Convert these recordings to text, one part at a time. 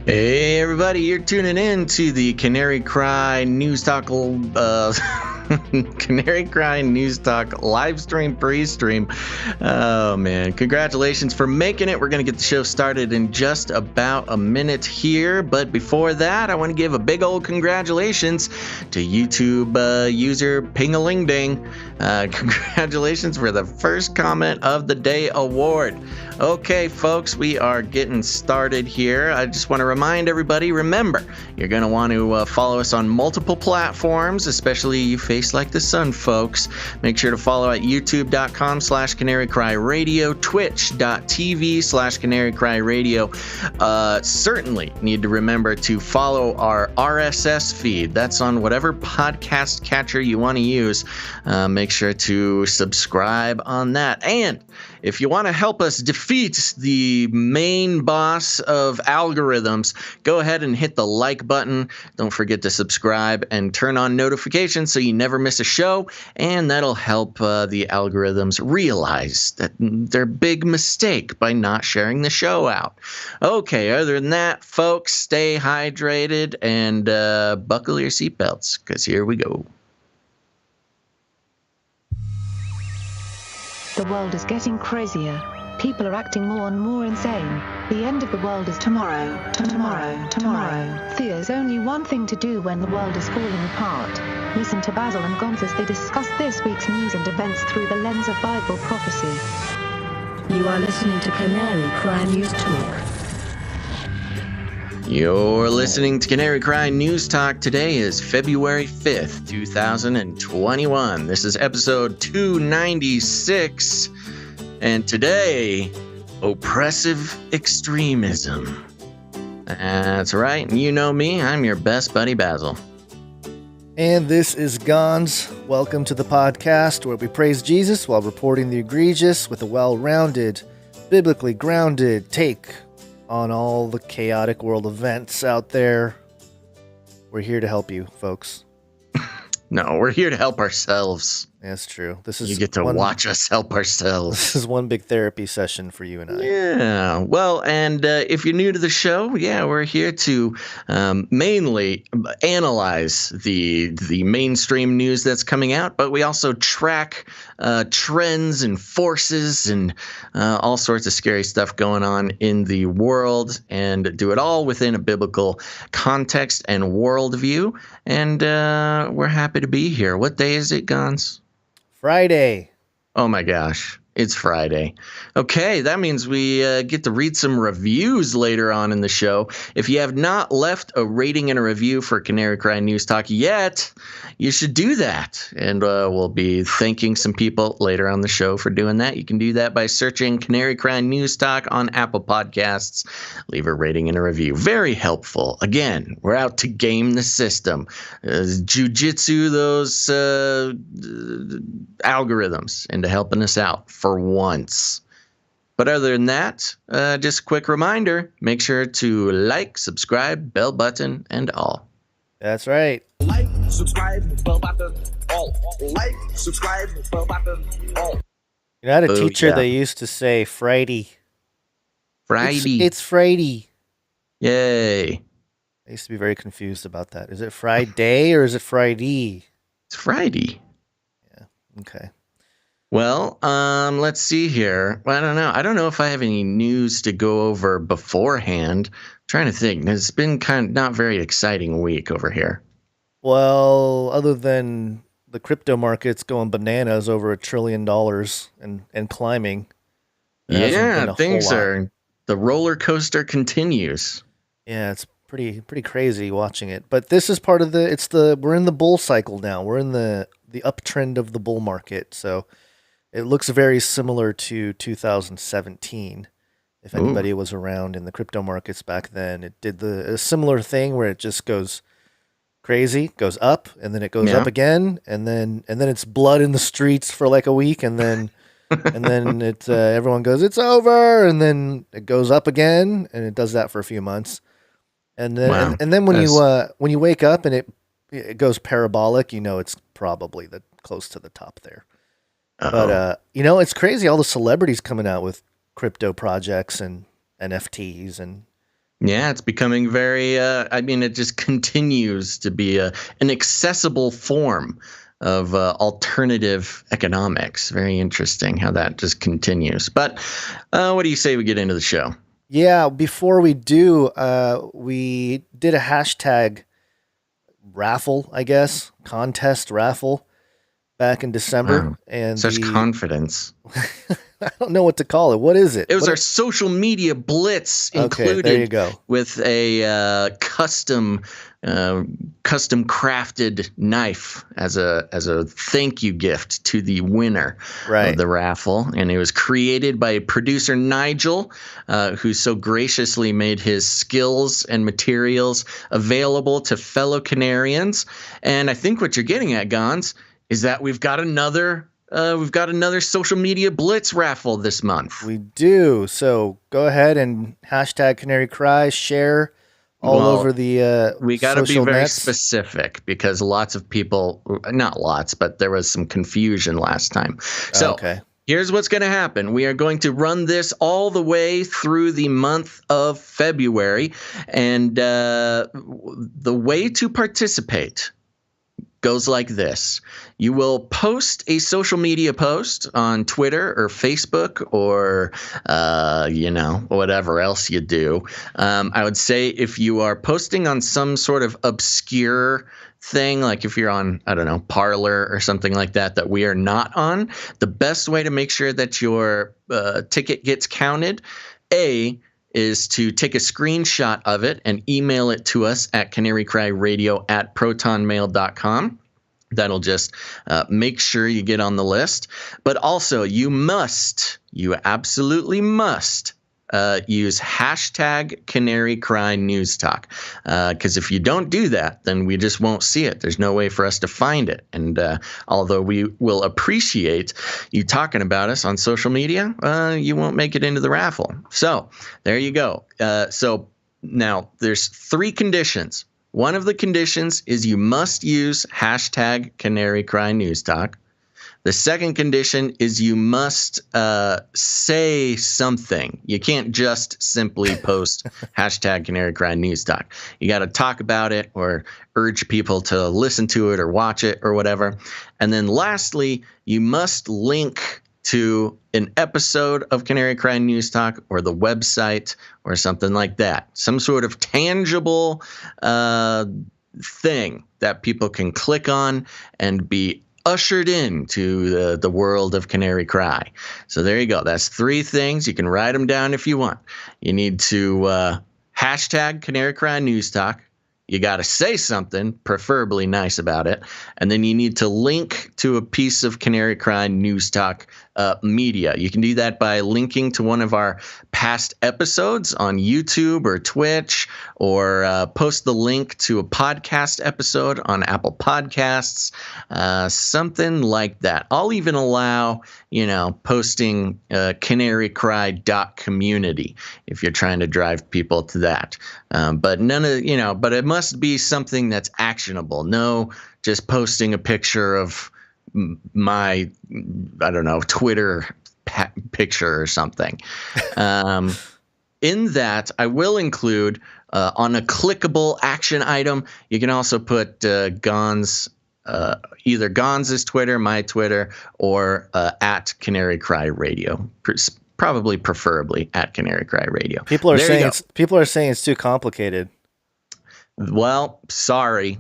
Hey everybody, you're tuning in to the Canary Cry News Talk Canary Cry News Talk live stream pre-stream. Oh man, congratulations for making it. We're going to get the show started in just about a minute here, but before that, I want to give a big old congratulations to YouTube user Pingalingding. Congratulations for the first comment of the day award. Okay, folks, we are getting started here. I just want to remind everybody, remember, you're going to want to follow us on multiple platforms, especially you face like the sun, folks. Make sure to follow at youtube.com/canarycryradio, twitch.tv/canarycryradio. Certainly need to remember to follow our RSS feed. That's on whatever podcast catcher you want to use. Make sure to subscribe on that. And if you want to help us defeat the main boss of algorithms, go ahead and hit the like button. Don't forget to subscribe and turn on notifications so you never miss a show. And that'll help the algorithms realize that their big mistake by not sharing the show out. Okay, other than that, folks, stay hydrated and buckle your seatbelts, because here we go. The world is getting crazier. People are acting more and more insane. The end of the world is tomorrow. Tomorrow. There's only one thing to do when the world is falling apart. Listen to Basil and Gonz as they discuss this week's news and events through the lens of Bible prophecy. You are listening to Canary Cry News Talk. You're listening to Canary Cry News Talk. Today is February 5th, 2021. This is episode 296. And today, oppressive extremism. That's right. You know me. I'm your best buddy, Basil. And this is Gonz. Welcome to the podcast where we praise Jesus while reporting the egregious with a well-rounded, biblically grounded take on all the chaotic world events out there. We're here to help you, folks. No, we're here to help ourselves. That's true. You get to watch us help ourselves. This is one big therapy session for you and I. Yeah. Well, and if you're new to the show, we're here to mainly analyze the mainstream news that's coming out, but we also track trends and forces and all sorts of scary stuff going on in the world, and do it all within a biblical context and worldview. And we're happy to be here. What day is it, Gonz? Friday. Oh my gosh, it's Friday. Okay, that means we get to read some reviews later on in the show. If you have not left a rating and a review for Canary Cry News Talk yet, you should do that. And we'll be thanking some people later on the show for doing that. You can do that by searching Canary Cry News Talk on Apple Podcasts. Leave a rating and a review. Very helpful. Again, we're out to game the system. Jiu-jitsu those algorithms into helping us out for once. But other than that, just a quick reminder, make sure to like, subscribe, bell button, and all. That's right. Like, subscribe, bell button, all. Like, subscribe, bell button, all. You know, I had a teacher that used to say Friday. Friday. It's Friday. Yay. I used to be very confused about that. Is it Friday or is it Friday? It's Friday. Yeah. Okay. Well, let's see here. Well, I don't know. I don't know if I have any news to go over beforehand. I'm trying to think. It's been kind of not very exciting week over here. Well, other than the crypto markets going bananas over $1 trillion and climbing. Yeah, things are, the roller coaster continues. Yeah, it's pretty crazy watching it. But this is part of we're in the bull cycle now. We're in the uptrend of the bull market. So it looks very similar to 2017. If anybody was around in the crypto markets back then, it did a similar thing where it just goes crazy, goes up, and then it goes up again, and then it's blood in the streets for like a week, and then it everyone goes, it's over, and then it goes up again, and it does that for a few months, and then and then when you wake up and it goes parabolic, you know it's probably close to the top there. But it's crazy, all the celebrities coming out with crypto projects and NFTs and Yeah, it's becoming very, it just continues to be an accessible form of alternative economics. Very interesting how that just continues. But what do you say we get into the show? Yeah, before we do, we did a hashtag raffle, I guess, contest raffle back in December. Wow. And Such confidence. I don't know what to call it. What is it? It was our social media blitz included there you go. with a custom crafted knife as a thank you gift to the winner of the raffle. And it was created by producer Nigel, who so graciously made his skills and materials available to fellow Canarians. And I think what you're getting at, Gons, is that we've got another social media blitz raffle this month. We do. So go ahead and hashtag Canary Cry, share all over the we got to be very nets. specific because lots of people, not lots, but there was some confusion last time. So here's what's going to happen. We are going to run this all the way through the month of February. And the way to participate goes like this. You will post a social media post on Twitter or Facebook or, whatever else you do. I would say if you are posting on some sort of obscure thing, like if you're on, I don't know, Parler or something like that we are not on, the best way to make sure that your ticket gets counted, is to take a screenshot of it and email it to us at canarycryradio@protonmail.com. That'll just make sure you get on the list. But also, you absolutely must use hashtag Canary Cry News Talk. Because if you don't do that, then we just won't see it. There's no way for us to find it. And although we will appreciate you talking about us on social media, you won't make it into the raffle. So there you go. So now there's 3 conditions. One of the conditions is you must use hashtag Canary Cry News Talk. The second condition is you must say something. You can't just simply post hashtag Canary Cry News Talk. You got to talk about it or urge people to listen to it or watch it or whatever. And then lastly, you must link to an episode of Canary Cry News Talk or the website or something like that. Some sort of tangible thing that people can click on and be ushered into the world of Canary Cry. So there you go. That's 3 things. You can write them down if you want. You need to hashtag Canary Cry News Talk. You got to say something, preferably nice about it. And then you need to link to a piece of Canary Cry News Talk media. You can do that by linking to one of our past episodes on YouTube or Twitch, or post the link to a podcast episode on Apple Podcasts, something like that. I'll even allow, posting canarycry.community if you're trying to drive people to that. But but it must be something that's actionable. No, just posting a picture of my, I don't know, Twitter picture or something. In that, I will include on a clickable action item, you can also put Gon's, either Gonz's Twitter, my Twitter, or at Canary Cry Radio. Probably, preferably at Canary Cry Radio. People are saying it's too complicated. Well, sorry.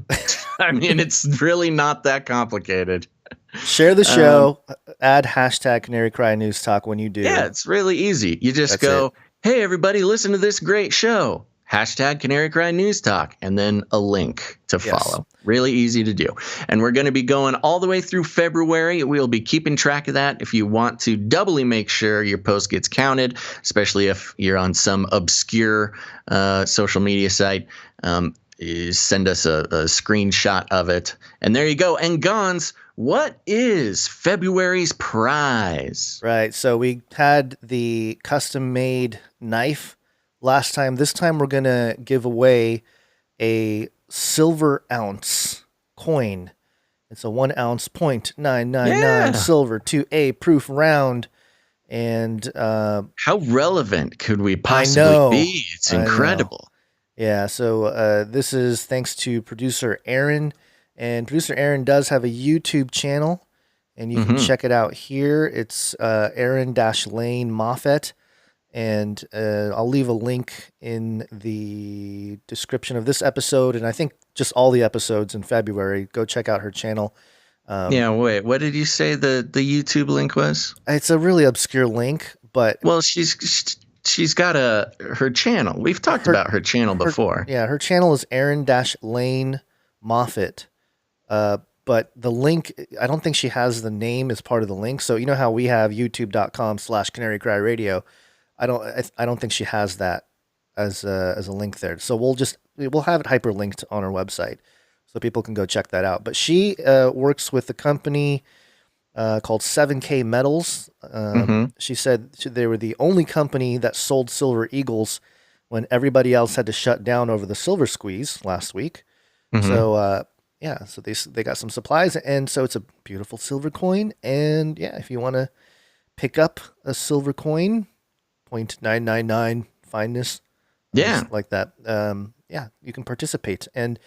I mean, it's really not that complicated. Share the show, add hashtag Canary Cry News Talk when you do. Yeah, it's really easy. You just go, hey, everybody, listen to this great show. Hashtag Canary Cry News Talk, and then a link to follow. Really easy to do. And we're going to be going all the way through February. We'll be keeping track of that. If you want to doubly make sure your post gets counted, especially if you're on some obscure social media site, send us a screenshot of it. And there you go. And Gons, what is February's prize? Right. So we had the custom-made knife last time. This time we're going to give away a silver ounce coin. It's a 1 ounce .999 silver 2A proof round. And how relevant could we possibly be? It's incredible. Yeah, so this is thanks to producer Aaron. And producer Aaron does have a YouTube channel, and you can check it out here. It's Aaron Lane Moffett. And I'll leave a link in the description of this episode, and I think just all the episodes in February. Go check out her channel. Yeah, wait, what did you say the YouTube link was? It's a really obscure link, but Well, she's got her channel. We've talked about her channel before. Yeah, her channel is Aaron Lane Moffett. But the link, I don't think she has the name as part of the link. So you know how we have youtube.com/Canary Cry Radio. I don't think she has that as a link there. So we'll have it hyperlinked on our website so people can go check that out. But she works with a company called 7K Metals. She said they were the only company that sold Silver Eagles when everybody else had to shut down over the silver squeeze last week. So so they got some supplies, and so it's a beautiful silver coin. And yeah, if you want to pick up a silver coin, 0.999 fineness, like that, you can participate. And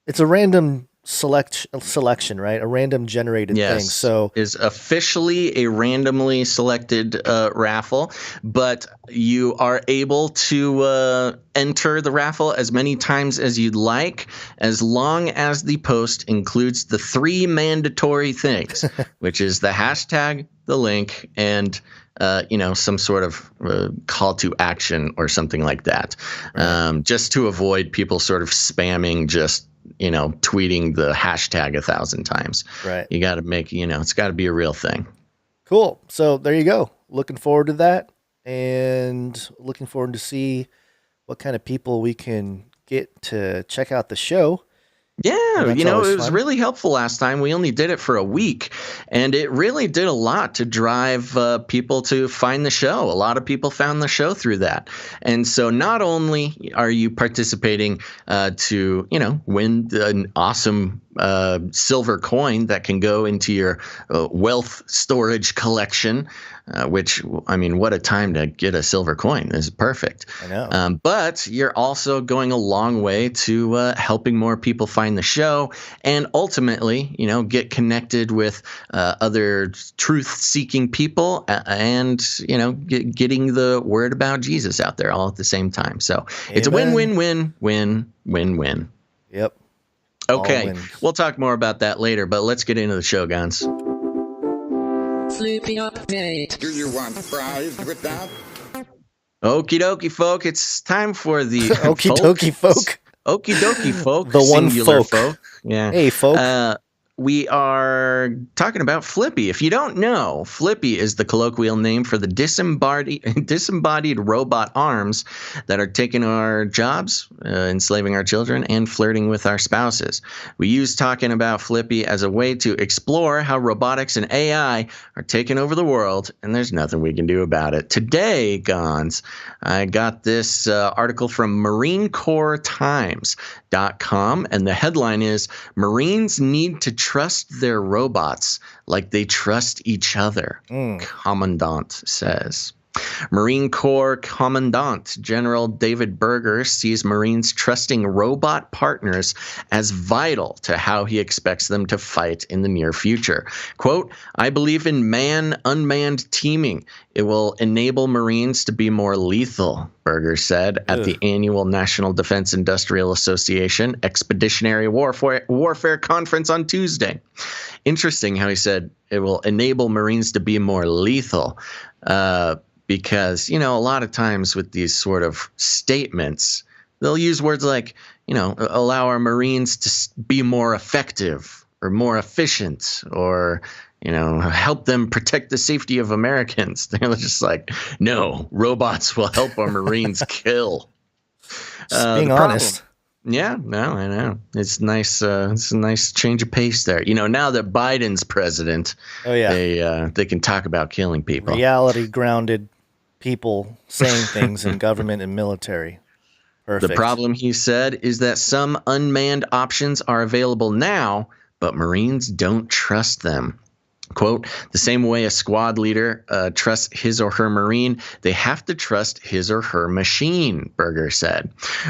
it's a random selection, right? A random generated thing. So is officially a randomly selected raffle, but you are able to enter the raffle as many times as you'd like, as long as the post includes the 3 mandatory things, which is the hashtag, the link, and some sort of call to action or something like that, just to avoid people sort of spamming, just tweeting the hashtag 1,000 times. Right. You got to make, it's got to be a real thing. Cool. So there you go. Looking forward to that, and looking forward to see what kind of people we can get to check out the show. Yeah, it was fun. really helpful last time. We only did it for a week, and it really did a lot to drive people to find the show. A lot of people found the show through that. And so not only are you participating to, win an awesome silver coin that can go into your wealth storage collection, which, I mean, what a time to get a silver coin. This is perfect. I know. But you're also going a long way to helping more people find the show, and ultimately, get connected with other truth-seeking people, and, getting the word about Jesus out there all at the same time. So it's a win-win-win-win-win-win. Yep. Okay, we'll talk more about that later, but let's get into the show, Guns. Sleepy update. Do you want fries with that? Okie dokie, folk. It's time for the Okie dokie, folk. Okie dokie, folk. The one Singular folk. Yeah. Hey, folk. We are talking about Flippy. If you don't know, Flippy is the colloquial name for the disembodied robot arms that are taking our jobs, enslaving our children, and flirting with our spouses. We use talking about Flippy as a way to explore how robotics and AI are taking over the world, and there's nothing we can do about it. Today, Gons, I got this article from MarineCorpsTimes.com, and the headline is, Marines need to trust their robots like they trust each other, Commandant says. Marine Corps Commandant General David Berger sees Marines trusting robot partners as vital to how he expects them to fight in the near future. Quote, I believe in man-unmanned teaming. It will enable Marines to be more lethal, Berger said at the annual National Defense Industrial Association Expeditionary Warfare Conference on Tuesday. Interesting how he said it will enable Marines to be more lethal. Because, a lot of times with these sort of statements, they'll use words like, allow our Marines to be more effective or more efficient, or, help them protect the safety of Americans. They're just like, no, robots will help our Marines kill. Just being honest. Yeah, no, I know. It's nice. It's a nice change of pace there. Now that Biden's president, they can talk about killing people. Reality grounded people saying things in government and military. Perfect. The problem, he said, is that some unmanned options are available now, but Marines don't trust them. Quote, the same way a squad leader trusts his or her Marine, they have to trust his or her machine, Berger said.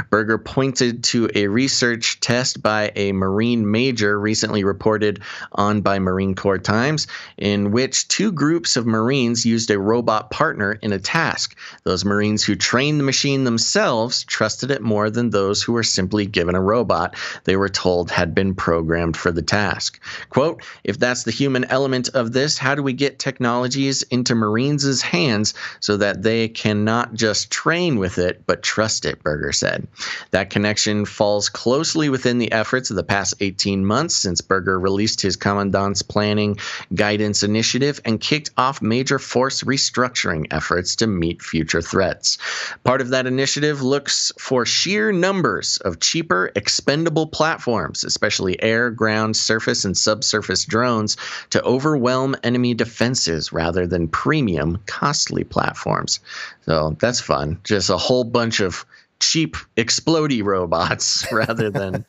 Berger pointed to a research test by a Marine major recently reported on by Marine Corps Times, in which two groups of Marines used a robot partner in a task. Those Marines who trained the machine themselves trusted it more than those who were simply given a robot they were told had been programmed for the task. Quote, if that's the human element of this, how do we get technologies into Marines' hands so that they can not just train with it, but trust it, Berger said. That connection falls closely within the efforts of the past 18 months since Berger released his Commandant's Planning Guidance Initiative and kicked off major force restructuring efforts to meet future threats. Part of that initiative looks for sheer numbers of cheaper, expendable platforms, especially air, ground, surface, and subsurface drones, to overwhelm enemy defenses rather than premium, costly platforms. So that's fun. Just a whole bunch of cheap explodey robots rather than,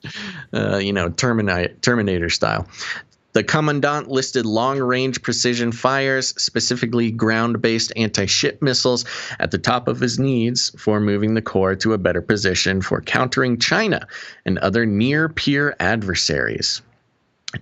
Terminator style. The commandant listed long-range precision fires, specifically ground-based anti-ship missiles, at the top of his needs for moving the Corps to a better position for countering China and other near-peer adversaries.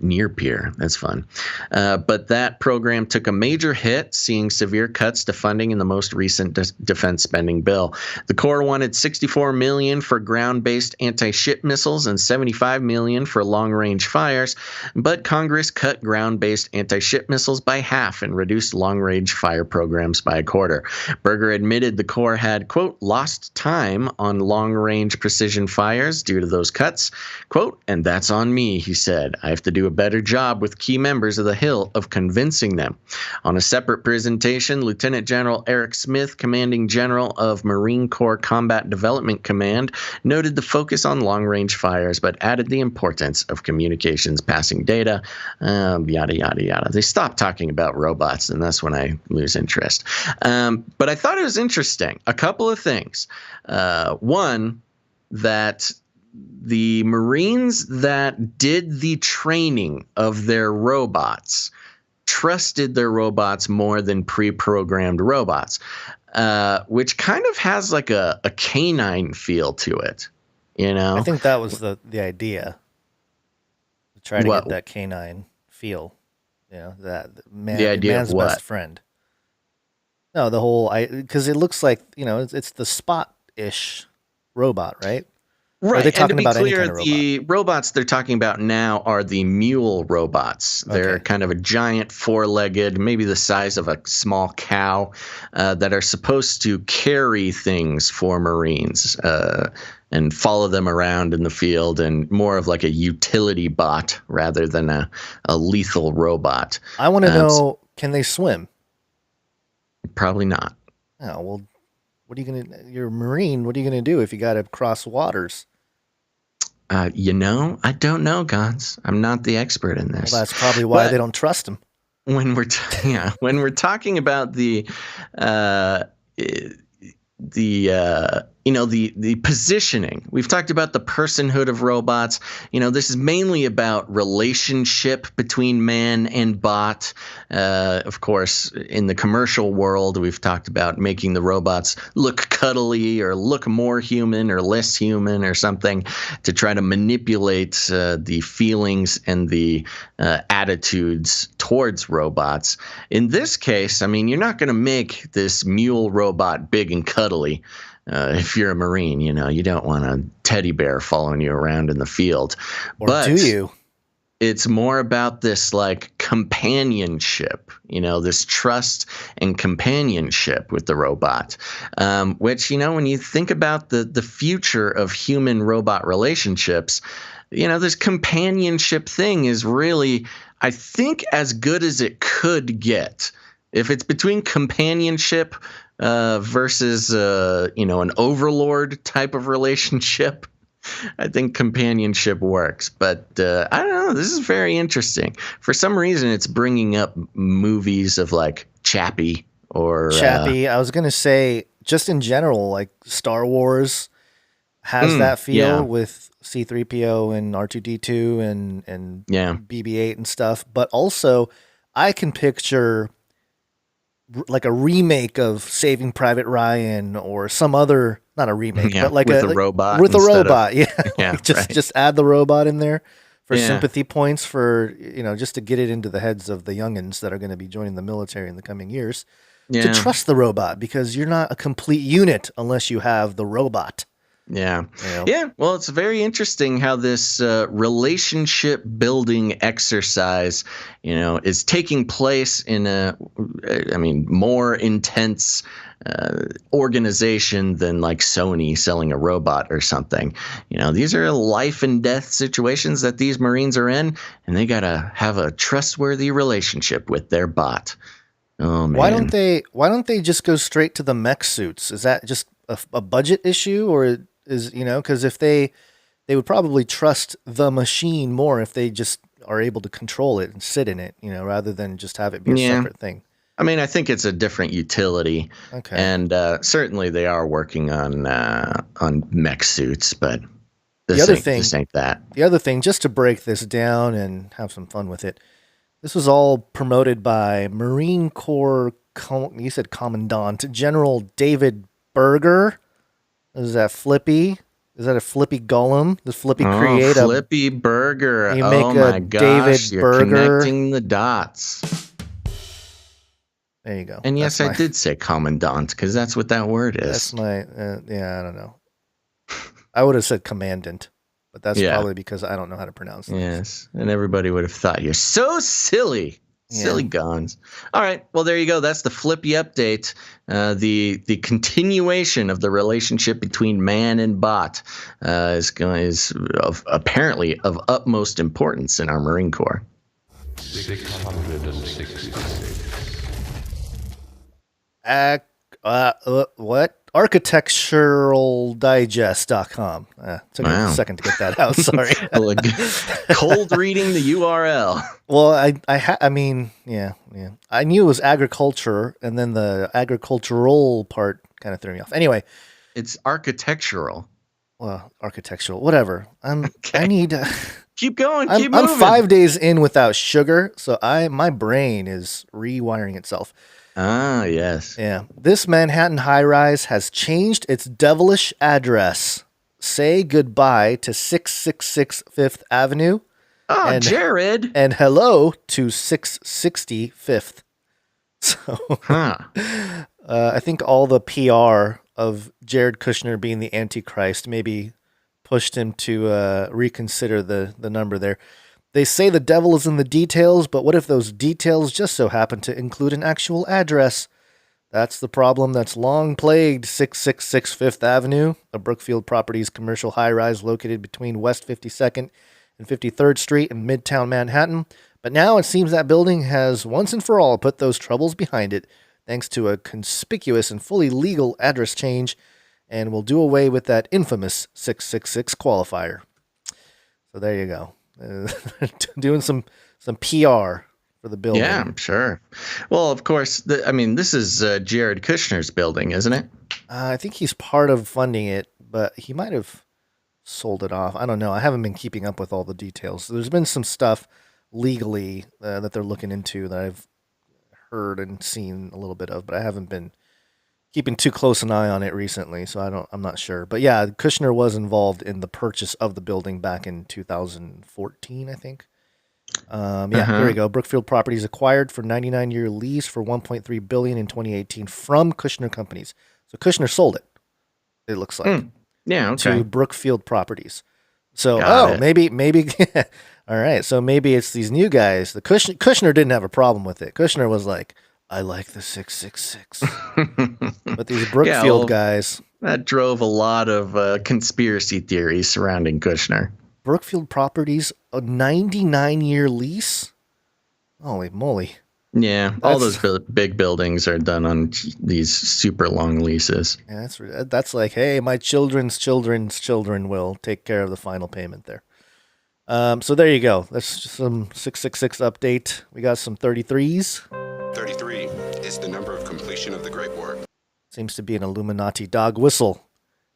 Near peer, that's fun. But that program took a major hit, seeing severe cuts to funding in the most recent defense spending bill. The Corps wanted $64 million for ground-based anti-ship missiles and $75 million for long-range fires, but Congress cut ground-based anti-ship missiles by half and reduced long-range fire programs by a quarter. Berger admitted the Corps had, quote, lost time on long-range precision fires due to those cuts. Quote, and that's on me, he said. I have to do a better job with key members of the Hill of convincing them. On a separate presentation, Lieutenant General Eric Smith, Commanding General of Marine Corps Combat Development Command, noted the focus on long-range fires, but added the importance of communications passing data, yada, yada, yada. They stopped talking about robots, and that's when I lose interest. But I thought it was interesting. A couple of things. One, that the Marines that did the training of their robots trusted their robots more than pre-programmed robots, which kind of has like a canine feel to it, you know? I think that was the idea. Try to get that canine feel, that the idea man's of what? best friend. No, the whole, because it looks like, it's the Spot-ish robot, right? Right, are they talking and to be about clear, any kind of the robots they're talking about now are the mule robots. They're kind of a giant four-legged, maybe the size of a small cow, that are supposed to carry things for Marines and follow them around in the field, and more of like a utility bot rather than a lethal robot. I want to know, can they swim? Probably not. Oh, well, what are you going to, you're a Marine, what are you going to do if you got to cross waters? I don't know, Gons. I'm not the expert in this. Well, that's probably why they don't trust him. When we're talking about the positioning, we've talked about the personhood of robots. This is mainly about relationship between man and bot. Of course, in the commercial world, we've talked about making the robots look cuddly or look more human or less human or something to try to manipulate the feelings and the attitudes towards robots. In this case, you're not going to make this mule robot big and cuddly. If you're a Marine, you don't want a teddy bear following you around in the field. Or do you? It's more about this like companionship, this trust and companionship with the robot, which, when you think about the future of human robot relationships, this companionship thing is really, I think, as good as it could get. If it's between companionship versus, an overlord type of relationship, I think companionship works. But I don't know. This is very interesting. For some reason, it's bringing up movies of like Chappie or Chappie. I was going to say, just in general, like Star Wars has that feel with C-3PO and R2-D2 and BB-8 and stuff. But also, I can picture like a remake of Saving Private Ryan or some other, not a remake, but like with a robot. With a robot, yeah. Just add the robot in there for Yeah. sympathy points for, just to get it into the heads of the youngins that are going to be joining the military in the coming years to trust the robot, because you're not a complete unit unless you have the robot. Yeah. You know? Yeah. Well, it's very interesting how this relationship building exercise, is taking place in more intense organization than like Sony selling a robot or something. These are life and death situations that these Marines are in, and they got to have a trustworthy relationship with their bot. Oh, man. Why don't they just go straight to the mech suits? Is that just a budget issue, or is, because if they would probably trust the machine more if they just are able to control it and sit in it, rather than just have it be a separate thing. I mean, I think it's a different utility. Okay. And certainly they are working on mech suits, but this ain't that. The other thing, just to break this down and have some fun with it, this was all promoted by Marine Corps, you said Commandant, General David Berger. Is that Flippy? Is that a Flippy Golem? Does Flippy create Flippy Burger? You make my gosh, David you're Berger. Connecting the dots. There you go. And yes, I did say Commandant, because that's what that word is. That's my, I don't know. I would have said Commandant, but that's probably because I don't know how to pronounce it. Yes, and everybody would have thought you're so silly. Silly guns. All right. Well, there you go. That's the Flippy update. The continuation of the relationship between man and bot is apparently of utmost importance in our Marine Corps. 666. What? Architecturaldigest.com. Took a second to get that out. Sorry. Cold reading the URL. Well, I mean, I knew it was agriculture, and then the agricultural part kind of threw me off. Anyway, it's architectural. Well, architectural, whatever. I need keep going. Keep moving. I'm 5 days in without sugar, so my brain is rewiring itself. Ah, yes. Yeah. This Manhattan high-rise has changed its devilish address. Say goodbye to 666 Fifth Avenue. Oh, Jared. And hello to 660 Fifth. So, I think all the PR of Jared Kushner being the Antichrist maybe pushed him to reconsider the number there. They say the devil is in the details, but what if those details just so happen to include an actual address? That's the problem that's long plagued 666 Fifth Avenue, a Brookfield Properties commercial high-rise located between West 52nd and 53rd Street in Midtown Manhattan. But now it seems that building has once and for all put those troubles behind it, thanks to a conspicuous and fully legal address change, and will do away with that infamous 666 qualifier. So there you go. Doing some PR for the building. Yeah, I'm sure. Well, of course, this is Jared Kushner's building, isn't it? I think he's part of funding it, but he might have sold it off. I don't know. I haven't been keeping up with all the details. There's been some stuff legally that they're looking into that I've heard and seen a little bit of, but I haven't been keeping too close an eye on it recently, so I'm not sure. But yeah, Kushner was involved in the purchase of the building back in 2014, I think. Here we go. Brookfield Properties acquired for 99-year lease for $1.3 billion in 2018 from Kushner Companies. So Kushner sold it. It looks like. Yeah, okay. To Brookfield Properties. So maybe all right. So maybe it's these new guys. The Kushner didn't have a problem with it. Kushner was like, I like the 666. But these Brookfield guys. That drove a lot of conspiracy theories surrounding Kushner. Brookfield Properties, a 99-year lease? Holy moly. Yeah, all those big buildings are done on these super long leases. Yeah, that's like, hey, my children's children's children will take care of the final payment there. So there you go. That's just some 666 update. We got some 33s. 33 is the number of completion of the Great War. Seems to be an Illuminati dog whistle.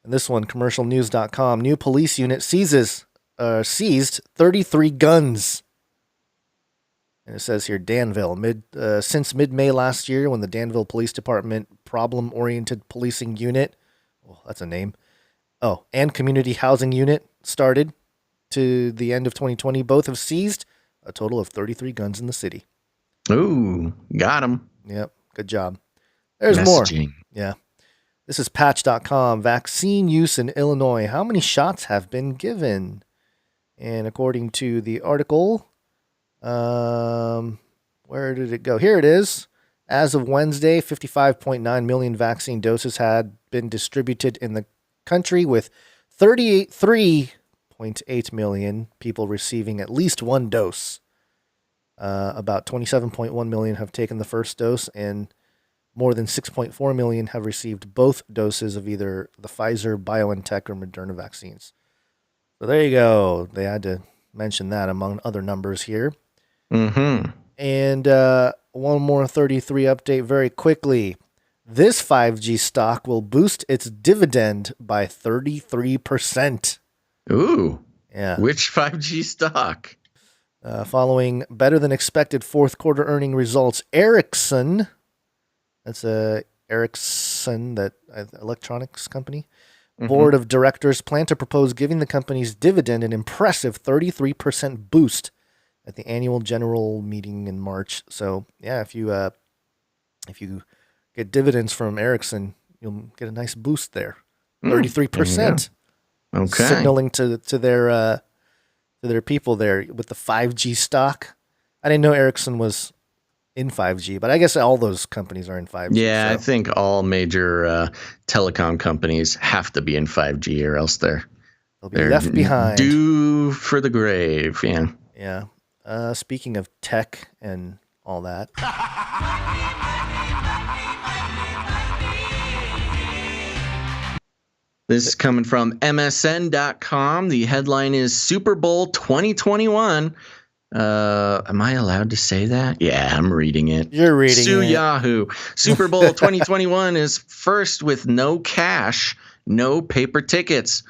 And this one, commercialnews.com. New police unit seized 33 guns. And it says here, Danville, since mid-May last year, when the Danville Police Department Problem-Oriented Policing Unit, oh, that's a name, and Community Housing Unit started to the end of 2020, both have seized a total of 33 guns in the city. Ooh, got him. Yep, good job. There's Messaging. more. Yeah. This is patch.com. Vaccine use in Illinois. How many shots have been given? And according to the article, where did it go? Here it is. As of Wednesday, 55.9 million vaccine doses had been distributed in the country, with 3.8 million people receiving at least one dose. About 27.1 million have taken the first dose, and more than 6.4 million have received both doses of either the Pfizer, BioNTech, or Moderna vaccines. So there you go. They had to mention that among other numbers here. Mm-hmm. And one more 33 update very quickly. This 5G stock will boost its dividend by 33%. Ooh. Yeah. Which 5G stock? Following better than expected fourth quarter earning results, Ericsson, that's Ericsson, that electronics company, board of directors plan to propose giving the company's dividend an impressive 33% boost at the annual general meeting in March. So yeah, if you get dividends from Ericsson, you'll get a nice boost there. 33%. Okay. Signaling to their people there with the 5G stock. I didn't know Ericsson was in 5G, but I guess all those companies are in 5G. Yeah, so. I think all major telecom companies have to be in 5G, or else they'll be left behind. Due for the grave. Yeah. Yeah. Speaking of tech and all that. This is coming from MSN.com. The headline is Super Bowl 2021. Am I allowed to say that? Yeah, I'm reading it. You're reading Sue it. Yahoo. Super Bowl 2021 is first with no cash, no paper tickets.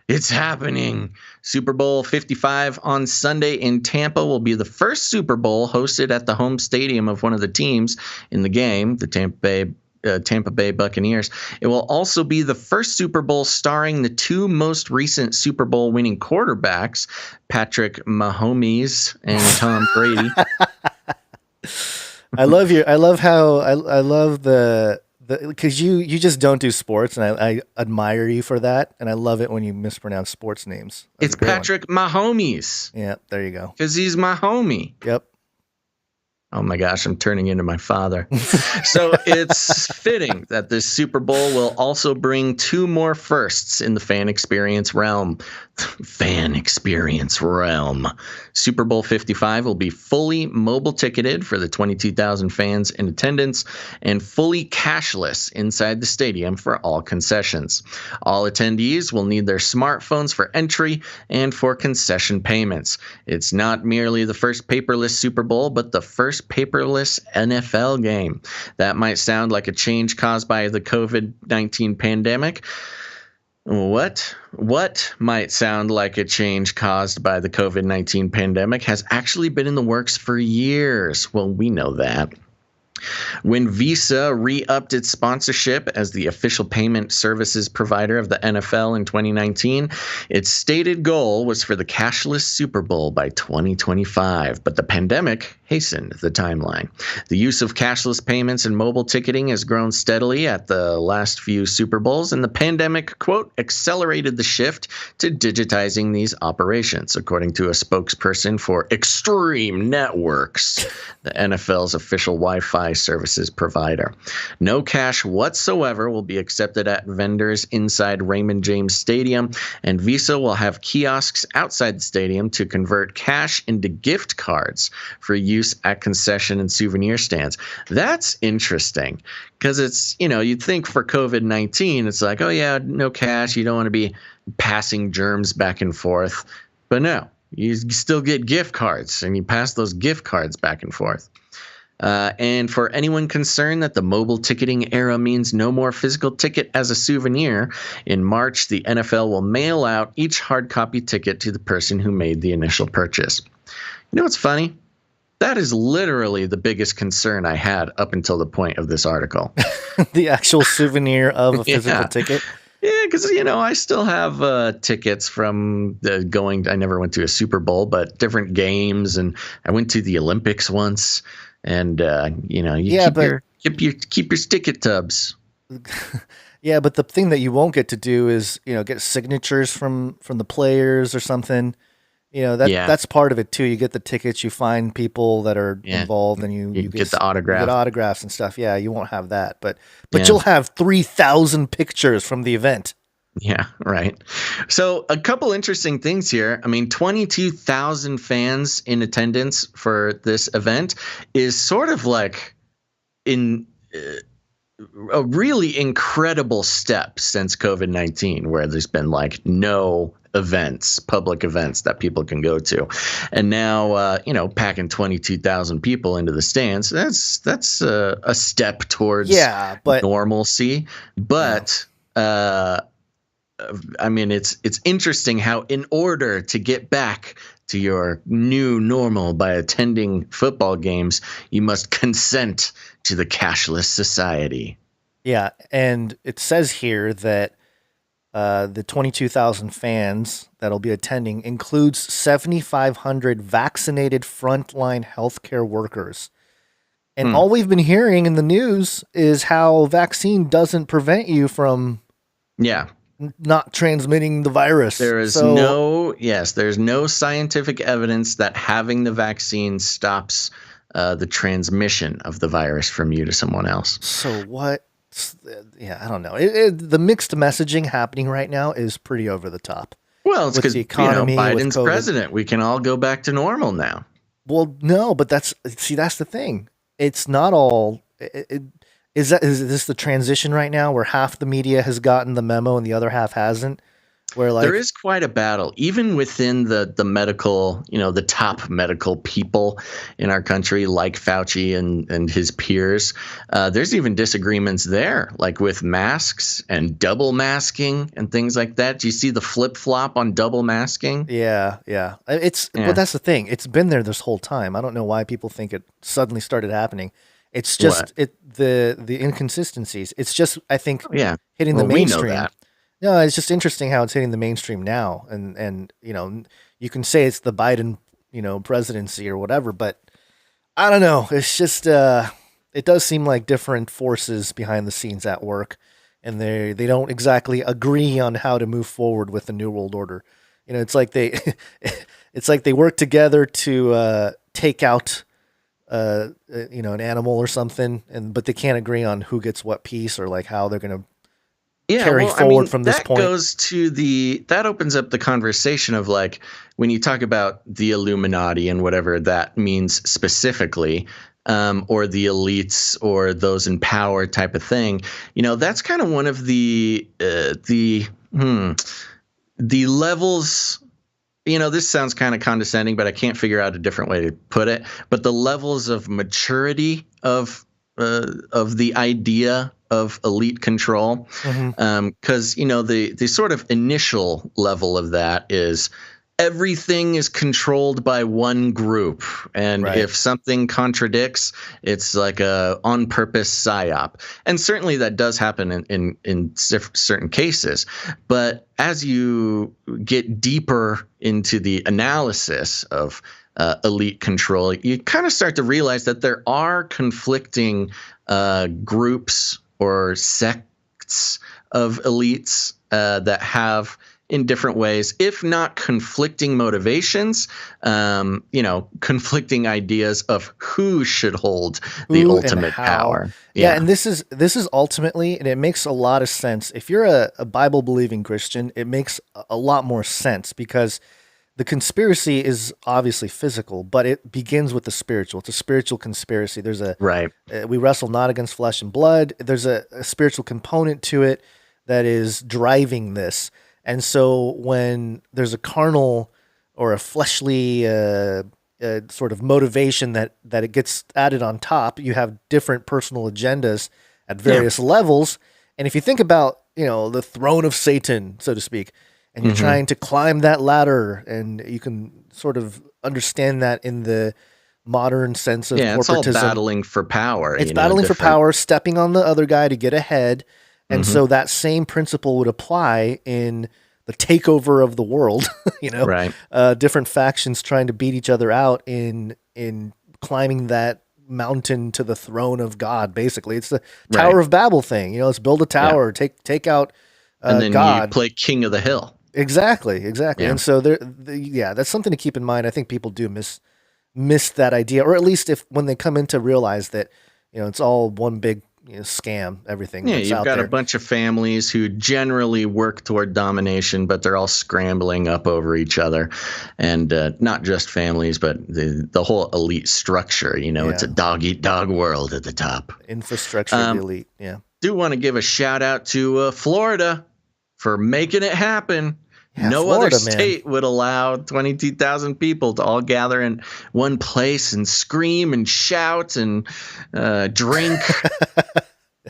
It's happening. Super Bowl 55 on Sunday in Tampa will be the first Super Bowl hosted at the home stadium of one of the teams in the game, the Tampa Bay Buccaneers. It will also be the first Super Bowl starring the two most recent Super Bowl winning quarterbacks, Patrick Mahomes and Tom Brady. I love the because you just don't do sports, and I admire you for that, and I love it when you mispronounce sports names. It's Patrick Mahomes. Yeah, there you go. Because he's my homie. Yep. Oh my gosh, I'm turning into my father. So it's fitting that this Super Bowl will also bring two more firsts in the fan experience realm. Super Bowl 55 will be fully mobile ticketed for the 22,000 fans in attendance and fully cashless inside the stadium for all concessions. All attendees will need their smartphones for entry and for concession payments. It's not merely the first paperless Super Bowl, but the first paperless NFL game. That might sound like a change caused by the COVID-19 pandemic. What might sound like a change caused by the COVID-19 pandemic has actually been in the works for years. Well, we know that. When Visa re-upped its sponsorship as the official payment services provider of the NFL in 2019, its stated goal was for the cashless Super Bowl by 2025, but the pandemic hastened the timeline. The use of cashless payments and mobile ticketing has grown steadily at the last few Super Bowls, and the pandemic, quote, accelerated the shift to digitizing these operations, according to a spokesperson for Extreme Networks, the NFL's official Wi-Fi services provider. No cash whatsoever will be accepted at vendors inside Raymond James Stadium, and Visa will have kiosks outside the stadium to convert cash into gift cards for use at concession and souvenir stands. That's interesting because it's, you'd think for COVID-19, it's like, oh yeah, no cash. You don't want to be passing germs back and forth. But no, you still get gift cards and you pass those gift cards back and forth. And for anyone concerned that the mobile ticketing era means no more physical ticket as a souvenir, in March, the NFL will mail out each hard copy ticket to the person who made the initial purchase. You know what's funny? That is literally the biggest concern I had up until the point of this article. The actual souvenir of a physical Yeah. ticket. Yeah, because, I still have tickets from I never went to a Super Bowl, but different games. And I went to the Olympics once. And, keep your ticket tubs. Yeah, but the thing that you won't get to do is, get signatures from the players or something. That's part of it too. You get the tickets, you find people that are involved, and you get the autograph. You get autographs and stuff. Yeah, you won't have that, but you'll have 3,000 pictures from the event. Yeah, right. So a couple interesting things here. 22,000 fans in attendance for this event is sort of like in a really incredible step since COVID-19, where there's been like no public events that people can go to. And now, packing 22,000 people into the stands, that's a step towards normalcy. But, it's interesting how in order to get back to your new normal by attending football games, you must consent to the cashless society. Yeah, and it says here that the 22,000 fans that'll be attending includes 7,500 vaccinated frontline healthcare workers. And all we've been hearing in the news is how vaccine doesn't prevent you from not transmitting the virus. There's no scientific evidence that having the vaccine stops the transmission of the virus from you to someone else. So what? Yeah, I don't know. The mixed messaging happening right now is pretty over the top. Well, it's because Biden's with president. We can all go back to normal now. Well, no, but that's the thing. It's not all. Is this the transition right now where half the media has gotten the memo and the other half hasn't? Where there is quite a battle, even within the medical, the top medical people in our country, like Fauci and his peers. There's even disagreements there, like with masks and double masking and things like that. Do you see the flip flop on double masking? Yeah. But that's the thing. It's been there this whole time. I don't know why people think it suddenly started happening. It's just the inconsistencies. It's just, I think, hitting the mainstream. We know that. No, it's just interesting how it's hitting the mainstream now, and you can say it's the Biden presidency or whatever, but I don't know. It's just it does seem like different forces behind the scenes at work, and they don't exactly agree on how to move forward with the New World Order. It's like they work together to take out an animal or something, but they can't agree on who gets what piece or like how they're going to carry forward from this point. That opens up the conversation of like when you talk about the Illuminati and whatever that means specifically, or the elites or those in power type of thing. That's kind of one of the levels. This sounds kind of condescending, but I can't figure out a different way to put it. But the levels of maturity of the idea of elite control, because the sort of initial level of that is everything is controlled by one group, and if something contradicts, it's like a on purpose psyop. And certainly that does happen in certain cases. But as you get deeper into the analysis of elite control, you kind of start to realize that there are conflicting groups or sects of elites that have, in different ways, if not conflicting motivations, conflicting ideas of who should hold the ultimate power. Yeah, and this is ultimately, and it makes a lot of sense. If you're a Bible-believing Christian, it makes a lot more sense because the conspiracy is obviously physical, but it begins with the spiritual. It's a spiritual conspiracy. There's we wrestle not against flesh and blood. There's a spiritual component to it that is driving this. And so when there's a carnal or a fleshly sort of motivation that it gets added on top, you have different personal agendas at various levels. And if you think about, the throne of Satan, so to speak, and you're trying to climb that ladder, and you can sort of understand that in the modern sense of Yeah, it's all corporatism. battling for power. It's battling for power, stepping on the other guy to get ahead. And so that same principle would apply in the takeover of the world, Right. Different factions trying to beat each other out in climbing that mountain to the throne of God. Basically, it's the Tower of Babel thing. Let's build a tower, take out and then God. you play King of the Hill. Exactly. Yeah. And so that's something to keep in mind. I think people do miss that idea, or at least when they come in to realize that it's all one big scam, everything. Yeah, that's you've out got there. a bunch of families who generally work toward domination, but they're all scrambling up over each other. And not just families, but the whole elite structure. It's a dog-eat-dog world at the top. Infrastructure of the elite, yeah. Do want to give a shout-out to Florida for making it happen. Yeah, no Florida, other state would allow 22,000 people to all gather in one place and scream and shout and drink.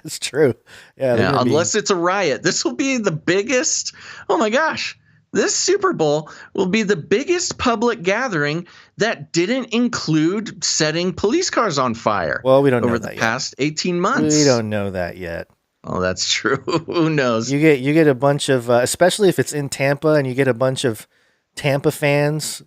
It's true. Yeah, unless it's a riot. This will be the biggest. Oh my gosh. This Super Bowl will be the biggest public gathering that didn't include setting police cars on fire. Well, we don't know over that the yet. past 18 months. We don't know that yet. Oh, that's true. Who knows? You get a bunch of, especially if it's in Tampa, and you get a bunch of Tampa fans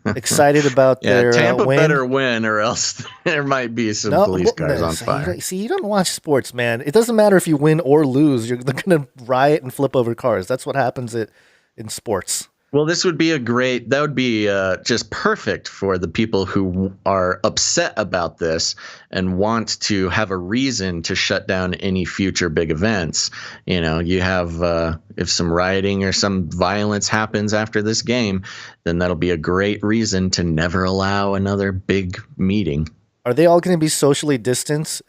excited about their Tampa win. better win, or else there might be some police cars on fire. You don't watch sports, man. It doesn't matter if you win or lose. They're going to riot and flip over cars. That's what happens in sports. Well, that would be just perfect for the people who are upset about this and want to have a reason to shut down any future big events. You have, if some rioting or some violence happens after this game, then that'll be a great reason to never allow another big meeting. Are they all going to be socially distanced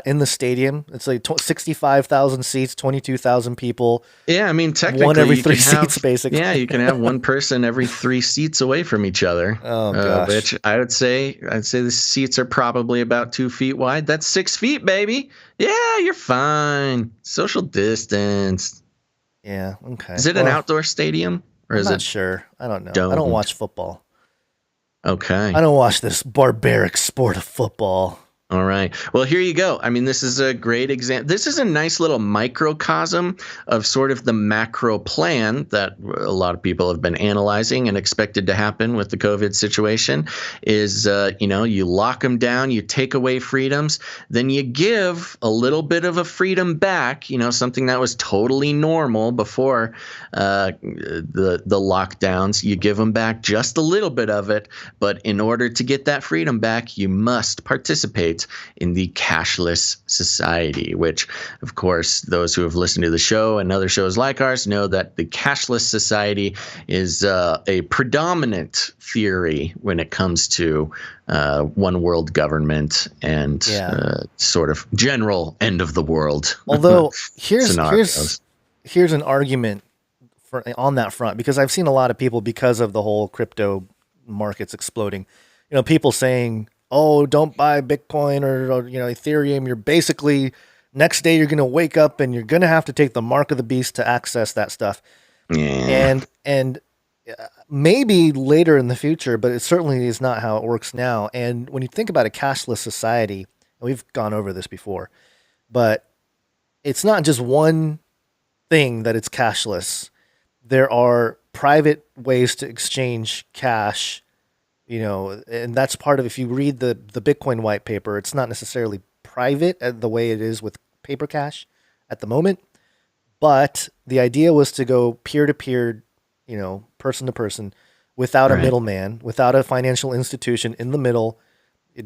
in the stadium? It's like 65,000 seats, 22,000 people. Yeah, I mean, technically, one every three seats, basically. Yeah, you can have one person every 3 seats away from each other. Oh gosh! Which I'd say the seats are probably about 2 feet wide. That's 6 feet, baby. Yeah, you're fine. Social distance. Yeah. Okay. Is it an outdoor stadium, or is it? I'm not sure. I don't know. I don't watch football. Okay. I don't watch this barbaric sport of football. All right. Well, here you go. I mean, this is a great example. This is a nice little microcosm of sort of the macro plan that a lot of people have been analyzing and expected to happen with the COVID situation is, you lock them down, you take away freedoms, then you give a little bit of a freedom back, something that was totally normal before the lockdowns. You give them back just a little bit of it. But in order to get that freedom back, you must participate in the cashless society, which, of course, those who have listened to the show and other shows like ours know that the cashless society is a predominant theory when it comes to one world government and sort of general end of the world. Although here's an argument on that front, because I've seen a lot of people, because of the whole crypto markets exploding, people saying, oh, don't buy Bitcoin or Ethereum. You're basically, next day you're going to wake up and you're going to have to take the mark of the beast to access that stuff. Yeah. And maybe later in the future, but it certainly is not how it works now. And when you think about a cashless society, and we've gone over this before, but it's not just one thing that it's cashless. There are private ways to exchange cash, and that's part of, if you read the Bitcoin white paper, it's not necessarily private the way it is with paper cash at the moment. But the idea was to go peer-to-peer, person to person, without a middleman, without a financial institution in the middle,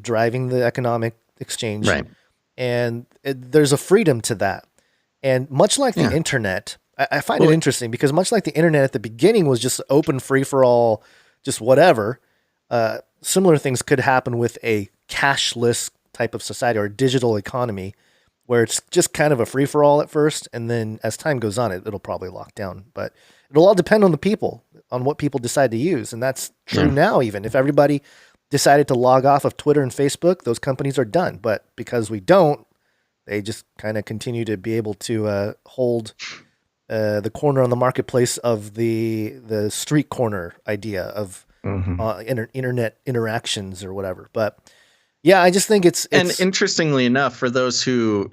driving the economic exchange. Right. And there's a freedom to that. And much like the internet, I find it interesting, because much like the internet at the beginning was just open, free for all, just whatever, similar things could happen with a cashless type of society or a digital economy, where it's just kind of a free for all at first. And then as time goes on, it'll probably lock down, but it'll all depend on the people, on what people decide to use. And that's true now. Even if everybody decided to log off of Twitter and Facebook, those companies are done. But because we don't, they just kind of continue to be able to hold the corner on the marketplace of the street corner idea of internet interactions or whatever. But yeah, I just think it's and interestingly enough, for those who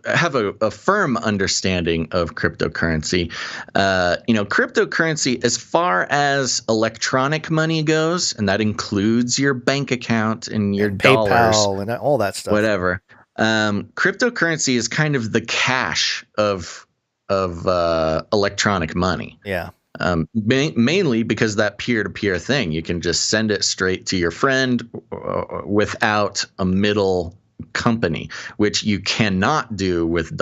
have a firm understanding of cryptocurrency, cryptocurrency, as far as electronic money goes, and that includes your bank account and your dollars, PayPal and all that stuff, whatever. Cryptocurrency is kind of the cash of electronic money. Yeah. Mainly because that peer-to-peer thing, you can just send it straight to your friend without a middle company, which you cannot do with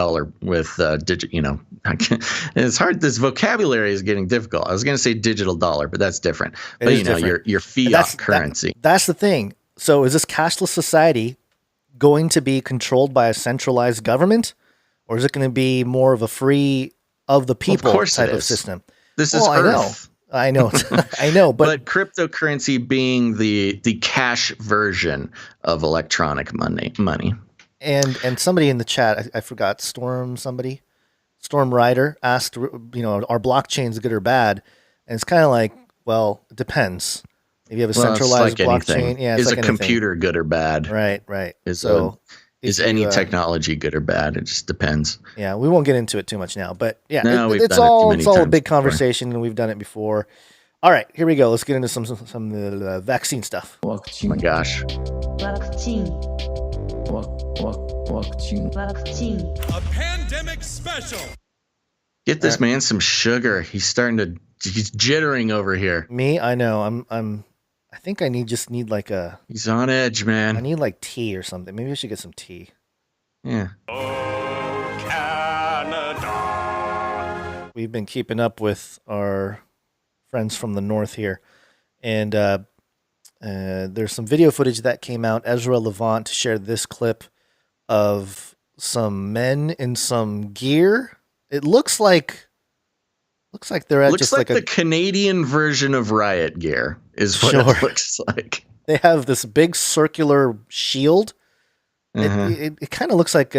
it's hard. This vocabulary is getting difficult. I was going to say digital dollar, but that's different. But your fiat currency. That's the thing. So is this cashless society going to be controlled by a centralized government, or is it going to be more of a free of the people type of system? This is Earth. I know, I know, but cryptocurrency being the cash version of electronic money. And somebody in the chat, I forgot, Storm Rider asked, are blockchains good or bad? And it's kind of like, well, it depends. If you have a centralized blockchain, is a computer good or bad? Right. Is any technology good or bad? It just depends. Yeah, we won't get into it too much now, but yeah, it's all a big conversation, and we've done it before. All right, here we go. Let's get into some vaccine stuff. Oh my gosh. A pandemic special. Get this man some sugar. He's jittering over here. Me, I know. I think I need like a. He's on edge, man. I need like tea or something. Maybe I should get some tea. Yeah. Oh, Canada. We've been keeping up with our friends from the north here, and there's some video footage that came out. Ezra Levant shared this clip of some men in some gear. It looks like they're at just like the Canadian version of riot gear is what it looks like. They have this big circular shield. It kind of looks like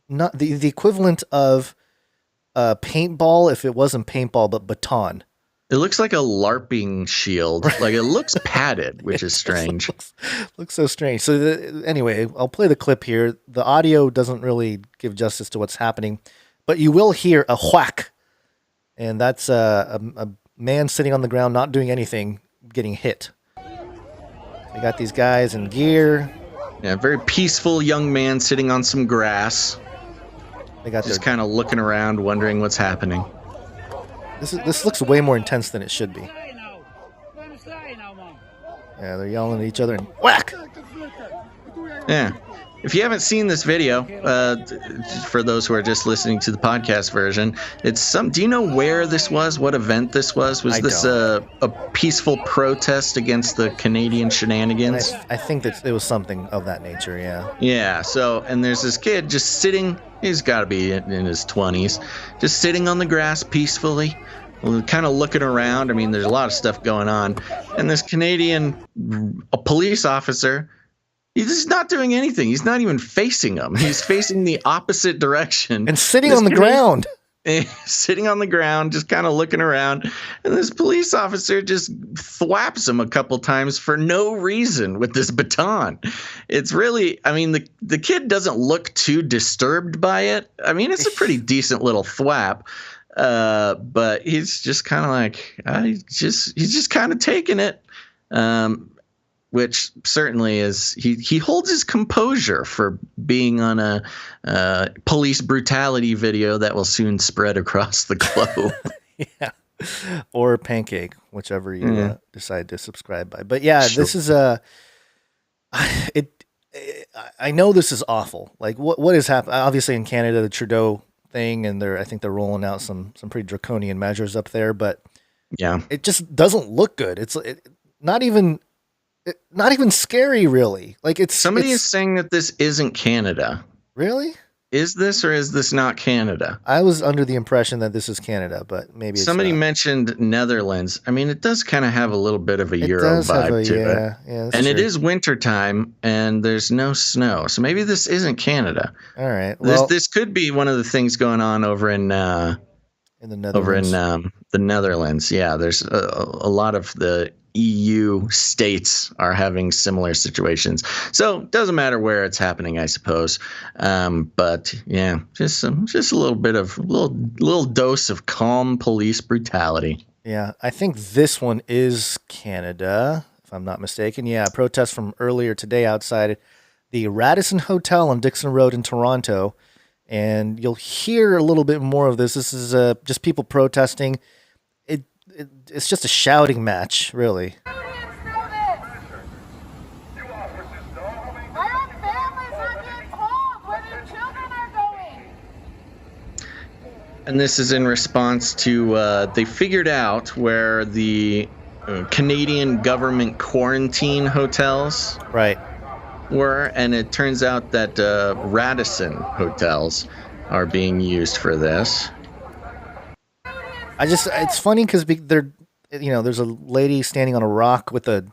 not the equivalent of paintball if it wasn't paintball but baton. It looks like a LARPing shield. Like it looks padded, which is strange. looks so strange. So anyway, I'll play the clip here. The audio doesn't really give justice to what's happening, but you will hear a whack. And that's a man sitting on the ground, not doing anything, getting hit. They got these guys in gear. Yeah, very peaceful young man sitting on some grass. They got just kind of looking around, wondering what's happening. This looks way more intense than it should be. Yeah, they're yelling at each other and whack. Yeah. If you haven't seen this video, for those who are just listening to the podcast version, do you know where this was? What event this was? Was this a peaceful protest against the Canadian shenanigans? I think that it was something of that nature, yeah. Yeah, and there's this kid just sitting, he's got to be in his 20s, just sitting on the grass peacefully, kind of looking around. I mean, there's a lot of stuff going on. And this Canadian police officer, he's not doing anything. He's not even facing them. He's facing the opposite direction. And sitting on the ground. Sitting on the ground, just kind of looking around. And this police officer just thwaps him a couple times for no reason with this baton. It's really, I mean, the kid doesn't look too disturbed by it. I mean, it's a pretty decent little thwap. But he's just kind of like, he's just kind of taking it. Which certainly is, he holds his composure for being on a police brutality video that will soon spread across the globe. Yeah, or Pancake, whichever you decide to subscribe by. But yeah, sure. This is I know this is awful. Like what is happening? Obviously in Canada, the Trudeau thing, and I think they're rolling out some pretty draconian measures up there. But yeah, it just doesn't look good. It's not even scary, really. Like somebody is saying that this isn't Canada. Really? Is this or is this not Canada? I was under the impression that this is Canada, but maybe it's somebody not. Mentioned Netherlands. I mean, it does kind of have a little bit of a Euro vibe to it. Yeah, and it is wintertime and there's no snow. So maybe this isn't Canada. All right. Well, this could be one of the things going on over in in the over in Netherlands. the Netherlands. Yeah, there's a lot of the EU states are having similar situations. So it doesn't matter where it's happening, I suppose. But yeah, just a little bit of little dose of calm police brutality. Yeah, I think this one is Canada, if I'm not mistaken. Yeah, protests from earlier today outside the Radisson Hotel on Dixon Road in Toronto. And you'll hear a little bit more of this. This is just people protesting. It's just a shouting match, really. And this is in response to they figured out where the Canadian government quarantine hotels Right. were, and it turns out that Radisson hotels are being used for this. It's funny because there's a lady standing on a rock with a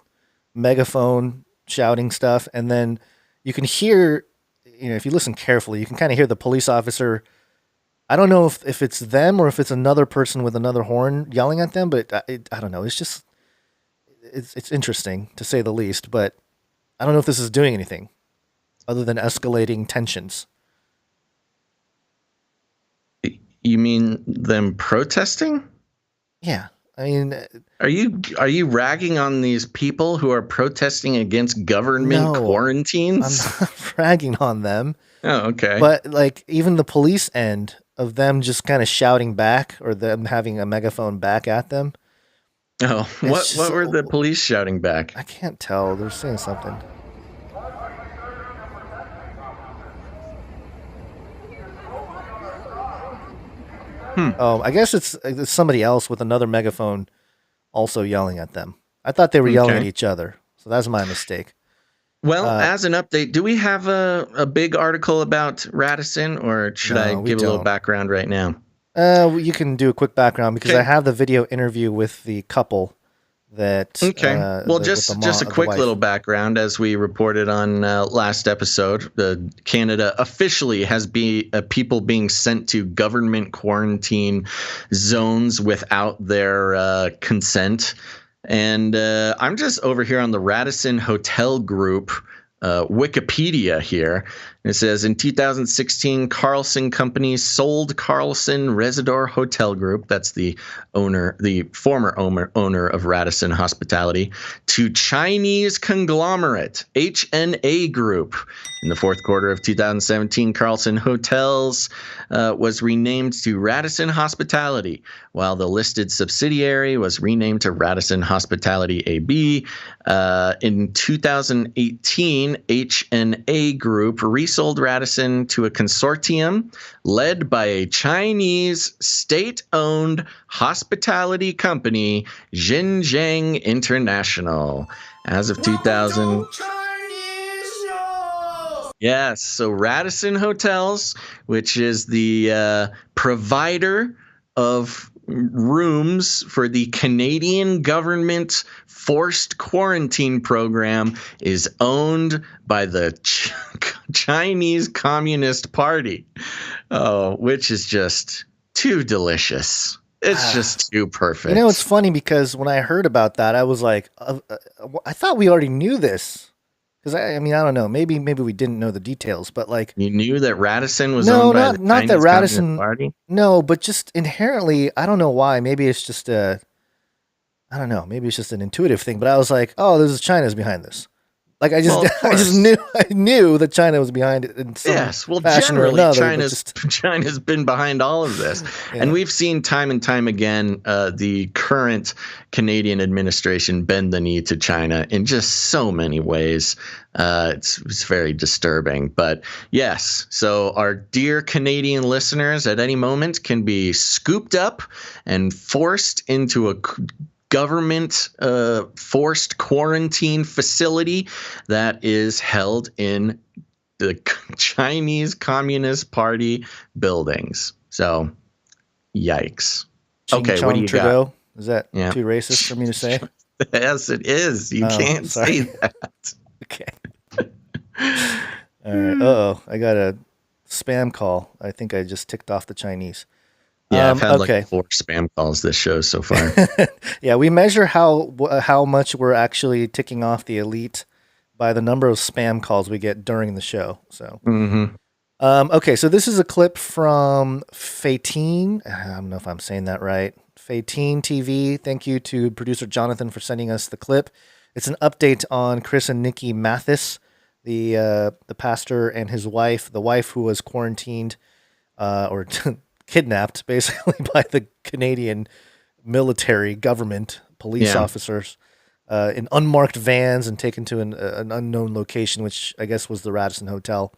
megaphone shouting stuff, and then you can hear, if you listen carefully, you can kind of hear the police officer. I don't know if it's them or if it's another person with another horn yelling at them, but I don't know. It's interesting to say the least, but I don't know if this is doing anything other than escalating tensions. You mean them protesting? Yeah. I mean, are you ragging on these people who are protesting against government quarantines? I'm not ragging on them. Oh, okay. But like even the police end of them just kind of shouting back or them having a megaphone back at them. Oh, what were the police shouting back? I can't tell. They're saying something. Oh, I guess it's somebody else with another megaphone also yelling at them. I thought they were yelling at each other. So that's my mistake. Well, as an update, do we have a big article about Radisson, or should I give a little background right now? You can do a quick background because I have the video interview with the couple that. Okay. Well, just a quick little background, as we reported on last episode. Canada officially has people being sent to government quarantine zones without their consent. And I'm just over here on the Radisson Hotel Group Wikipedia here. It says in 2016, Carlson Company sold Carlson Residor Hotel Group, that's the former owner of Radisson Hospitality, to Chinese conglomerate HNA Group. In the fourth quarter of 2017, Carlson Hotels was renamed to Radisson Hospitality, while the listed subsidiary was renamed to Radisson Hospitality AB. In 2018, HNA Group resold Radisson to a consortium led by a Chinese state-owned hospitality company, Xinjiang International. As of 2000. Yes, so Radisson Hotels, which is the provider of rooms for the Canadian government forced quarantine program, is owned by the Chinese Communist Party, which is just too delicious. It's just too perfect. It's funny because when I heard about that, I was like, I thought we already knew this. Because I don't know. Maybe we didn't know the details, but like you knew that Radisson was owned by the Chinese Communist Party. No, but just inherently, I don't know why. Maybe it's just I don't know. Maybe it's just an intuitive thing. But I was like, oh, this is China's behind this. Like I knew that China was behind it in some fashion generally or another, China's been behind all of this. Yeah. And we've seen time and time again the current Canadian administration bend the knee to China in just so many ways. It's very disturbing. But yes, so our dear Canadian listeners at any moment can be scooped up and forced into a government forced quarantine facility that is held in the Chinese Communist Party buildings. So, yikes. Okay, what do you got? Is that too racist for me to say? Yes, it is. You can't say that. Okay. All right. I got a spam call. I think I just ticked off the Chinese. Yeah, I've had okay. like 4 spam calls this show so far. Yeah, we measure how much we're actually ticking off the elite by the number of spam calls we get during the show. So, okay, so this is a clip from Fatine. I don't know if I'm saying that right. Fatine TV. Thank you to producer Jonathan for sending us the clip. It's an update on Chris and Nikki Mathis, the pastor and his wife, the wife who was quarantined or kidnapped basically by the Canadian military government, police officers in unmarked vans and taken to an unknown location, which I guess was the Radisson Hotel.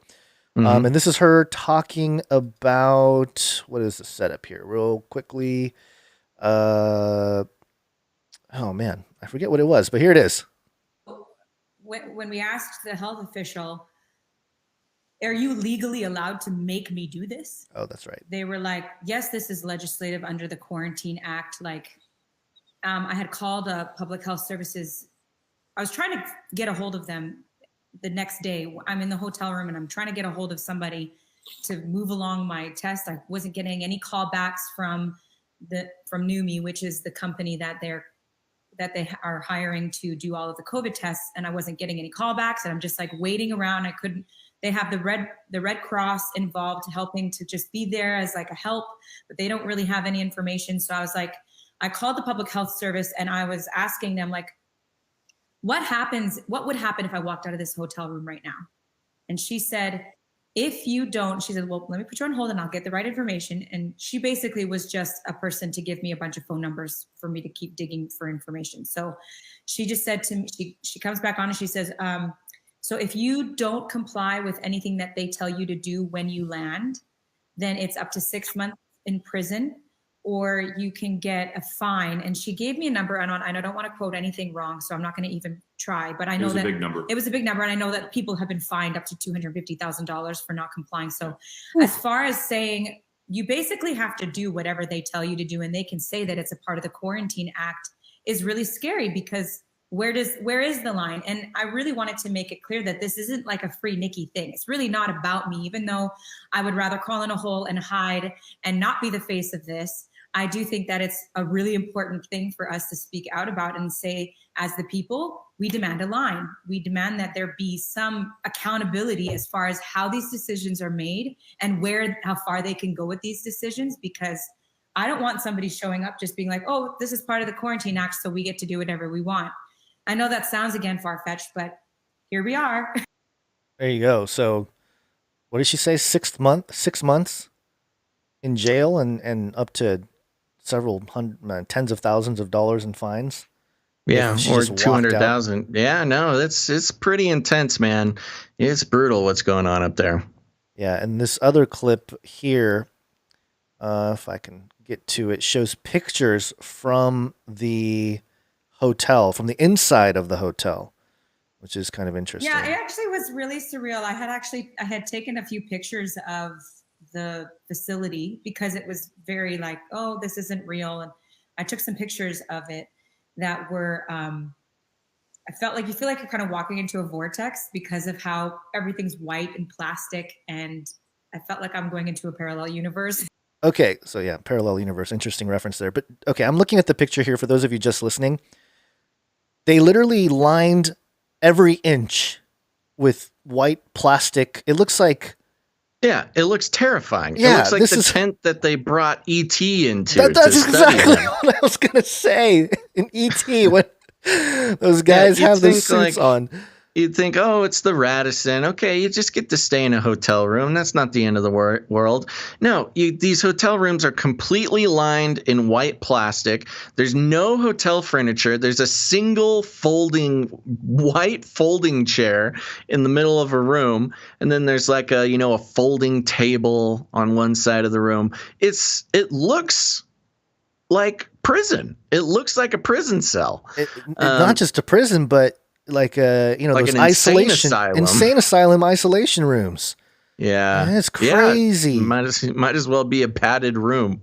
And this is her talking about, what is the setup here real quickly? Oh man, I forget what it was, but here it is. When we asked the health official, are you legally allowed to make me do this? Oh, that's right. They were like, yes, this is legislative under the Quarantine Act. Like, I had called Public Health Services. I was trying to get a hold of them the next day. I'm in the hotel room and I'm trying to get a hold of somebody to move along my test. I wasn't getting any callbacks from Newmy, which is the company that they are hiring to do all of the COVID tests. And I wasn't getting any callbacks, and I'm just like waiting around. I couldn't. They have the Red Cross involved, helping to just be there as like a help, but they don't really have any information. So I was like, I called the Public Health Service and I was asking them, like, what would happen if I walked out of this hotel room right now? And she said, if you don't, she said, well, let me put you on hold and I'll get the right information. And she basically was just a person to give me a bunch of phone numbers for me to keep digging for information. So she just said to me, she comes back on and she says, so if you don't comply with anything that they tell you to do when you land, then it's up to 6 months in prison, or you can get a fine. And she gave me a number, and I don't want to quote anything wrong, so I'm not going to even try, but I know that it was a big number. And I know that people have been fined up to $250,000 for not complying. So as far as saying, you basically have to do whatever they tell you to do, and they can say that it's a part of the Quarantine Act, is really scary, because where is the line? And I really wanted to make it clear that this isn't like a free Nikki thing. It's really not about me, even though I would rather crawl in a hole and hide and not be the face of this. I do think that it's a really important thing for us to speak out about and say, as the people, we demand a line. We demand that there be some accountability as far as how these decisions are made and how far they can go with these decisions, because I don't want somebody showing up just being like, oh, this is part of the Quarantine Act, so we get to do whatever we want. I know that sounds, again, far-fetched, but here we are. There you go. So what did she say? 6 months in jail and up to several tens of thousands of dollars in fines. Yeah, or 200,000. Yeah, no, it's pretty intense, man. It's brutal what's going on up there. Yeah, and this other clip here, if I can get to it, shows pictures from the hotel, from the inside of the hotel, which is kind of interesting. Yeah, it actually was really surreal. I had taken a few pictures of the facility because it was very like, oh, this isn't real. And I took some pictures of it that were, I felt like, you feel like you're kind of walking into a vortex because of how everything's white and plastic. And I felt like I'm going into a parallel universe. Okay, so yeah, parallel universe, interesting reference there. But okay, I'm looking at the picture here for those of you just listening. They literally lined every inch with white plastic. It looks like... Yeah, it looks terrifying. Yeah, it looks like the tent that they brought E.T. into. That's exactly what I was going to say. In E.T., when those guys have those suits on. You'd think, oh, it's the Radisson. Okay, you just get to stay in a hotel room. That's not the end of the world. No, these hotel rooms are completely lined in white plastic. There's no hotel furniture. There's a single white folding chair in the middle of a room. And then there's like a folding table on one side of the room. It looks like prison. It looks like a prison cell. Not just a prison, but like like those insane asylum isolation rooms. Yeah, it's crazy. Yeah, might as well be a padded room.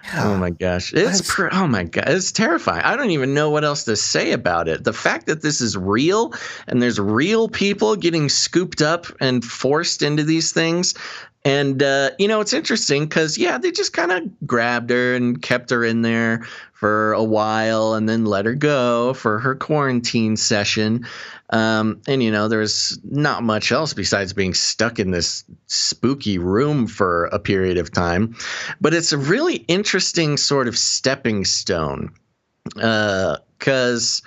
Yeah. Oh my gosh, it's terrifying. I don't even know what else to say about it. The fact that this is real and there's real people getting scooped up and forced into these things, And, it's interesting because, they just kind of grabbed her and kept her in there for a while and then let her go for her quarantine session. There's not much else besides being stuck in this spooky room for a period of time. But it's a really interesting sort of stepping stone because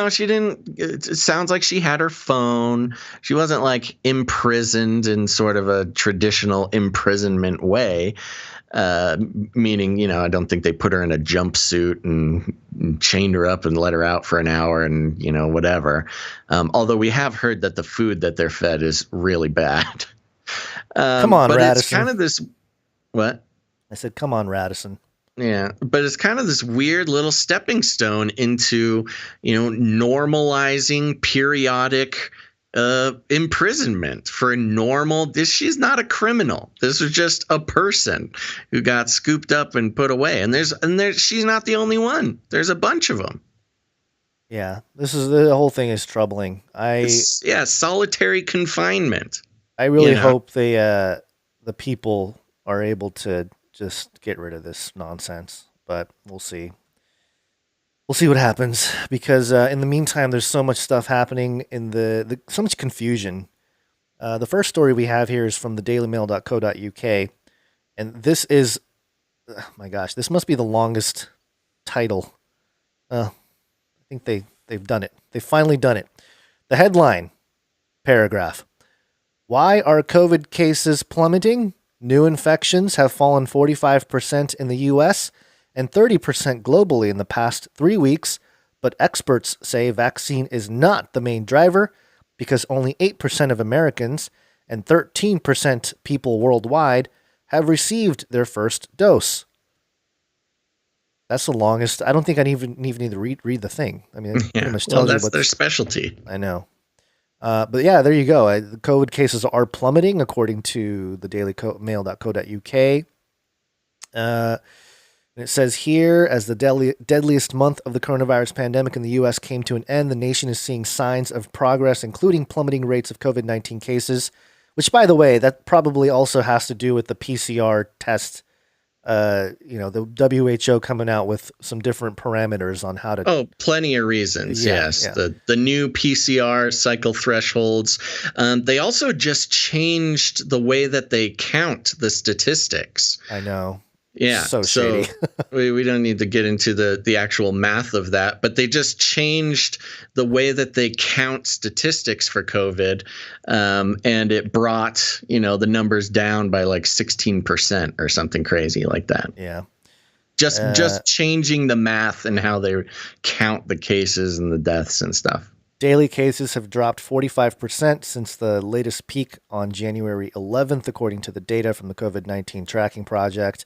she didn't, it sounds like she had her phone. She wasn't like imprisoned in sort of a traditional imprisonment way. Meaning, I don't think they put her in a jumpsuit and chained her up and let her out for an hour and, whatever. Although we have heard that the food that they're fed is really bad. Come on, but Radisson. It's kind of this, what? I said, come on, Radisson. Yeah, but it's kind of this weird little stepping stone into, normalizing periodic imprisonment for a normal. She's not a criminal. This was just a person who got scooped up and put away. And she's not the only one. There's a bunch of them. Yeah, the whole thing is troubling. Solitary confinement. I really hope the people are able to just get rid of this nonsense, but we'll see. We'll see what happens because in the meantime, there's so much stuff happening in so much confusion. The first story we have here is from the dailymail.co.uk, and this is, oh my gosh, this must be the longest title. I think they've done it. They've finally done it. The headline paragraph: Why are COVID cases plummeting? New infections have fallen 45% in the U.S. and 30% globally in the past 3 weeks, but experts say vaccine is not the main driver because only 8% of Americans and 13% people worldwide have received their first dose. That's the longest. I don't think I even need to read the thing. I mean, it pretty much tells that's you their specialty. I know. But yeah, there you go. The COVID cases are plummeting according to the dailymail.co.uk. And it says here, as the deadliest month of the coronavirus pandemic in the U.S. came to an end, the nation is seeing signs of progress, including plummeting rates of COVID-19 cases, which, by the way, that probably also has to do with the PCR test. The WHO coming out with some different parameters on how to. Oh, plenty of reasons. Yes. Yeah. The new PCR cycle thresholds. They also just changed the way that they count the statistics. I know. Yeah. So shady. we don't need to get into the actual math of that, but they just changed the way that they count statistics for COVID. And it brought, the numbers down by like 16% or something crazy like that. Yeah. Just changing the math and how they count the cases and the deaths and stuff. Daily cases have dropped 45% since the latest peak on January 11th, according to the data from the COVID-19 tracking project.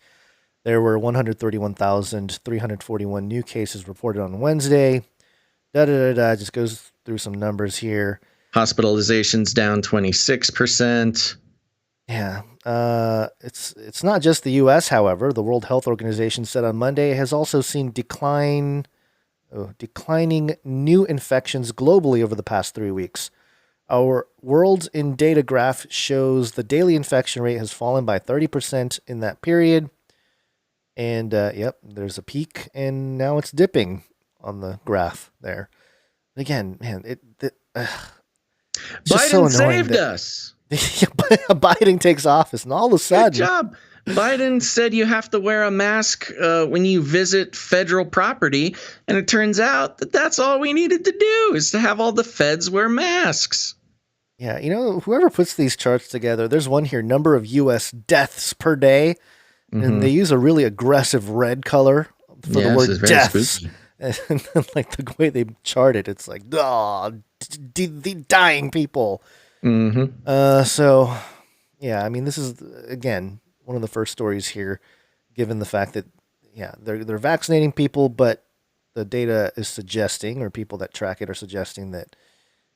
There were 131,341 new cases reported on Wednesday. Just goes through some numbers here. Hospitalizations down 26%. Yeah. It's not just the U.S., however. The World Health Organization said on Monday it has also seen declining new infections globally over the past 3 weeks. Our Worlds in Data graph shows the daily infection rate has fallen by 30% in that period. And, there's a peak, and now it's dipping on the graph there. Again, man, Biden so saved us. Biden takes office, and all of a sudden... Good job. Biden said you have to wear a mask when you visit federal property, and it turns out that that's all we needed to do is to have all the feds wear masks. Yeah, whoever puts these charts together, there's one here, number of U.S. deaths per day. And they use a really aggressive red color for the word deaths. And like the way they chart it, it's like, the dying people. Mm-hmm. So, yeah, I mean, this is, again, one of the first stories here, given the fact that, they're vaccinating people, but the data is suggesting, or people that track it are suggesting that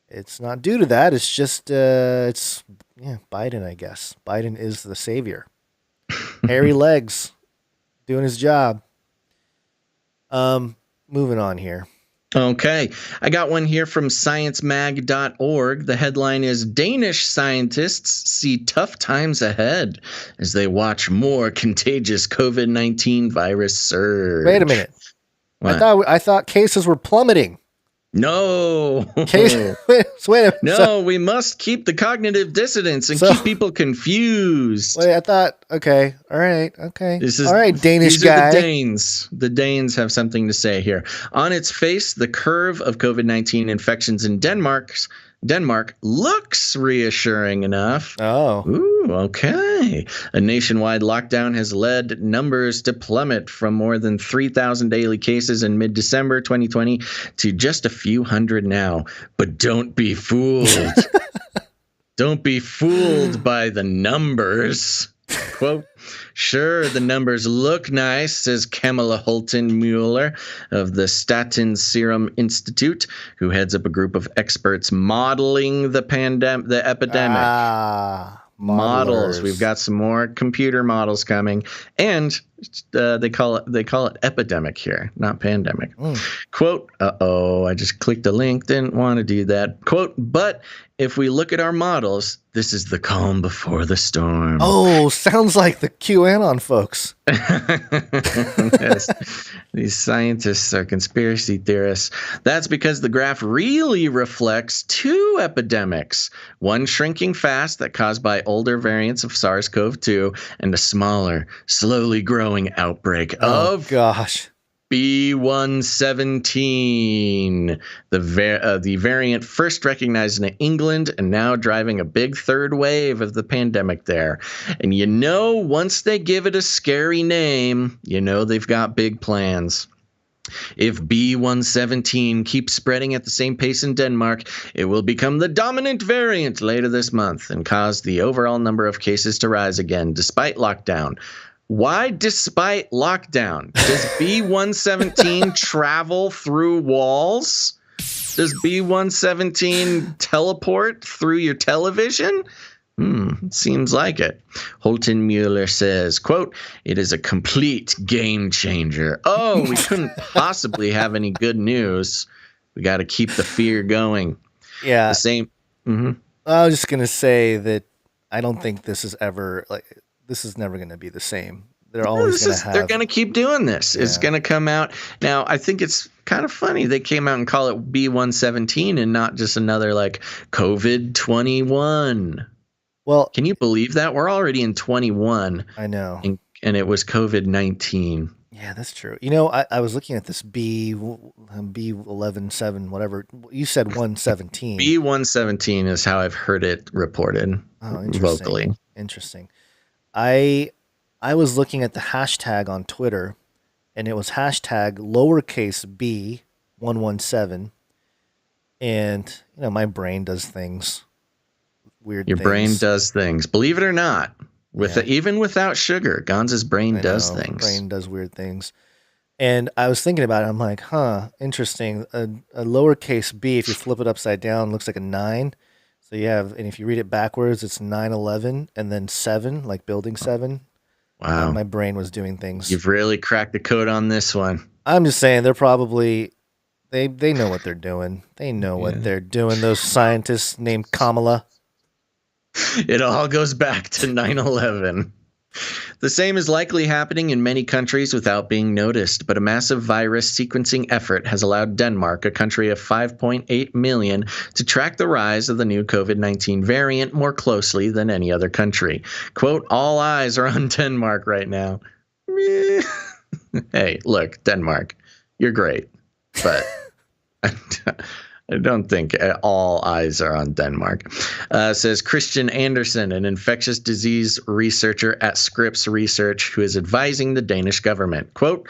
it's not due to that. It's just, Biden, I guess. Biden is the savior. Hairy legs, doing his job. Moving on here. Okay, I got one here from sciencemag.org. The headline is Danish scientists see tough times ahead as they watch more contagious COVID-19 virus surge. Wait a minute. What? I thought cases were plummeting. No. Wait a minute. No, we must keep the cognitive dissonance and keep people confused. Wait, I thought, okay, all right, okay. All right, Danish these guy. Are the Danes. The Danes have something to say here. On its face, the curve of COVID-19 infections in Denmark looks reassuring enough. Oh. Ooh, okay. A nationwide lockdown has led numbers to plummet from more than 3,000 daily cases in mid-December 2020 to just a few hundred now. But don't be fooled. Don't be fooled by the numbers. Quote, sure, the numbers look nice, says Kamala Holton Mueller of the Statens Serum Institute, who heads up a group of experts modeling the epidemic. Models. We've got some more computer models coming, and they call it epidemic here, not pandemic. Quote, I just clicked a link, didn't want to do that. Quote, but if we look at our models, this is the calm before the storm. Oh, sounds like the QAnon folks. Yes. These scientists are conspiracy theorists. That's because the graph really reflects two epidemics. One shrinking fast that caused by older variants of SARS-CoV-2 and a smaller, slowly growing outbreak of B117, the variant first recognized in England and now driving a big third wave of the pandemic there. And once they give it a scary name, they've got big plans. If B117 keeps spreading at the same pace in Denmark, it will become the dominant variant later this month and cause the overall number of cases to rise again, despite lockdown. Why despite lockdown? Does B117 travel through walls? Does B117 teleport through your television? Seems like it. Holton Mueller says, quote, it is a complete game changer. Oh, we couldn't possibly have any good news. We got to keep the fear going. Yeah. The same. Mm-hmm. I was just going to say that I don't think this is never going to be the same. They're always going to have. They're going to keep doing this. Yeah. It's going to come out. Now, I think it's kind of funny. They came out and call it B117 and not just another COVID-21. Well, can you believe that? We're already in 21. I know. And it was COVID-19. Yeah, that's true. I was looking at this B117, whatever. You said 117. B117 is how I've heard it reported locally. Interesting. I was looking at the hashtag on Twitter, and it was hashtag lowercase B117. And, my brain does things. Your brain does things. Believe it or not, even without sugar, Gonza's brain does things. Brain does weird things. And I was thinking about it. I'm like, interesting. A lowercase b, if you flip it upside down, looks like a 9. So and if you read it backwards, it's 9/11 and then 7, like building 7. Wow. My brain was doing things. You've really cracked the code on this one. I'm just saying they're probably, they know what they're doing. They know what they're doing. Those scientists named Kamala. It all goes back to 9/11. The same is likely happening in many countries without being noticed, but a massive virus sequencing effort has allowed Denmark, a country of 5.8 million, to track the rise of the new COVID-19 variant more closely than any other country. Quote, all eyes are on Denmark right now. Hey, look, Denmark, you're great, but I don't think all eyes are on Denmark, says Christian Andersen, an infectious disease researcher at Scripps Research, who is advising the Danish government. Quote,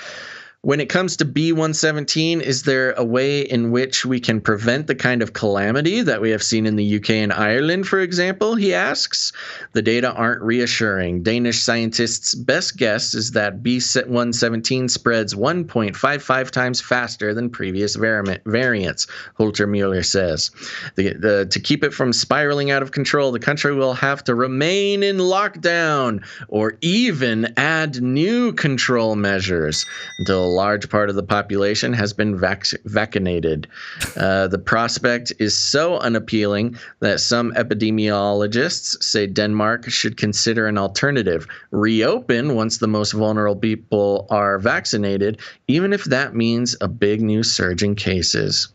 when it comes to B117, is there a way in which we can prevent the kind of calamity that we have seen in the UK and Ireland, for example, he asks? The data aren't reassuring. Danish scientists' best guess is that B117 spreads 1.55 times faster than previous variants, Holter Mueller says. To keep it from spiraling out of control, the country will have to remain in lockdown or even add new control measures until large part of the population has been vaccinated. The prospect is so unappealing that some epidemiologists say Denmark should consider an alternative. Reopen once the most vulnerable people are vaccinated, even if that means a big new surge in cases.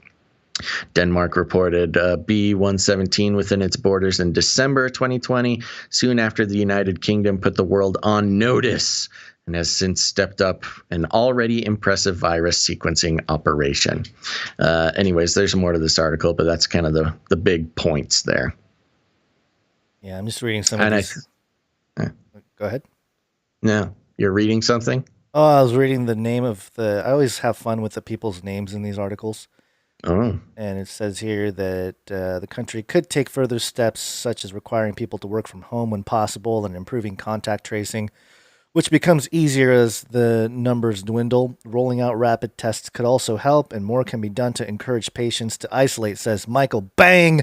Denmark reported B117 within its borders in December 2020, soon after the United Kingdom put the world on notice, and has since stepped up an already impressive virus sequencing operation. Anyways, there's more to this article, but that's kind of the big points there. Yeah, I'm just reading some of these. Go ahead. No, you're reading something? Oh, I was reading the name of I always have fun with the people's names in these articles. Oh. And it says here that the country could take further steps, such as requiring people to work from home when possible and improving contact tracing, which becomes easier as the numbers dwindle. Rolling out rapid tests could also help, and more can be done to encourage patients to isolate, says Michael Bang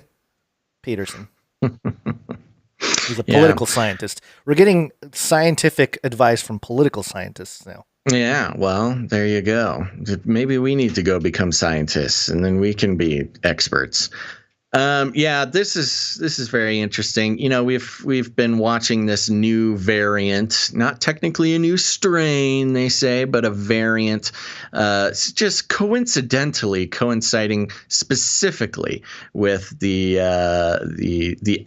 Peterson. He's a political scientist. We're getting scientific advice from political scientists now. Yeah, well, there you go. Maybe we need to go become scientists, and then we can be experts. Yeah, this is very interesting. You know, we've been watching this new variant, not technically a new strain, they say, but a variant. It's just coincidentally coinciding specifically with the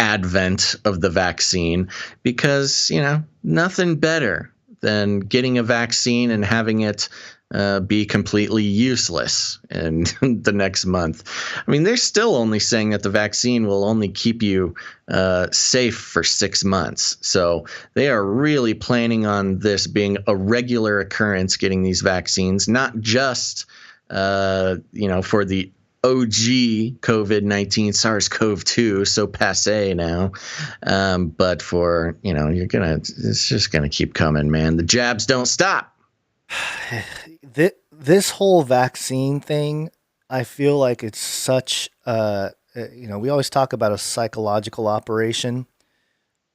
advent of the vaccine, because nothing better than getting a vaccine and having it be completely useless in the next month. I mean, they're still only saying that the vaccine will only keep you safe for 6 months. So they are really planning on this being a regular occurrence, getting these vaccines, not just, for the OG COVID-19 SARS-CoV-2, so passé now, but for it's just gonna keep coming, man. The jabs don't stop. This whole vaccine thing, I feel like it's such we always talk about a psychological operation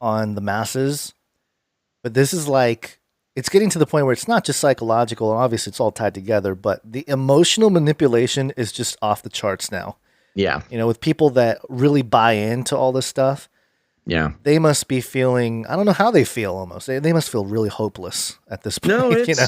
on the masses, but this is like, it's getting to the point where it's not just psychological, and obviously it's all tied together, but the emotional manipulation is just off the charts now. Yeah. With people that really buy into all this stuff. Yeah. They must be feeling, I don't know how they feel almost. They must feel really hopeless at this point.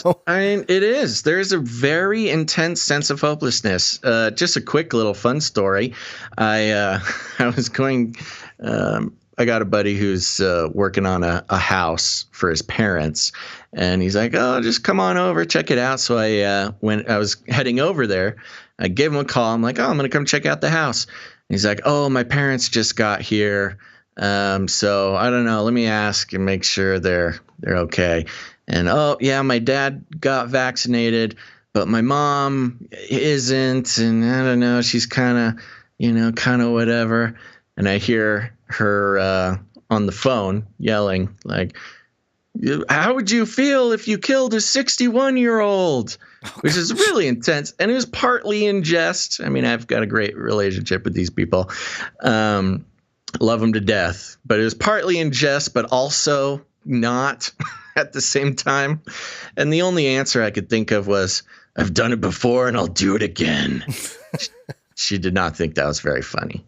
No, I mean, it is. There's a very intense sense of hopelessness. Just a quick little fun story. I was going, I got a buddy who's working on a house for his parents, and he's like, "Oh, just come on over, check it out." So when I was heading over there, I gave him a call. I'm like, "Oh, I'm gonna come check out the house." And he's like, "Oh, my parents just got here, so I don't know. Let me ask and make sure they're okay." And oh yeah, my dad got vaccinated, but my mom isn't, and I don't know. She's kind of whatever. And I hear her on the phone yelling, like, "How would you feel if you killed a 61-year-old?" Which is really intense. And it was partly in jest. I mean, I've got a great relationship with these people. Love them to death. But it was partly in jest, but also not at the same time. And the only answer I could think of was, "I've done it before and I'll do it again." She did not think that was very funny.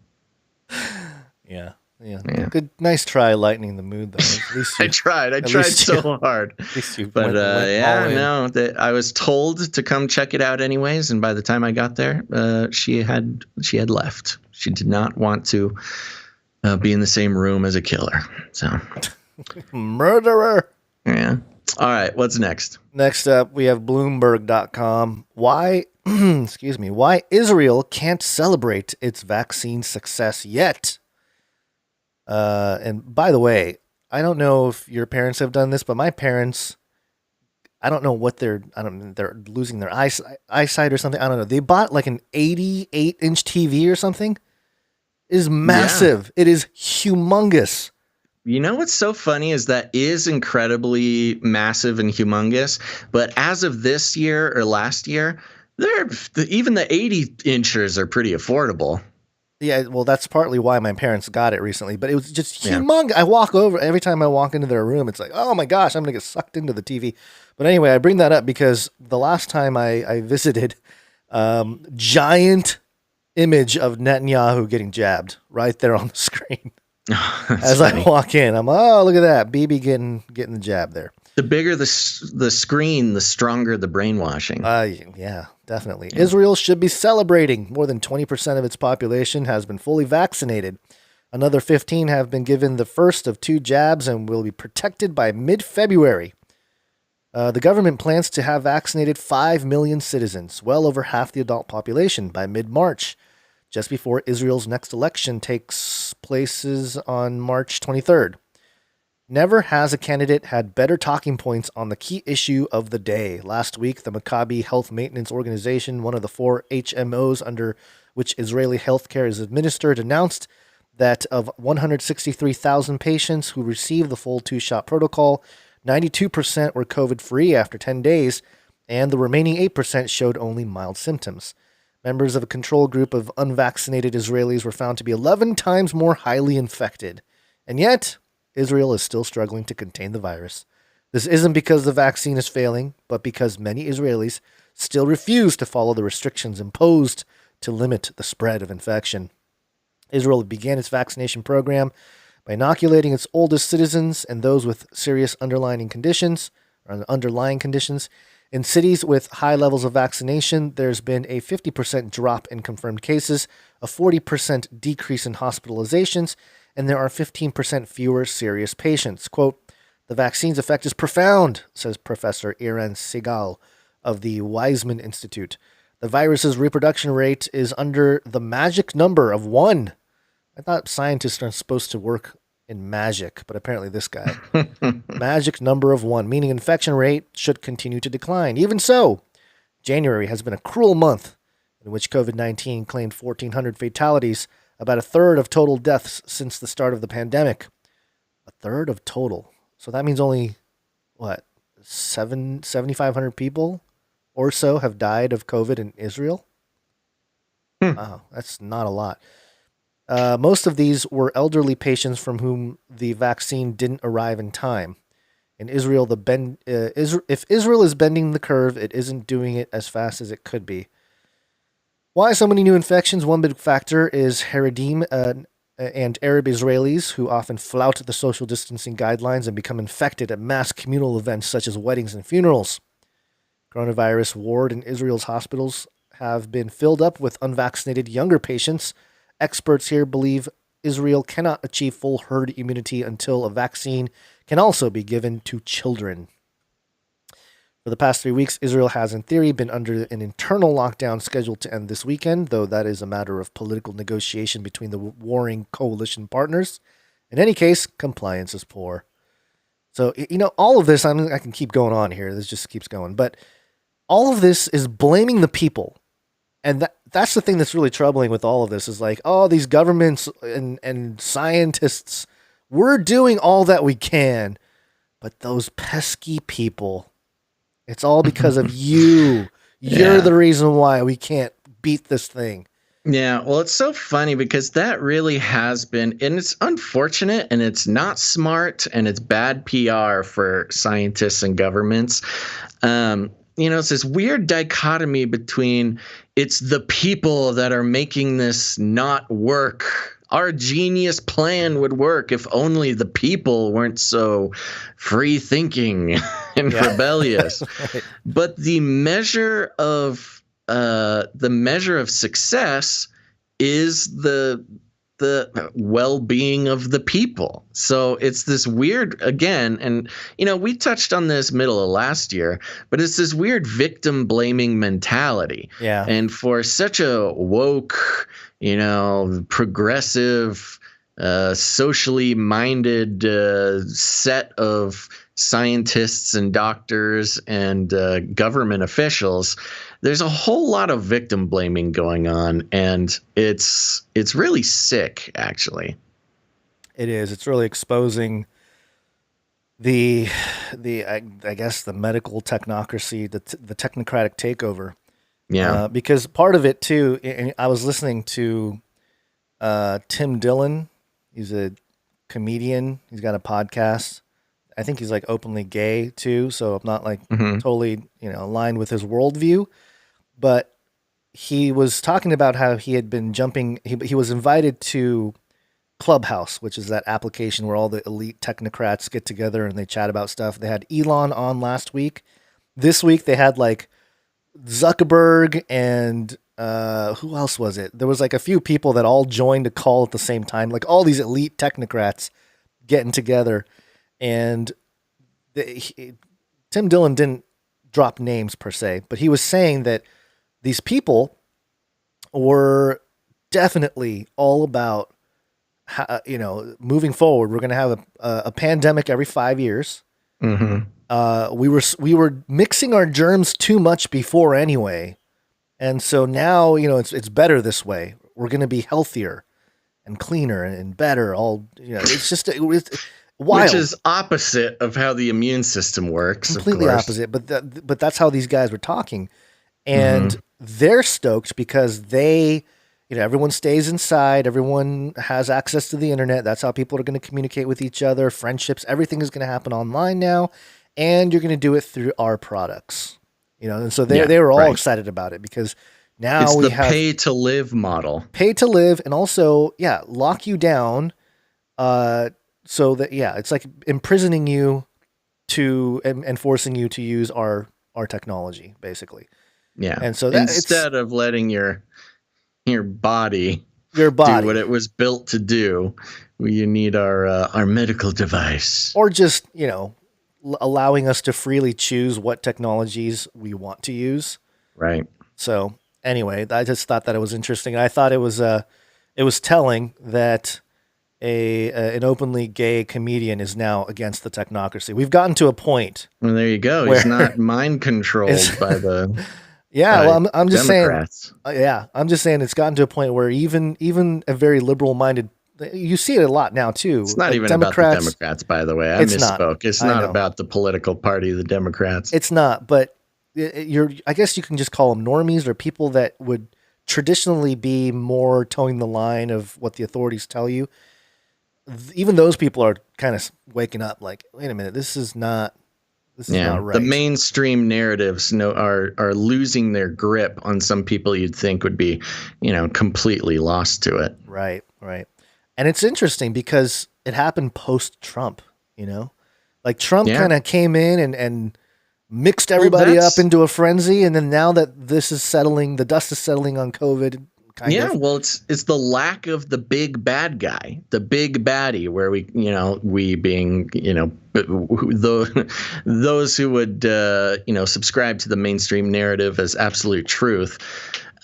Yeah. Good, nice try lightening the mood, though. At least I tried so hard. But I was told to come check it out anyways, and by the time I got there, she had left. She did not want to be in the same room as a killer. So murderer. Yeah. All right. What's next? Next up, we have Bloomberg.com. Why Israel can't celebrate its vaccine success yet. And by the way, I don't know if your parents have done this, but my parents, I don't know what they're losing their eyesight or something. I don't know. They bought like an 88-inch TV or something. It is massive. Yeah. It is humongous. You know what's so funny is that is incredibly massive and humongous. But as of this year or last year, even the 80 inchers are pretty affordable. Yeah, well, that's partly why my parents got it recently, but it was just Yeah. humongous. I walk over, every time I walk into their room, it's like, oh my gosh, I'm going to get sucked into the TV. But anyway, I bring that up because the last time I visited, giant image of Netanyahu getting jabbed right there on the screen. That's As funny. I walk in, I'm, oh, look at that. BB getting the jab there. The bigger the screen, the stronger the brainwashing. Yeah, definitely. Israel should be celebrating. More than 20% of its population has been fully vaccinated. Another 15 have been given the first of 2 jabs and will be protected by mid-February. The government plans to have vaccinated 5 million citizens, well over half the adult population, by mid-March, just before Israel's next election takes place on March 23rd. Never has a candidate had better talking points on the key issue of the day. Last week, the Maccabi Health Maintenance Organization, one of the 4 HMOs under which Israeli healthcare is administered, announced that of 163,000 patients who received the full 2-shot protocol, 92% were COVID-free after 10 days, and the remaining 8% showed only mild symptoms. Members of a control group of unvaccinated Israelis were found to be 11 times more highly infected. And yet, Israel is still struggling to contain the virus. This isn't because the vaccine is failing, but because many Israelis still refuse to follow the restrictions imposed to limit the spread of infection. Israel began its vaccination program by inoculating its oldest citizens and those with serious underlying conditions. In cities with high levels of vaccination, there's been a 50% drop in confirmed cases, a 40% decrease in hospitalizations, and there are 15% fewer serious patients. Quote, the vaccine's effect is profound, says Professor Iran Segal of the Weizmann Institute. The virus's reproduction rate is under the magic number of 1. I thought scientists aren't supposed to work in magic, but apparently this guy. Magic number of 1, meaning infection rate should continue to decline. Even so, January has been a cruel month in which COVID-19 claimed 1,400 fatalities, about a third of total deaths since the start of the pandemic. A third of total. So that means only, 7,500 people or so have died of COVID in Israel? Wow, that's not a lot. Most of these were elderly patients from whom the vaccine didn't arrive in time. In Israel, if Israel is bending the curve, it isn't doing it as fast as it could be. Why so many new infections? One big factor is Haredim and Arab Israelis who often flout the social distancing guidelines and become infected at mass communal events such as weddings and funerals. Coronavirus ward in Israel's hospitals have been filled up with unvaccinated younger patients. Experts here believe Israel cannot achieve full herd immunity until a vaccine can also be given to children. For the past 3 weeks, Israel has, in theory, been under an internal lockdown scheduled to end this weekend, though that is a matter of political negotiation between the warring coalition partners. In any case, compliance is poor. So, all of this, I can keep going on here. This just keeps going. But all of this is blaming the people. And that's the thing that's really troubling with all of this is like, oh, these governments and scientists, we're doing all that we can. But those pesky people, it's all because of you. You're the reason why we can't beat this thing. Yeah, well, it's so funny because that really has been, and it's unfortunate and it's not smart and it's bad PR for scientists and governments. It's this weird dichotomy between it's the people that are making this not work. Our genius plan would work if only the people weren't so free thinking and rebellious. Right. But the measure of success is the well-being of the people. So it's this weird, again, and we touched on this middle of last year, but it's this weird victim blaming mentality. Yeah. And for such a woke, progressive, socially minded set of scientists and doctors and government officials, there's a whole lot of victim blaming going on, and it's really sick, actually. It is. It's really exposing I guess the medical technocracy, the technocratic takeover. Yeah. Because part of it too, and I was listening to Tim Dillon. He's a comedian. He's got a podcast. I think he's like openly gay too, so I'm not like totally, aligned with his worldview. But he was talking about how he had been jumping. He was invited to Clubhouse, which is that application where all the elite technocrats get together and they chat about stuff. They had Elon on last week. This week they had like Zuckerberg and who else was it? There was like a few people that all joined a call at the same time, like all these elite technocrats getting together. And Tim Dillon didn't drop names per se, but he was saying that these people were definitely all about, moving forward. We're going to have a pandemic every 5 years. We were mixing our germs too much before anyway. And so now, it's better this way. We're going to be healthier and cleaner and better. It's just it's wild. Which is opposite of how the immune system works. Completely opposite. But that's how these guys were talking. And they're stoked because everyone stays inside. Everyone has access to the internet. That's how people are going to communicate with each other. Friendships, everything is going to happen online now. And you're going to do it through our products. And so they were all excited about it because now it's we the have pay to live model. Pay to live, and also, lock you down. So that it's like imprisoning you and forcing you to use our technology, basically. Yeah. And so instead of letting your body do what it was built to do, you need our medical device, or just allowing us to freely choose what technologies we want to use. Right. So anyway, I just thought that it was interesting. I thought it was telling that an openly gay comedian is now against the technocracy. We've gotten to a point. Well, there you go. He's not mind controlled by the. Yeah, well, I'm just Democrats. saying. I'm just saying it's gotten to a point where even a very liberal-minded. You see it a lot now too. It's not even about the Democrats, by the way. I misspoke. It's not about the political party of the Democrats. It's not, but I guess you can just call them normies or people that would traditionally be more towing the line of what the authorities tell you. Even those people are kind of waking up like, wait a minute, this is not right. The mainstream narratives are losing their grip on some people you'd think would be, completely lost to it. Right. And it's interesting because it happened post-Trump, like Trump kind of came in and mixed everybody up into a frenzy. And then now that this is settling, the dust is settling on COVID. Well, it's the lack of the big bad guy, the big baddie, where we being, those who would, subscribe to the mainstream narrative as absolute truth.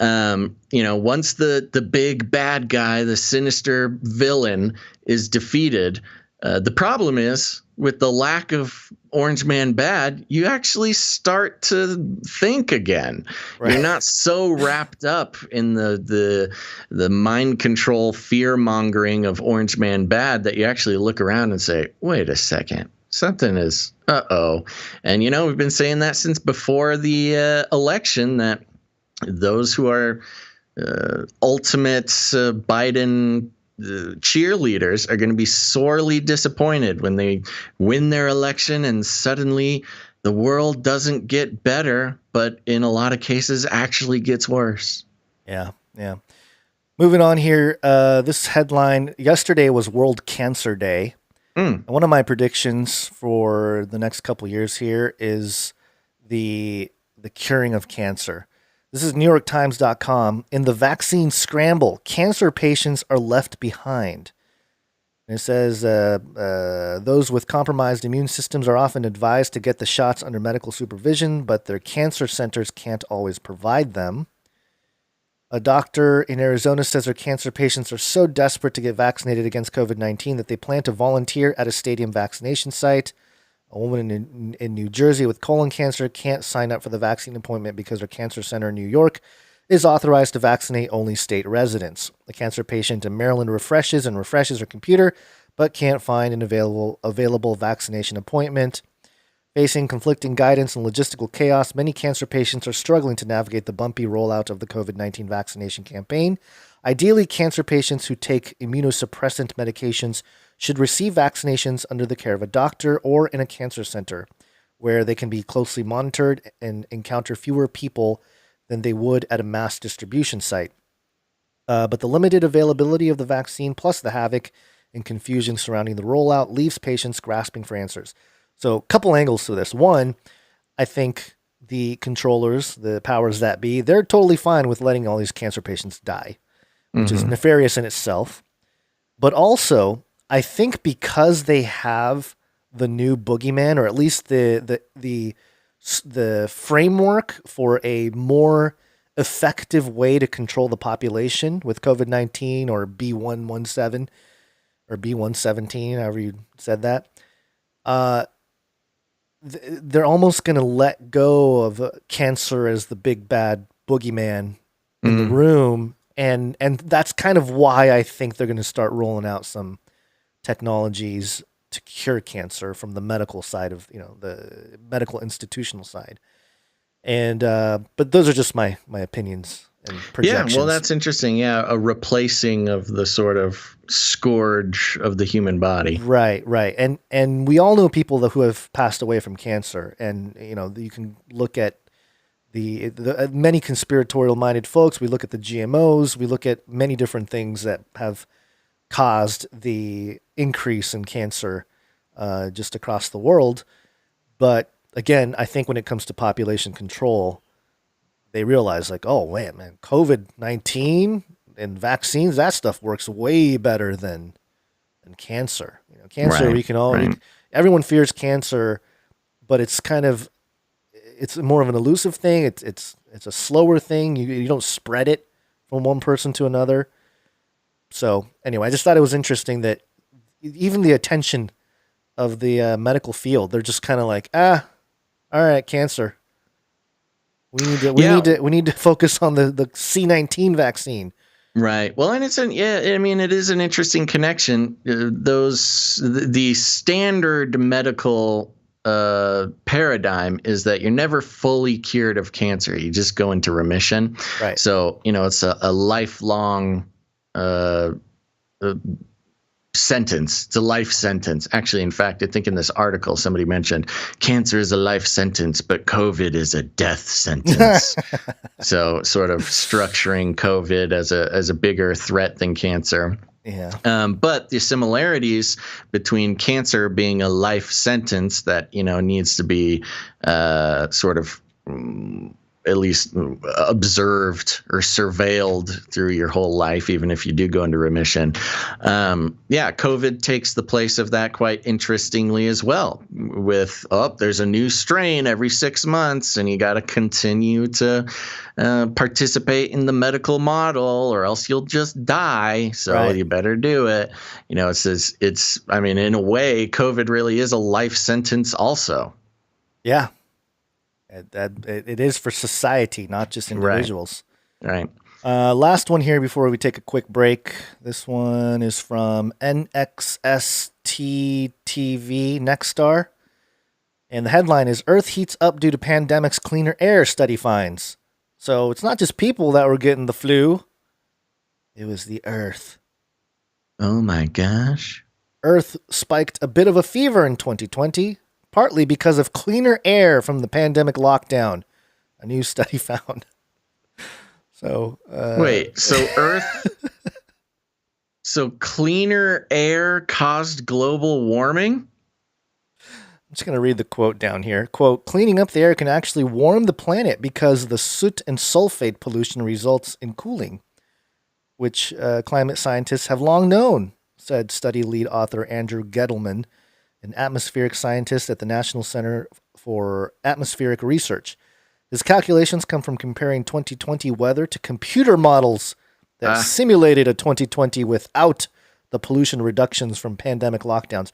Once the big bad guy, the sinister villain is defeated, the problem is with the lack of Orange Man bad, you actually start to think again. Right. You're not so wrapped up in the mind control, fear mongering of Orange Man bad that you actually look around and say, wait a second, something is And we've been saying that since before the election, that those who are ultimate Biden cheerleaders are going to be sorely disappointed when they win their election and suddenly the world doesn't get better, but in a lot of cases actually gets worse. Yeah. Moving on here, this headline, yesterday was World Cancer Day. And one of my predictions for the next couple of years here is the curing of cancer. This is NewYorkTimes.com. In the vaccine scramble, cancer patients are left behind. And it says those with compromised immune systems are often advised to get the shots under medical supervision, but their cancer centers can't always provide them. A doctor in Arizona says their cancer patients are so desperate to get vaccinated against COVID-19 that they plan to volunteer at a stadium vaccination site. A woman in New Jersey with colon cancer can't sign up for the vaccine appointment because her cancer center in New York is authorized to vaccinate only state residents. The cancer patient in Maryland refreshes her computer, but can't find an available vaccination appointment. Facing conflicting guidance and logistical chaos, many cancer patients are struggling to navigate the bumpy rollout of the COVID-19 vaccination campaign. Ideally, cancer patients who take immunosuppressant medications should receive vaccinations under the care of a doctor or in a cancer center, where they can be closely monitored and encounter fewer people than they would at a mass distribution site. But the limited availability of the vaccine, plus the havoc and confusion surrounding the rollout, leaves patients grasping for answers. So, a couple angles to this. One, I think the controllers, the powers that be, they're totally fine with letting all these cancer patients die, which is nefarious in itself. But also, I think because they have the new boogeyman, or at least the framework for a more effective way to control the population with COVID-19 or B117 or B117, however you said that, they're almost going to let go of cancer as the big bad boogeyman in the room. And that's kind of why I think they're going to start rolling out some technologies to cure cancer from the medical side of, the medical institutional side. And but those are just my opinions and projections. Yeah, well, that's interesting. Yeah, a replacing of the sort of scourge of the human body. Right. And we all know people who have passed away from cancer, and you can look at the many conspiratorial-minded folks. We look at the GMOs. We look at many different things that have caused the increase in cancer just across the world. But again, I think when it comes to population control, they realize oh man, COVID-19 and vaccines, that stuff works way better than cancer. Cancer, we can all, everyone fears cancer, but it's it's more of an elusive thing. It's a slower thing. You don't spread it from one person to another. So anyway, I just thought it was interesting that even the attention of the medical field, they're just kind of all right, cancer. We need to focus on the C19 vaccine. Right. Well, and it is an interesting connection. The standard medical paradigm is that you're never fully cured of cancer. You just go into remission. Right. So, it's a lifelong sentence. It's a life sentence. Actually, in fact, I think in this article somebody mentioned cancer is a life sentence, but COVID is a death sentence. So sort of structuring COVID as a bigger threat than cancer. Yeah. But the similarities between cancer being a life sentence that needs to be sort of at least observed or surveilled through your whole life, even if you do go into remission. COVID takes the place of that quite interestingly as well, with, there's a new strain every 6 months and you got to continue to participate in the medical model or else you'll just die. So you better do it. In a way, COVID really is a life sentence also. Yeah. It is for society, not just individuals. Right. Last one here before we take a quick break. This one is from NXST TV, Nexstar. And the headline is Earth heats up due to pandemic's cleaner air, study finds. So it's not just people that were getting the flu. It was the Earth. Oh my gosh. Earth spiked a bit of a fever in 2020. Partly because of cleaner air from the pandemic lockdown, a new study found. So so cleaner air caused global warming? I'm just going to read the quote down here. Quote, cleaning up the air can actually warm the planet because the soot and sulfate pollution results in cooling, which climate scientists have long known, said study lead author Andrew Gettleman, an atmospheric scientist at the National Center for Atmospheric Research. His calculations come from comparing 2020 weather to computer models that simulated a 2020 without the pollution reductions from pandemic lockdowns.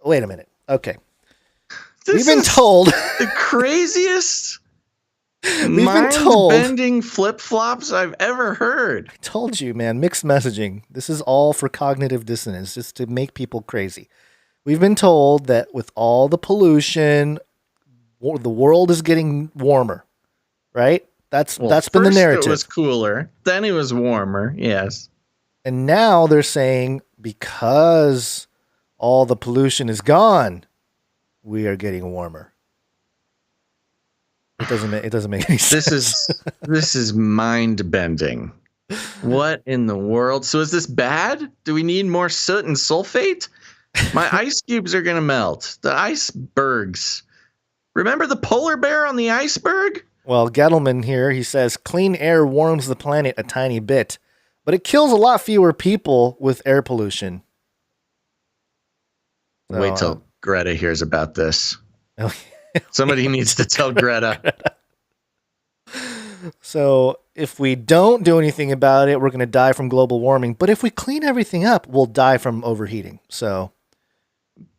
Wait a minute. Okay. We've been told the craziest mind-bending flip-flops I've ever heard. I told you, man, mixed messaging. This is all for cognitive dissonance, just to make people crazy. We've been told that with all the pollution, the world is getting warmer, right? That's been the narrative. It was cooler, then it was warmer. Yes. And now they're saying because all the pollution is gone, we are getting warmer. It doesn't make any sense. This is mind bending. What in the world? So is this bad? Do we need more soot and sulfate? My ice cubes are going to melt. The icebergs. Remember the polar bear on the iceberg? Well, Gettleman here, he says, clean air warms the planet a tiny bit, but it kills a lot fewer people with air pollution. So, wait till Greta hears about this. Okay. Somebody needs to tell Greta. So if we don't do anything about it, we're going to die from global warming. But if we clean everything up, we'll die from overheating. So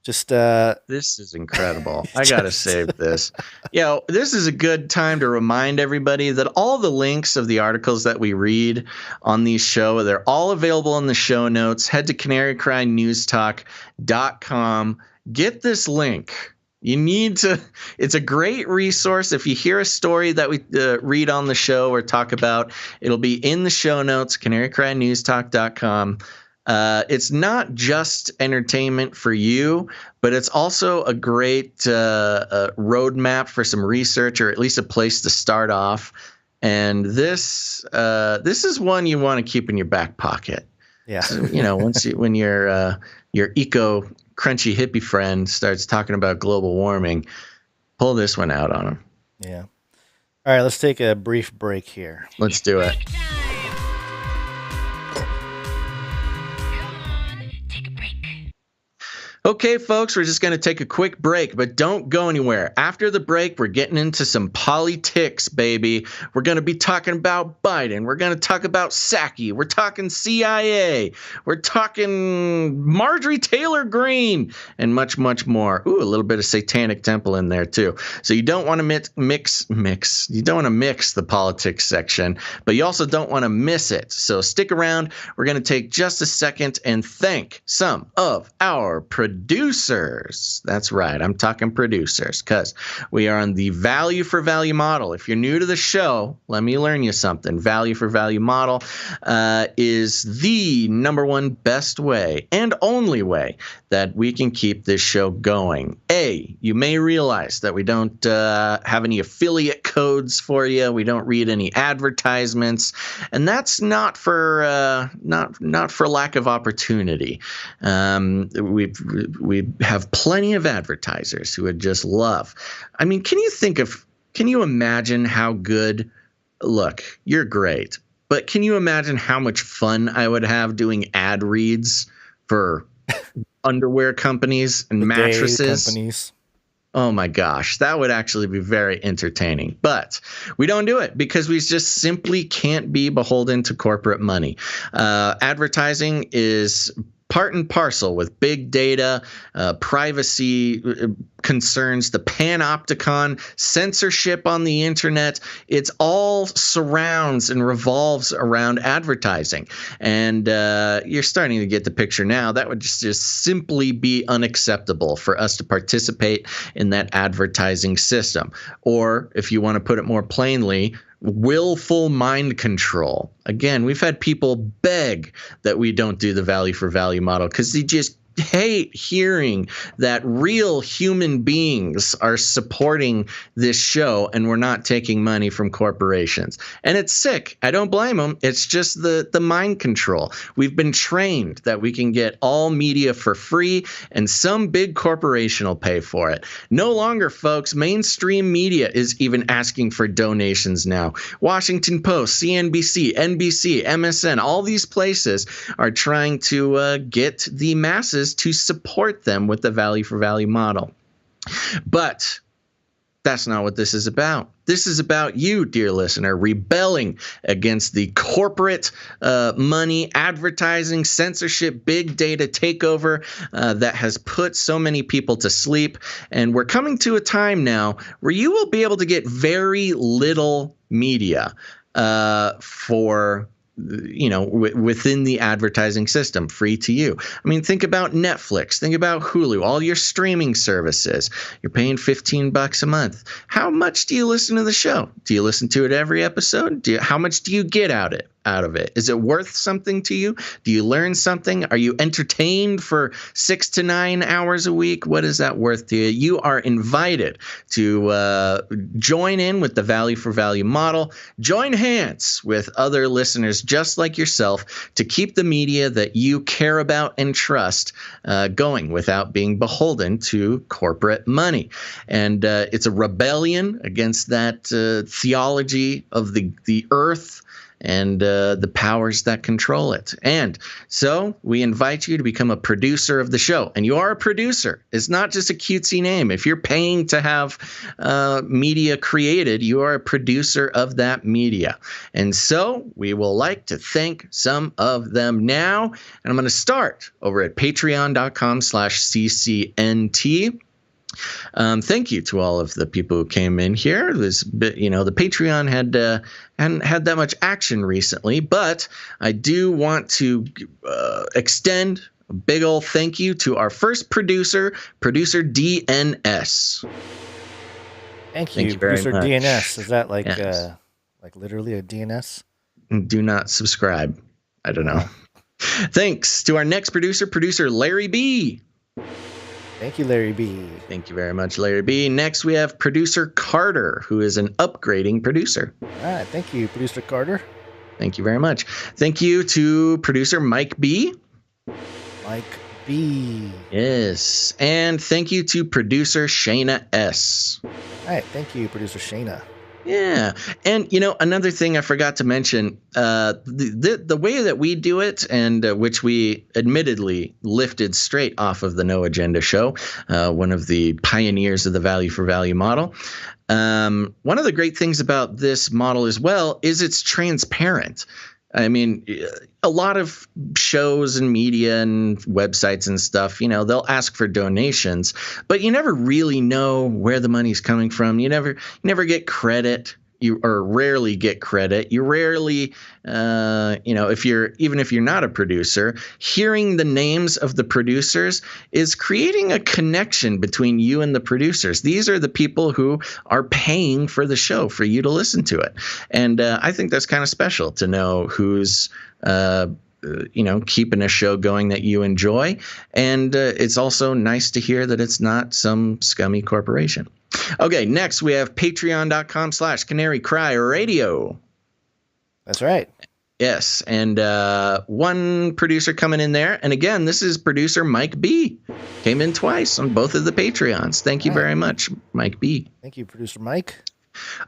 just this is incredible. I got to save this. This is a good time to remind everybody that all the links of the articles that we read on these show, they're all available in the show notes. Head to canarycrynewstalk.com. Get this link. You need to. It's a great resource. If you hear a story that we read on the show or talk about, it'll be in the show notes, canarycrynewstalk.com. It's not just entertainment for you, but it's also a great roadmap for some research, or at least a place to start off. And this is one you want to keep in your back pocket. Yeah. So, when your eco crunchy hippie friend starts talking about global warming, pull this one out on him. Yeah. All right, let's take a brief break here. Let's do it. Okay, folks, we're just going to take a quick break, but don't go anywhere. After the break, we're getting into some politics, baby. We're going to be talking about Biden. We're going to talk about Psaki. We're talking CIA. We're talking Majorie Taylor Greene and much, much more. Ooh, a little bit of Satanic Temple in there, too. So you don't want to mix. You don't want to mix the politics section, but you also don't want to miss it. So stick around. We're going to take just a second and thank some of our producers. That's right. I'm talking producers because we are on the value for value model. If you're new to the show, let me learn you something. Value for value model is the number one best way and only way that we can keep this show going. You may realize that we don't have any affiliate codes for you. We don't read any advertisements, and that's not for not for lack of opportunity. We have plenty of advertisers who would just love. I mean, can you imagine how good? Look, you're great, but can you imagine how much fun I would have doing ad reads for underwear companies and mattresses? Companies. Oh my gosh, that would actually be very entertaining. But we don't do it because we just simply can't be beholden to corporate money. Advertising is part and parcel with big data, privacy concerns, the panopticon, censorship on the internet. It's all surrounds and revolves around advertising. And you're starting to get the picture now. That would just simply be unacceptable for us to participate in that advertising system. Or if you want to put it more plainly, willful mind control. Again, we've had people beg that we don't do the value for value model because they just hate hearing that real human beings are supporting this show and we're not taking money from corporations. And it's sick. I don't blame them. It's just the mind control. We've been trained that we can get all media for free and some big corporation will pay for it. No longer, folks. Mainstream media is even asking for donations now. Washington Post, CNBC, NBC, MSN, all these places are trying to get the masses to support them with the value for value model. But that's not what this is about. This is about you, dear listener, rebelling against the corporate money, advertising, censorship, big data takeover that has put so many people to sleep. And we're coming to a time now where you will be able to get very little media for within the advertising system, free to you. I mean, think about Netflix, think about Hulu, all your streaming services. You're paying $15 a month. How much do you listen to the show? Do you listen to it every episode? How much do you get out out of it? Is it worth something to you? Do you learn something? Are you entertained for 6 to 9 hours a week? What is that worth to you? You are invited to join in with the value for value model. Join hands with other listeners just like yourself to keep the media that you care about and trust going without being beholden to corporate money. And it's a rebellion against that theology of the earth and the powers that control it. And so we invite you to become a producer of the show. And you are a producer. It's not just a cutesy name. If you're paying to have media created, you are a producer of that media. And so we will like to thank some of them now. And I'm going to start over at patreon.com/CCNT. Thank you to all of the people who came in here. The Patreon hadn't had that much action recently, but I do want to extend a big old thank you to our first producer DNS. Thank you very much. DNS. Is that like literally a DNS? Do not subscribe. I don't know. Thanks to our next producer Larry B. Thank you, Larry B. Thank you very much, Larry B. Next, we have producer Carter, who is an upgrading producer. All right. Thank you, producer Carter. Thank you very much. Thank you to producer Mike B. Mike B. Yes. And thank you to producer Shayna S. All right. Thank you, producer Shayna. Yeah. And, another thing I forgot to mention, the way that we do it, and which we admittedly lifted straight off of the No Agenda show, one of the pioneers of the value for value model. One of the great things about this model as well is it's transparent. I mean, a lot of shows and media and websites and stuff, they'll ask for donations, but you never really know where the money's coming from. You never get credit. You rarely get credit. You rarely, if you're not a producer, hearing the names of the producers is creating a connection between you and the producers. These are the people who are paying for the show for you to listen to it. And I think that's kind of special to know who's, keeping a show going that you enjoy. And it's also nice to hear that it's not some scummy corporation. Okay, next we have patreon.com/Canary Cry Radio. That's right. Yes, and one producer coming in there. And again, this is producer Mike B. Came in twice on both of the Patreons. Thank you very much, Mike B. Thank you, producer Mike.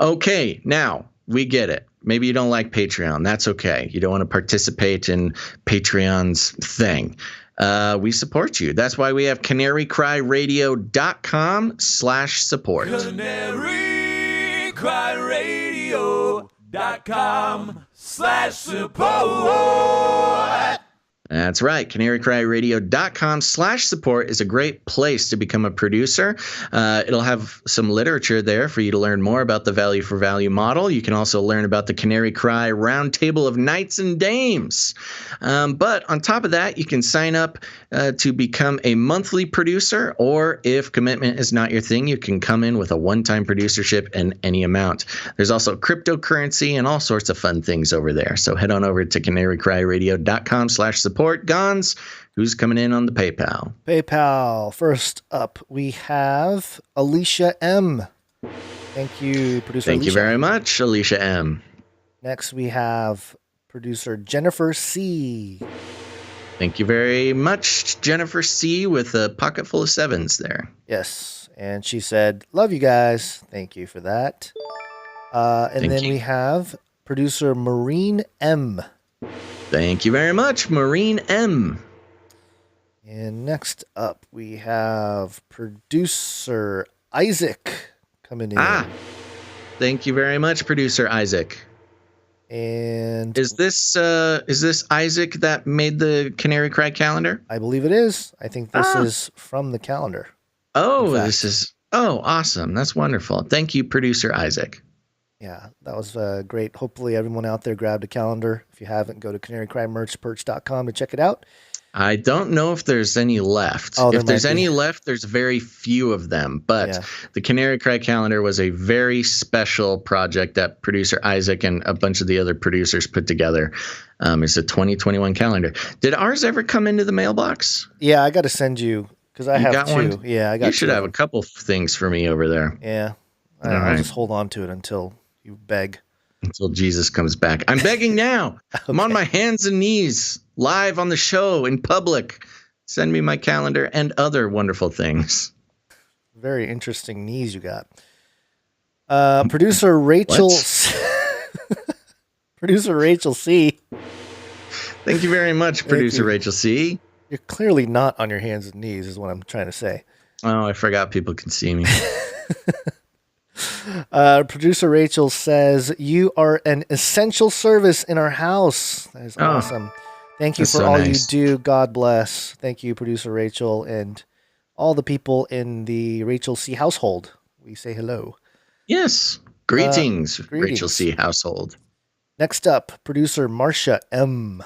Okay, now we get it. Maybe you don't like Patreon. That's okay. You don't want to participate in Patreon's thing. We support you. That's why we have canarycryradio.com/support. canarycryradio.com/support. That's right. canarycryradio.com/support is a great place to become a producer. It'll have some literature there for you to learn more about the value for value model. You can also learn about the Canary Cry Roundtable of Knights and Dames. But on top of that, you can sign up to become a monthly producer, or if commitment is not your thing, you can come in with a one-time producership and any amount. There's also cryptocurrency and all sorts of fun things over there. So head on over to canarycryradio.com/support. Gons, who's coming in on the PayPal? PayPal. First up, we have Alicia M. Thank you, producer Thank Alicia. you very much, Alicia M. Next, we have producer Jennifer C. Thank you very much, Jennifer C. with a pocket full of sevens there. Yes, and she said, "Love you guys." Thank you for that. And then we have producer Maureen M. Thank you very much, Maureen M. And next up, we have producer Isaac coming in. Thank you very much, producer Isaac. And is this Isaac that made the Canary Cry calendar? I believe it is. I think this is from the calendar. Oh, awesome. That's wonderful. Thank you, producer Isaac. Yeah, that was great. Hopefully everyone out there grabbed a calendar. If you haven't, go to canarycrymerchperch.com to check it out. I don't know if there's any left. Oh, if there's might be. any left, there's very few of them. But Yeah. the Canary Cry calendar was a very special project that producer Isaac and a bunch of the other producers put together. It's a 2021 calendar. Did ours ever come into the mailbox? Yeah, I got to send you because I You have got 2. one? Yeah, I got. You should 2 of have a them. couple things for me over there. Yeah, All I'll right. just hold on to it until you beg. Until Jesus comes back. I'm begging now. I'm on my hands and knees, live on the show in public. Send me my calendar and other wonderful things. Very interesting knees you got. Producer Rachel. Producer Rachel C. Thank you very much, producer Rachel C. You're clearly not on your hands and knees, is what I'm trying to say. Oh, I forgot people can see me. Producer Rachel says, you are an essential service in our house. That is awesome. Thank you for all nice. You do. God bless. Thank you, producer Rachel, and all the people in the Rachel C household. We say hello. Yes. Greetings. Rachel C household. Next up, producer Marcia M.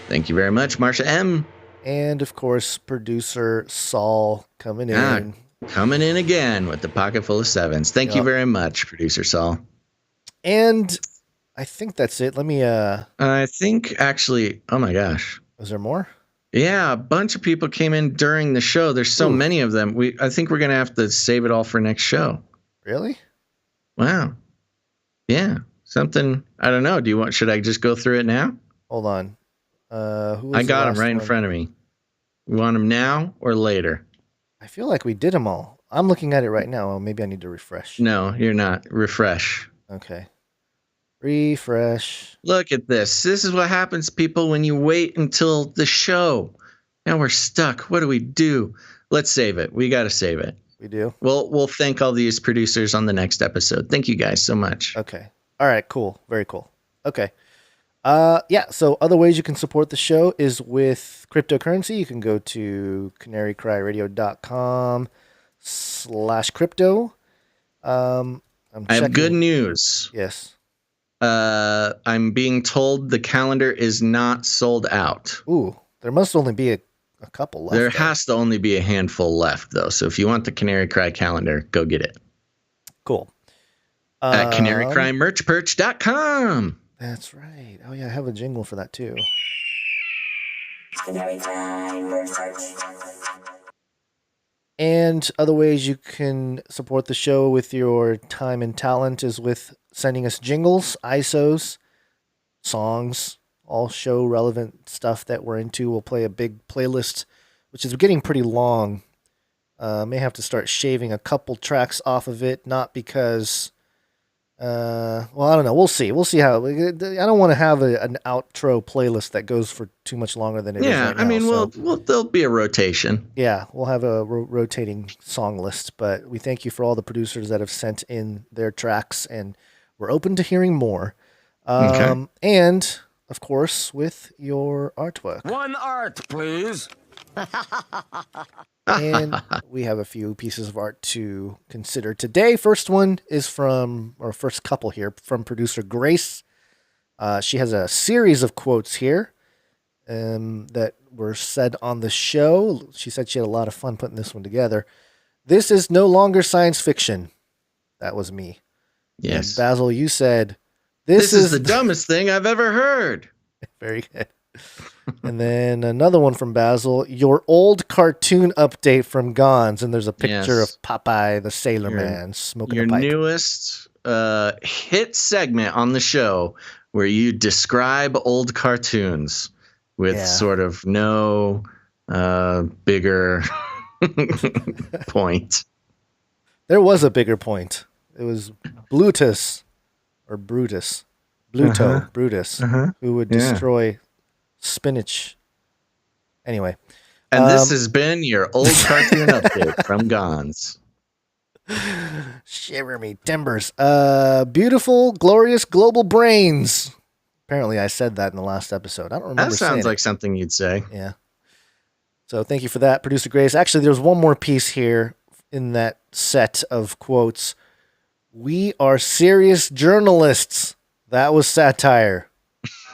Thank you very much, Marcia M. And, of course, producer Saul coming in. Coming in again with the pocket full of sevens. Thank you very much, producer Saul. And I think that's it. Let me... I think, actually... Oh, my gosh. Is there more? Yeah, a bunch of people came in during the show. There's so many of them. I think we're going to have to save it all for next show. Really? Wow. Yeah. Something... I don't know. Should I just go through it now? Hold on. I got them right in front of me. You want them now or later? I feel like we did them all. I'm looking at it right now. Maybe I need to refresh. No, you're not. Refresh. Okay. Refresh. Look at this. This is what happens, people, when you wait until the show. Now we're stuck. What do we do? Let's save it. We got to save it. We do? We'll thank all these producers on the next episode. Thank you guys so much. Okay. All right, cool. Very cool. Okay. Yeah, so other ways you can support the show is with cryptocurrency. You can go to canarycryradio.com/crypto. I have good news. Yes. I'm being told the calendar is not sold out. Ooh, there must only be a couple left. There has to only be a handful left, though. So if you want the Canary Cry calendar, go get it. Cool. At canarycrymerchperch.com. That's right. Oh, yeah, I have a jingle for that, too. And other ways you can support the show with your time and talent is with sending us jingles, ISOs, songs, all show relevant stuff that we're into. We'll play a big playlist, which is getting pretty long. May have to start shaving a couple tracks off of it, not because... well, I don't know. We'll see. We'll see how. I don't want to have an outro playlist that goes for too much longer than it is right now. I mean, there'll be a rotation. Yeah, we'll have a rotating song list. But we thank you for all the producers that have sent in their tracks, and we're open to hearing more. Okay. And of course, with your artwork. One art, please. And we have a few pieces of art to consider today. First one is first couple here, from producer Grace. She has a series of quotes here that were said on the show. She said she had a lot of fun putting this one together. This is no longer science fiction. That was me. Yes. And Basil, you said, this is the dumbest thing I've ever heard. Very good. And then another one from Basil, your old cartoon update from Gons, and there's a picture of Popeye the Sailor Man smoking a pipe. Your newest hit segment on the show where you describe old cartoons with sort of no bigger point. There was a bigger point. It was Brutus, Brutus, who would destroy spinach. Anyway. And this has been your old cartoon update from Gons. Shiver me timbers. Beautiful, glorious global brains. Apparently I said that in the last episode. I don't remember. That sounds like something you'd say. Yeah. So thank you for that, Producer Grace. Actually, there's one more piece here in that set of quotes. We are serious journalists. That was satire.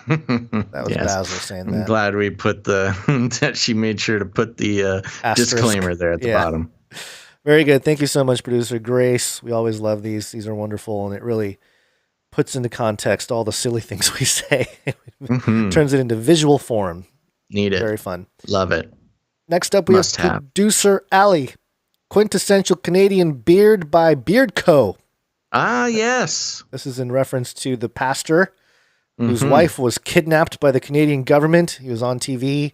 That was Yes. Basil saying I'm that. glad we put that she made sure to put the Asterisk. disclaimer there at the bottom. Very good. Thank you so much, producer Grace. We always love these. These are wonderful, and it really puts into context all the silly things we say. Turns it into visual form. Need it. Very fun. Love it. Next up, we have producer Ali. Quintessential Canadian Beard by Beard Co. Ah, yes. This is in reference to the pastor whose wife was kidnapped by the Canadian government. He was on TV.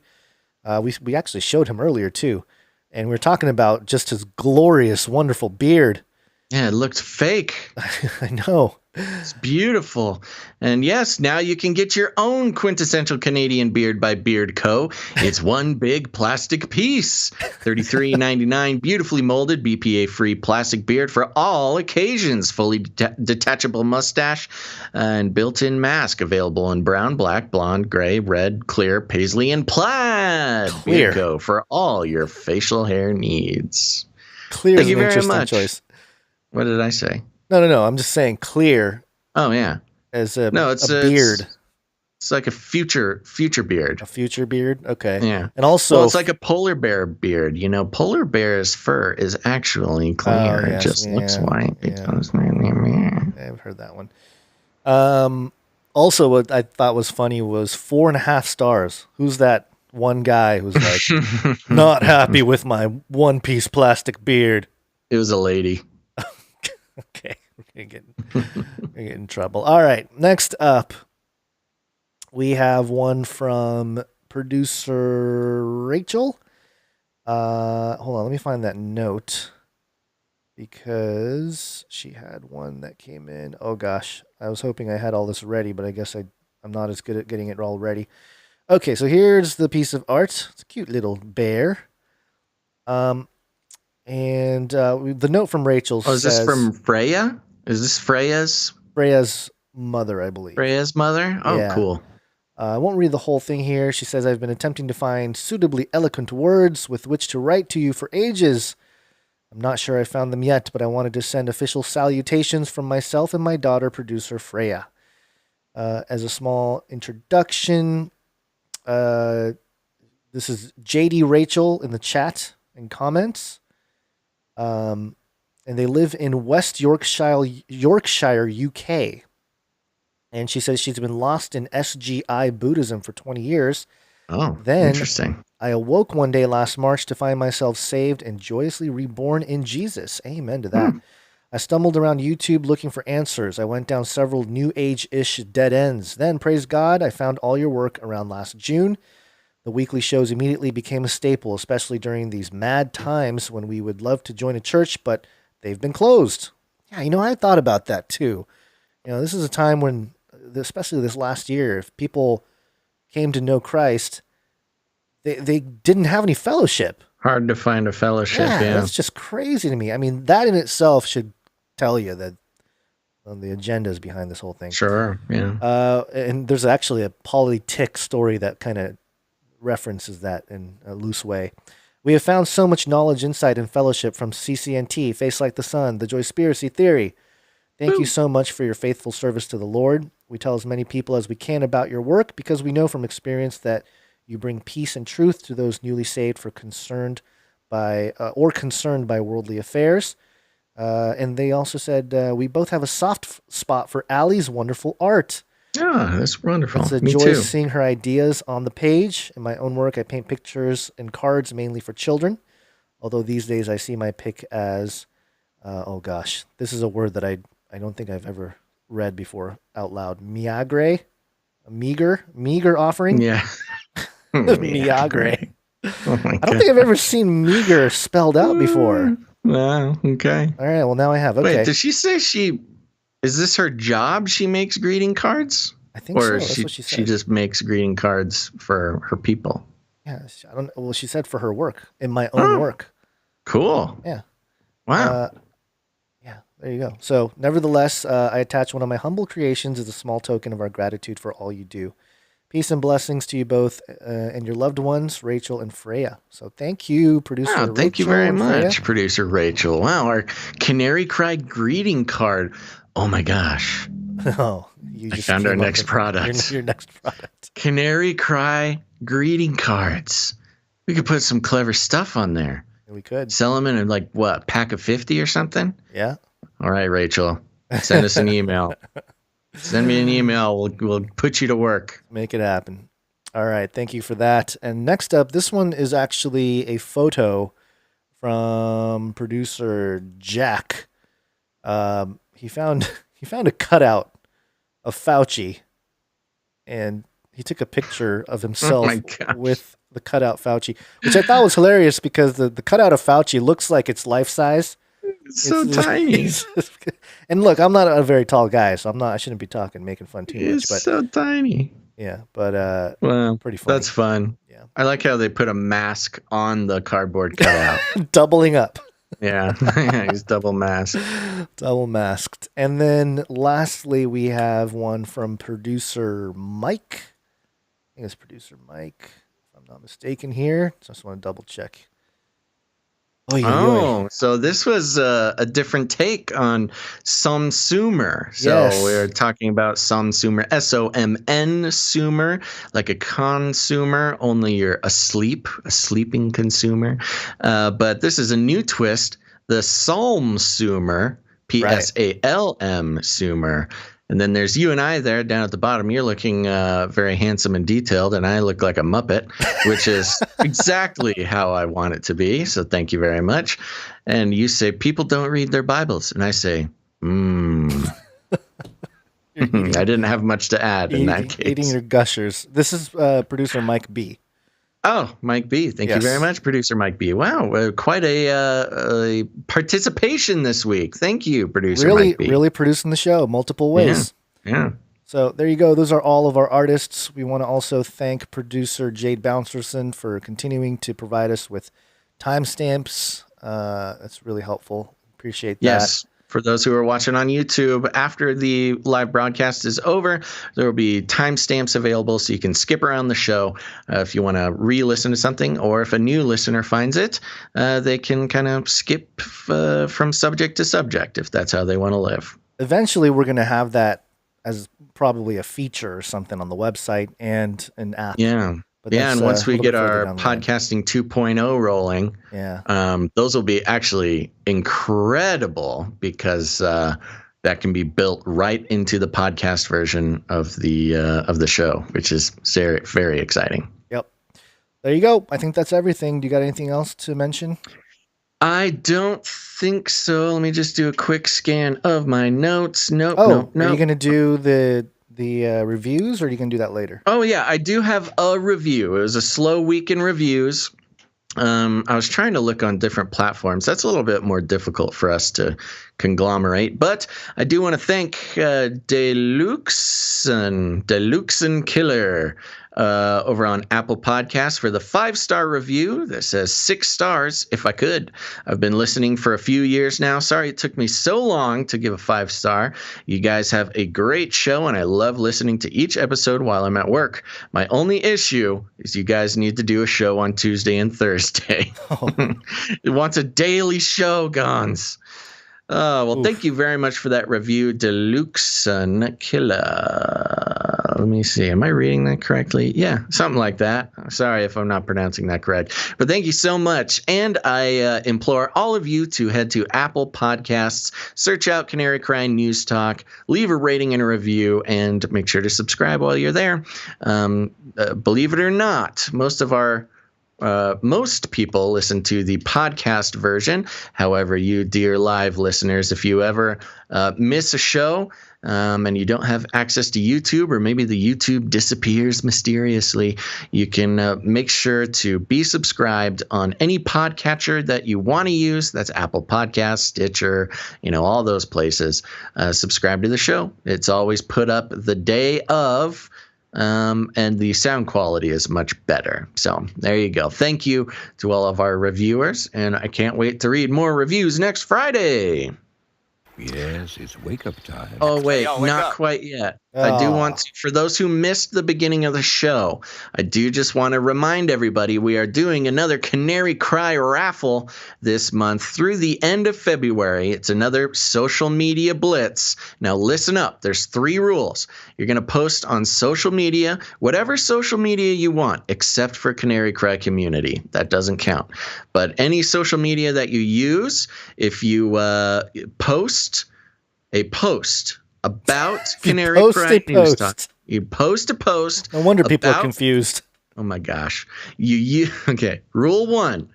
We actually showed him earlier, too. And we were talking about just his glorious, wonderful beard. Yeah, it looked fake. I know. It's beautiful. And yes, now you can get your own quintessential Canadian beard by Beard Co. It's one big plastic piece. $33.99, beautifully molded, BPA-free plastic beard for all occasions. Fully detachable mustache and built-in mask available in brown, black, blonde, gray, red, clear, paisley, and plaid. Clear. Beard Co. for all your facial hair needs. Clear Thank is you an very interesting much. choice. What did I say? No. I'm just saying clear Oh, yeah. as a It's beard. It's like a future beard. A future beard? Okay. Yeah. And also... Well, it's like a polar bear beard. You know, polar bear's fur is actually clear. yes, It just looks white. Because I've heard that one. Also, what I thought was funny was 4.5 stars. Who's that one guy who's like, not happy with my one-piece plastic beard? It was a lady. Okay. We're gonna get in trouble. All right. Next up, we have one from producer Rachel. Hold on. Let me find that note because she had one that came in. Oh, gosh. I was hoping I had all this ready, but I guess I'm not as good at getting it all ready. Okay. So here's the piece of art. It's a cute little bear. And the note from Rachel says... is this from Freya? Is this Freya's mother, I believe. Freya's mother? Oh, Yeah. cool. I won't read the whole thing here. She says, I've been attempting to find suitably eloquent words with which to write to you for ages. I'm not sure I found them yet, but I wanted to send official salutations from myself and my daughter, producer Freya. As a small introduction, this is JD Rachel in the chat and comments. And they live in West Yorkshire, UK. And she says she's been lost in SGI Buddhism for 20 years. Oh, then interesting. I awoke one day last March to find myself saved and joyously reborn in Jesus. Amen to that. I stumbled around YouTube looking for answers. I went down several New Age-ish dead ends. Then, praise God, I found all your work around last June. The weekly shows immediately became a staple, especially during these mad times when we would love to join a church, but they've been closed. Yeah, I thought about that too. This is a time when, especially this last year, if people came to know Christ, they didn't have any fellowship. Hard to find a fellowship, yeah. That's just crazy to me. I mean, that in itself should tell you that the agenda is behind this whole thing. Sure, yeah. And there's actually a POLYTICK story that kind of references that in a loose way. We have found so much knowledge, insight, and fellowship from CCNT, Face Like the Sun, the Joyspiracy Theory. Thank you so much for your faithful service to the Lord. We tell as many people as we can about your work because we know from experience that you bring peace and truth to those newly saved for concerned by worldly affairs. And they also said we both have a soft spot for Allie's wonderful art. Yeah, that's wonderful. It's a Me joy too. seeing her ideas on the page. In my own work, I paint pictures and cards mainly for children. Although these days I see my pick as, this is a word that I don't think I've ever read before out loud. Miagre? A meager offering? Yeah. Miagre. Oh my I don't think I've ever seen meager spelled out before. Wow, okay. All right, well, now I have. Okay. Wait, did she say is this her job? She makes greeting cards? I think so. Or That's what she said. she just makes greeting cards for her people? Yeah, I don't. Well, she said for her work, in my own work. Cool. Yeah. Wow. Yeah, there you go. So, nevertheless, I attach one of my humble creations as a small token of our gratitude for all you do. Peace and blessings to you both and your loved ones, Rachel and Freya. So thank you, producer Rachel. Wow, thank you very and much, Freya. producer Rachel. Wow, our Canary Cry greeting card. Oh my gosh. Oh, you I just found our came up next with product. Your next product. Canary Cry greeting cards. We could put some clever stuff on there. We could Sell them in like what, pack of 50 or something? Yeah. All right, Rachel. Send us an email. Send me an email. We'll put you to work. Make it happen. All right. Thank you for that. And next up, this one is actually a photo from producer Jack. He found a cutout of Fauci, and he took a picture of himself with the cutout Fauci, which I thought was hilarious because the cutout of Fauci looks like it's life size. It's so tiny. And look, I'm not a very tall guy, so I shouldn't be making fun too much. It's But so tiny. yeah, but well, pretty funny. That's fun. Yeah, I like how they put a mask on the cardboard cutout. Doubling up. Yeah, he's double masked. Double masked. And then lastly, we have one from producer Mike. I think it's producer Mike, if I'm not mistaken here. Just want to double check. So this was a different take on Somsumer. So Yes. we're talking about Somsumer, SOMN sumer, like a consumer, only you're asleep, a sleeping consumer. But this is a new twist, the Psalm sumer, PSALM sumer. And then there's you and I there down at the bottom. You're looking very handsome and detailed, and I look like a Muppet, which is exactly how I want it to be. So thank you very much. And you say, people don't read their Bibles. And I say, I didn't have much to add in that case. Eating your gushers. This is producer Mike B. Oh, Mike B. Thank you very much, producer Mike B. Wow, quite a participation this week. Thank you, producer Mike B. Really producing the show multiple ways. Yeah. So there you go. Those are all of our artists. We want to also thank producer Jade Bouncerson for continuing to provide us with timestamps. That's really helpful. Appreciate that. Yes. For those who are watching on YouTube, after the live broadcast is over, there will be timestamps available so you can skip around the show if you want to re-listen to something, or if a new listener finds it, they can kind of skip from subject to subject if that's how they want to live. Eventually, we're going to have that as probably a feature or something on the website and an app. Yeah. But and once we get our podcasting 2.0 rolling, those will be actually incredible because that can be built right into the podcast version of the show, which is very, very exciting. Yep. There you go. I think that's everything. Do you got anything else to mention? I don't think so. Let me just do a quick scan of my notes. Nope. Are you going to do the reviews, or are you going to do that later? Oh, yeah, I do have a review. It was a slow week in reviews. I was trying to look on different platforms. That's a little bit more difficult for us to conglomerate, but I do want to thank Deluxen Killer over on Apple Podcasts for the 5-star review that says 6 stars if I could. I've been listening for a few years now. Sorry it took me so long to give a 5-star. You guys have a great show, and I love listening to each episode while I'm at work. My only issue is you guys need to do a show on Tuesday and Thursday. It wants a daily show, Gons. Well, thank you very much for that review, Deluxen Killer. Let me see. Am I reading that correctly? Yeah, something like that. Sorry if I'm not pronouncing that correct. But thank you so much. And I implore all of you to head to Apple Podcasts, search out Canary Cry News Talk, leave a rating and a review, and make sure to subscribe while you're there. Believe it or not, most people listen to the podcast version. However, you dear live listeners, if you ever miss a show and you don't have access to YouTube, or maybe the YouTube disappears mysteriously, you can make sure to be subscribed on any podcatcher that you want to use. That's Apple Podcasts, Stitcher, all those places. Subscribe to the show. It's always put up the day of. And the sound quality is much better. So there you go. Thank you to all of our reviewers, and I can't wait to read more reviews next Friday. Yes, it's wake-up time. Oh, wait, not quite yet. I do want to, for those who missed the beginning of the show, I do just want to remind everybody we are doing another Canary Cry raffle this month through the end of February. It's another social media blitz. Now listen up. There's 3 rules. You're going to post on social media, whatever social media you want, except for Canary Cry Community. That doesn't count. But any social media that you use, if you post a post about Canary Cry News Talk. You post a post. No wonder people are confused. Oh my gosh. Okay. Rule 1.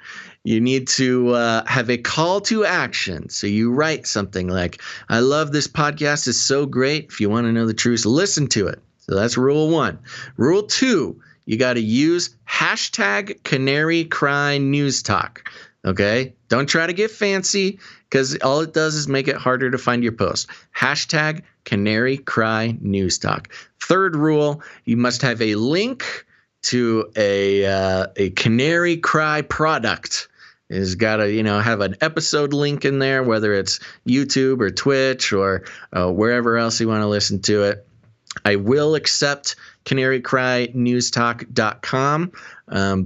You need to have a call to action. So you write something like, I love this podcast. It's so great. If you want to know the truth, listen to it. So that's rule 1. Rule 2, you got to use hashtag Canary Cry News Talk. Okay? Don't try to get fancy because all it does is make it harder to find your post. Hashtag Canary Cry News Talk. Third rule, you must have a link to a Canary Cry product. It's got to, have an episode link in there, whether it's YouTube or Twitch or wherever else you want to listen to it. I will accept canarycrynewstalk.com,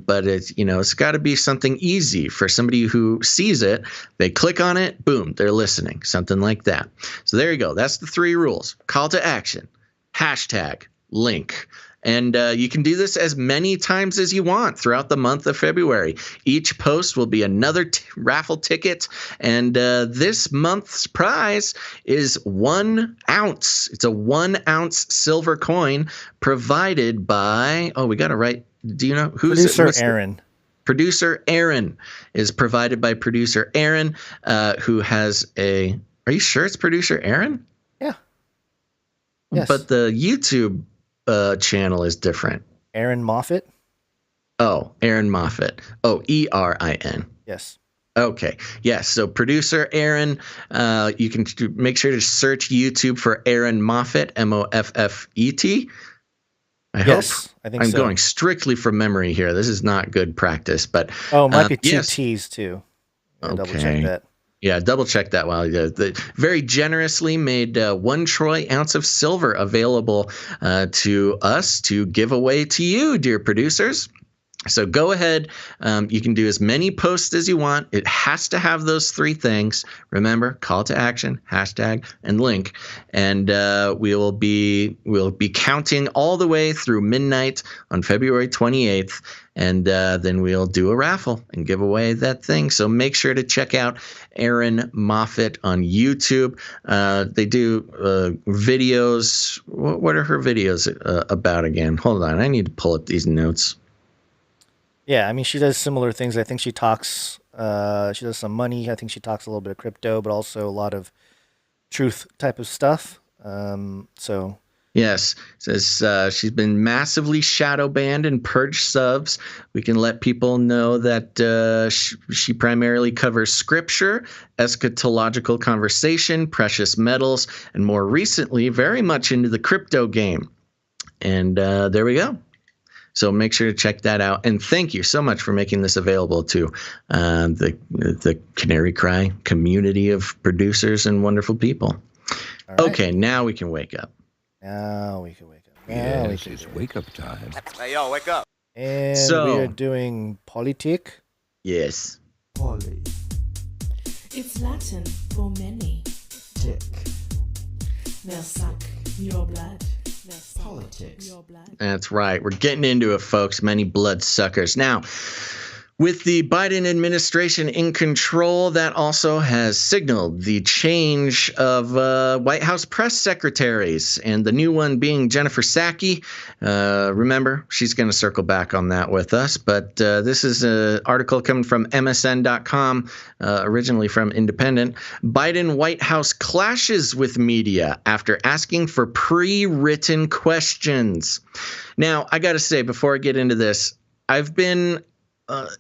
but it's got to be something easy for somebody who sees it. They click on it, boom, they're listening, something like that. So there you go. That's the 3 rules. Call to action, hashtag, link. And you can do this as many times as you want throughout the month of February. Each post will be another raffle ticket. And this month's prize is 1 ounce. It's a 1 ounce silver coin provided by, we got to write. Do you know who's Producer Aaron? Producer Aaron is provided by Producer Aaron, who has are you sure it's Producer Aaron? Yeah. Yes. But the YouTube channel is different. Aaron Moffat? Oh, Aaron Moffat. Oh, ERIN. Yes. Okay. Yes. So Producer Aaron, you can make sure to search YouTube for Aaron Moffat, Moffet. I hope. I think I'm so. going strictly from memory here. This is not good practice, but it might be 2 T's too. Okay. Double check that. Yeah, double check that while you do it. Very generously made 1 troy ounce of silver available to us to give away to you, dear producers. So go ahead. You can do as many posts as you want. It has to have those 3 things. Remember, call to action, hashtag, and link. And we'll be counting all the way through midnight on February 28th. And then we'll do a raffle and give away that thing. So make sure to check out Aaron Moffat on YouTube. They do videos. What are her videos about again? Hold on. I need to pull up these notes. Yeah, I mean, she does similar things. I think she talks, she does some money. I think she talks a little bit of crypto, but also a lot of truth type of stuff. Yes, says she's been massively shadow banned and purged subs. We can let people know that she primarily covers scripture, eschatological conversation, precious metals, and more recently, very much into the crypto game. And there we go. So make sure to check that out. And thank you so much for making this available to the Canary Cry community of producers and wonderful people. Right. Okay, now we can wake up. Now we can wake up. Yes, it's wake up time. Hey, yo, wake up. And So- we are doing POLYTICK. Yes. It's Latin for many. Tick. They'll suck your blood. They'll suck Politics. Your blood. That's right. We're getting into it, folks. Many bloodsuckers. Now, with the Biden administration in control, that also has signaled the change of White House press secretaries, and the new one being Jennifer Psaki. Remember, she's going to circle back on that with us, but this is an article coming from MSN.com, originally from Independent. Biden White House clashes with media after asking for pre-written questions. Now, I got to say, before I get into this, I've been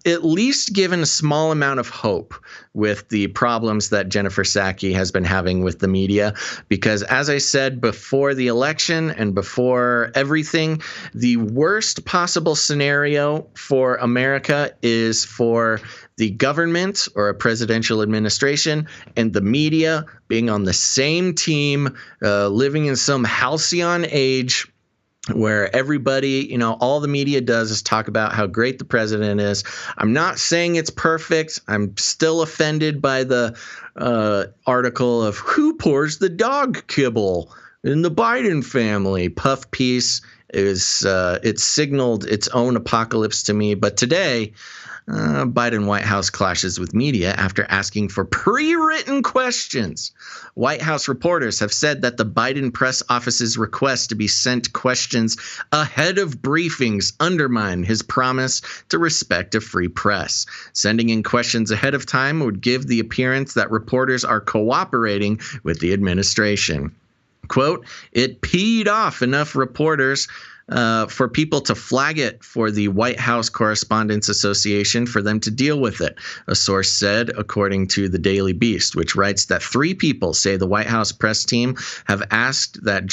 at least given a small amount of hope with the problems that Jennifer Psaki has been having with the media, because as I said before the election and before everything, the worst possible scenario for America is for the government or a presidential administration and the media being on the same team, living in some halcyon age where everybody, all the media does is talk about how great the president is. I'm not saying it's perfect. I'm still offended by the article of who pours the dog kibble in the Biden family. Puff piece is it signaled its own apocalypse to me. But today, Biden White House clashes with media after asking for pre-written questions. White House reporters have said that the Biden press office's request to be sent questions ahead of briefings undermine his promise to respect a free press. Sending in questions ahead of time would give the appearance that reporters are cooperating with the administration. Quote, it peed off enough reporters for people to flag it for the White House Correspondents Association for them to deal with it, a source said, according to the Daily Beast, which writes that 3 people say the White House press team have asked that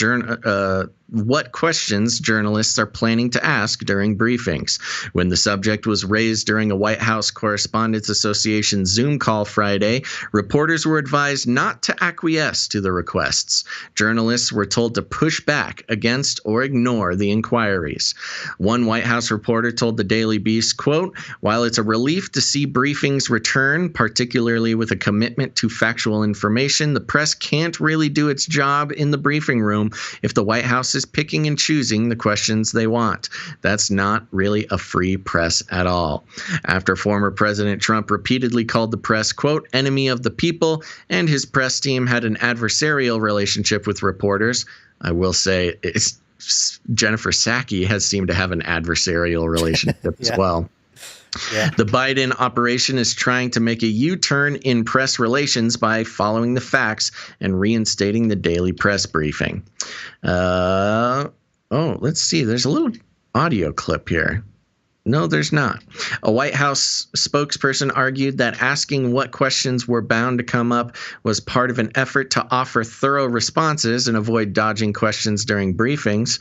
what questions journalists are planning to ask during briefings. When the subject was raised during a White House Correspondents Association Zoom call Friday, reporters were advised not to acquiesce to the requests. Journalists were told to push back against or ignore the inquiries. One White House reporter told the Daily Beast, quote, while it's a relief to see briefings return, particularly with a commitment to factual information, the press can't really do its job in the briefing room if the White House is picking and choosing the questions they want. That's not really a free press at all. After former President Trump repeatedly called the press, quote, enemy of the people, and his press team had an adversarial relationship with reporters, I will say Jennifer Psaki has seemed to have an adversarial relationship as well. Yeah. The Biden operation is trying to make a U-turn in press relations by following the facts and reinstating the daily press briefing. Let's see. There's a little audio clip here. No, there's not. A White House spokesperson argued that asking what questions were bound to come up was part of an effort to offer thorough responses and avoid dodging questions during briefings.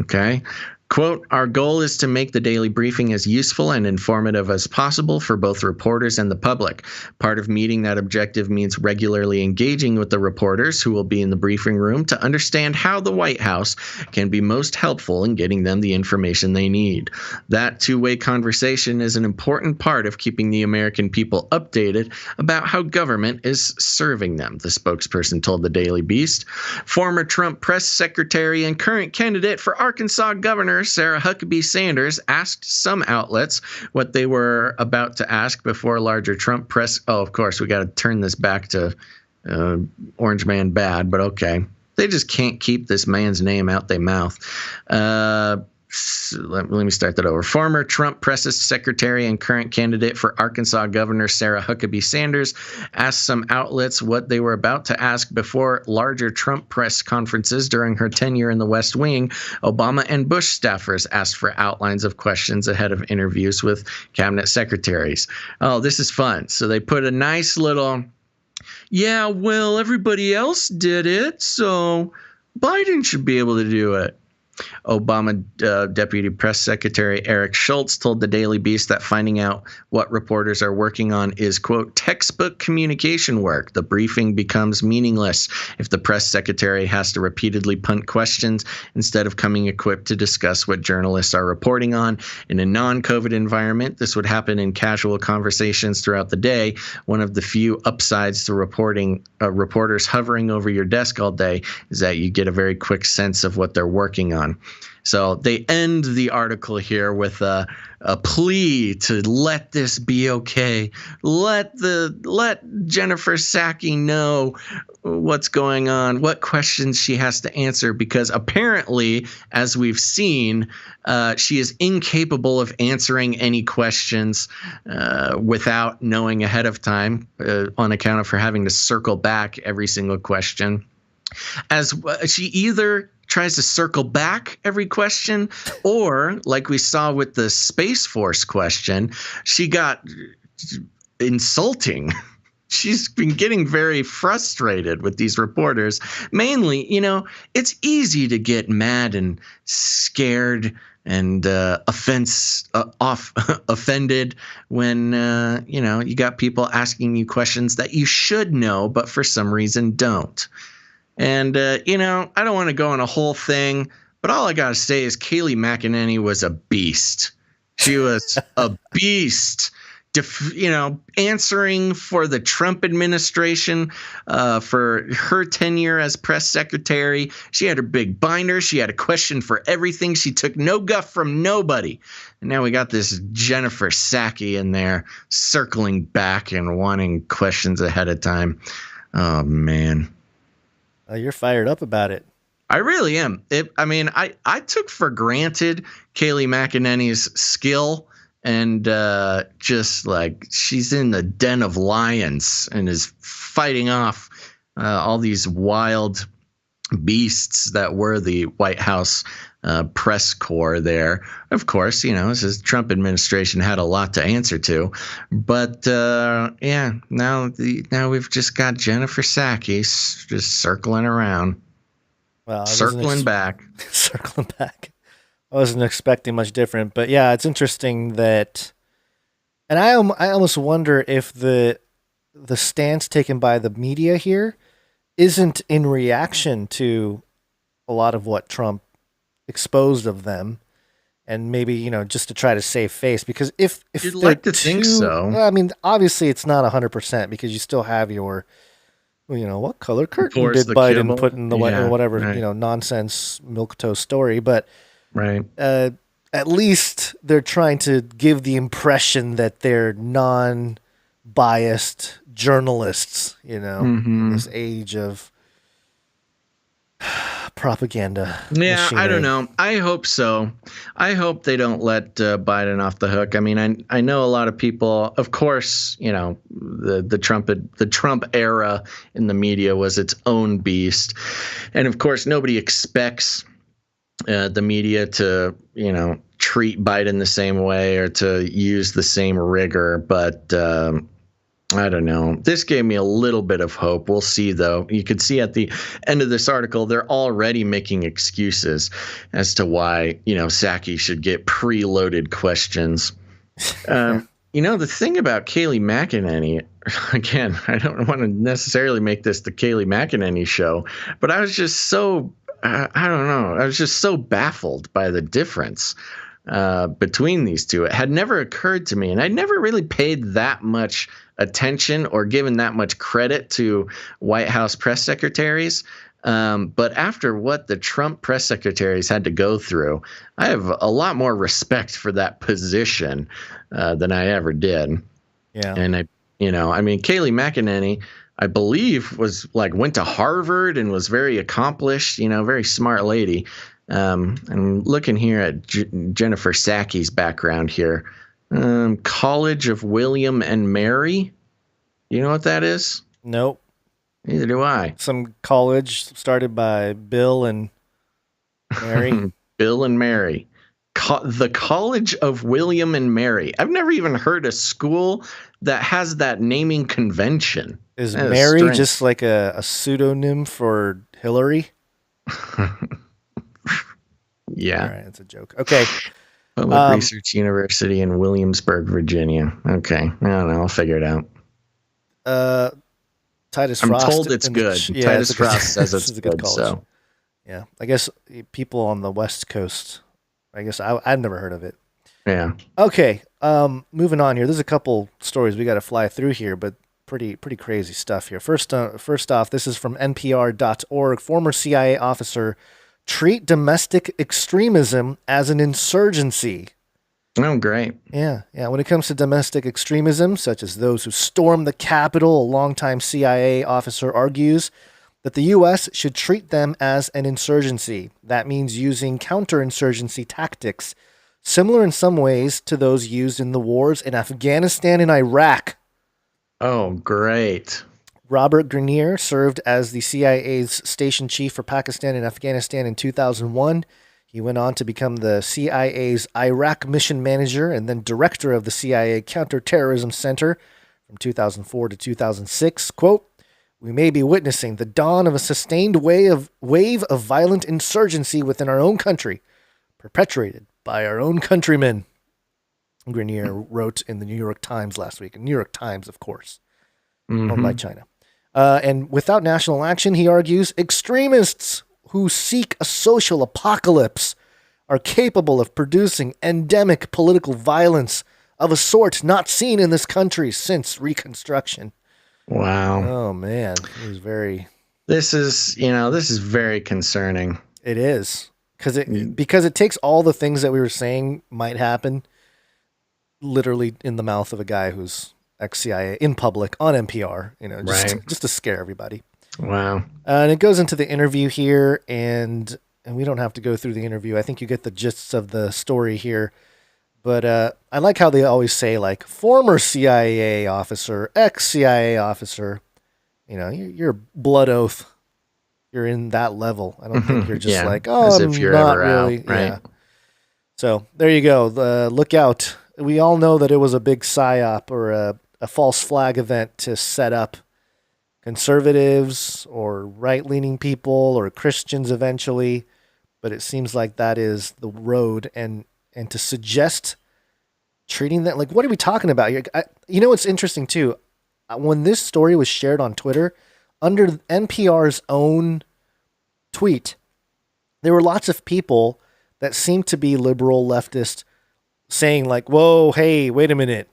Okay. Quote, our goal is to make the daily briefing as useful and informative as possible for both reporters and the public. Part of meeting that objective means regularly engaging with the reporters who will be in the briefing room to understand how the White House can be most helpful in getting them the information they need. That two-way conversation is an important part of keeping the American people updated about how government is serving them, the spokesperson told the Daily Beast. Former Trump press secretary and current candidate for Arkansas governor Sarah Huckabee Sanders asked some outlets what they were about to ask before larger Trump press. Oh, of course, we got to turn this back to Orange Man Bad, but okay. They just can't keep this man's name out their mouth. Let me start that over. Former Trump press secretary and current candidate for Arkansas Governor Sarah Huckabee Sanders asked some outlets what they were about to ask before larger Trump press conferences during her tenure in the West Wing. Obama and Bush staffers asked for outlines of questions ahead of interviews with cabinet secretaries. Oh, this is fun. So they put a nice little, yeah, well, everybody else did it, so Biden should be able to do it. Obama Deputy Press Secretary Eric Schultz told the Daily Beast that finding out what reporters are working on is, quote, textbook communication work. The briefing becomes meaningless if the press secretary has to repeatedly punt questions instead of coming equipped to discuss what journalists are reporting on. In a non-COVID environment, this would happen in casual conversations throughout the day. One of the few upsides to reporting reporters hovering over your desk all day is that you get a very quick sense of what they're working on. So they end the article here with a plea to let this be okay. Let Jennifer Psaki know what's going on, what questions she has to answer, because apparently, as we've seen, she is incapable of answering any questions without knowing ahead of time, on account of her having to circle back every single question. As she either tries to circle back every question, or like we saw with the Space Force question, she got insulting. She's been getting very frustrated with these reporters. Mainly, it's easy to get mad and scared and offended when you got people asking you questions that you should know, but for some reason don't. And I don't want to go on a whole thing, but all I gotta say is Kayleigh McEnany was a beast. She was a beast. Answering for the Trump administration for her tenure as press secretary. She had her big binder. She had a question for everything. She took no guff from nobody. And now we got this Jennifer Psaki in there circling back and wanting questions ahead of time. Oh, man. You're fired up about it. I really am. I took for granted Kayleigh McEnany's skill. And just like she's in the den of lions and is fighting off all these wild beasts that were the White House press corps there. Of course, this Trump administration had a lot to answer to. But now we've just got Jennifer Psaki just circling around. Well, circling back. Circling back. I wasn't expecting much different, but yeah, it's interesting that, and I almost wonder if the stance taken by the media here isn't in reaction to a lot of what Trump exposed of them, and maybe just to try to save face, because if you'd like to think so. Well, I mean, obviously it's not 100% because you still have your, what color curtain did Biden kibble put in the or whatever right. Nonsense milquetoast story, but. Right. At least they're trying to give the impression that they're non-biased journalists, in this age of propaganda. Yeah, machinery. I don't know. I hope so. I hope they don't let Biden off the hook. I mean, I know a lot of people, of course, the Trump era in the media was its own beast. And of course, nobody expects the media to, treat Biden the same way or to use the same rigor. But I don't know. This gave me a little bit of hope. We'll see, though. You could see at the end of this article, they're already making excuses as to why, Psaki should get preloaded questions. The thing about Kayleigh McEnany, again, I don't want to necessarily make this the Kayleigh McEnany show, but I was just so I don't know. I was just so baffled by the difference between these two. It had never occurred to me, and I'd never really paid that much attention or given that much credit to White House press secretaries. But after what the Trump press secretaries had to go through, I have a lot more respect for that position than I ever did. Yeah. And Kayleigh McEnany, I believe, went to Harvard and was very accomplished, very smart lady. I'm looking here at Jennifer Psaki's background here. College of William and Mary. You know what that is? Nope. Neither do I. Some college started by Bill and Mary. Bill and Mary. The College of William and Mary. I've never even heard a school that has that naming convention. Is Mary just like a pseudonym for Hillary? Yeah. All right, that's a joke. Okay. Public Research University in Williamsburg, Virginia. Okay. I don't know. I'll figure it out. Titus Frost. I'm told it's good. Titus Frost says it's a good good. College. So. Yeah. I guess people on the West Coast, I've never heard of it. Yeah. Okay. Moving on here. There's a couple stories we got to fly through here, but pretty crazy stuff here. First off, this is from NPR.org. Former CIA officer treat domestic extremism as an insurgency. Oh, great. Yeah. When it comes to domestic extremism, such as those who stormed the Capitol, a longtime CIA officer argues that the U.S. should treat them as an insurgency. That means using counterinsurgency tactics, similar in some ways to those used in the wars in Afghanistan and Iraq. Oh, great. Robert Grenier served as the CIA's station chief for Pakistan and Afghanistan in 2001. He went on to become the CIA's Iraq mission manager and then director of the CIA Counterterrorism Center from 2004 to 2006. Quote, "We may be witnessing the dawn of a sustained wave of violent insurgency within our own country, perpetrated by our own countrymen," Grenier wrote in the New York Times last week. New York Times, of course, owned by China. And without national action, he argues, extremists who seek a social apocalypse are capable of producing endemic political violence of a sort not seen in this country since Reconstruction. Wow. Oh, man. It was very... This is very concerning. It is. Because it takes all the things that we were saying might happen literally in the mouth of a guy who's ex-CIA in public on NPR, just to scare everybody. Wow. And it goes into the interview here, and we don't have to go through the interview. I think you get the gists of the story here. But I like how they always say, like, former CIA officer, ex-CIA officer. You're blood oath. You're in that level. I don't think you're just like, oh, as I'm if you're not ever really. out, right? Yeah. So there you go. Look out. We all know that it was a big psyop or a false flag event to set up conservatives or right-leaning people or Christians eventually, but it seems like that is the road. And to suggest treating that, like, what are we talking about here? It's interesting too. When this story was shared on Twitter, under NPR's own tweet, there were lots of people that seemed to be liberal leftist saying like, whoa, hey, wait a minute.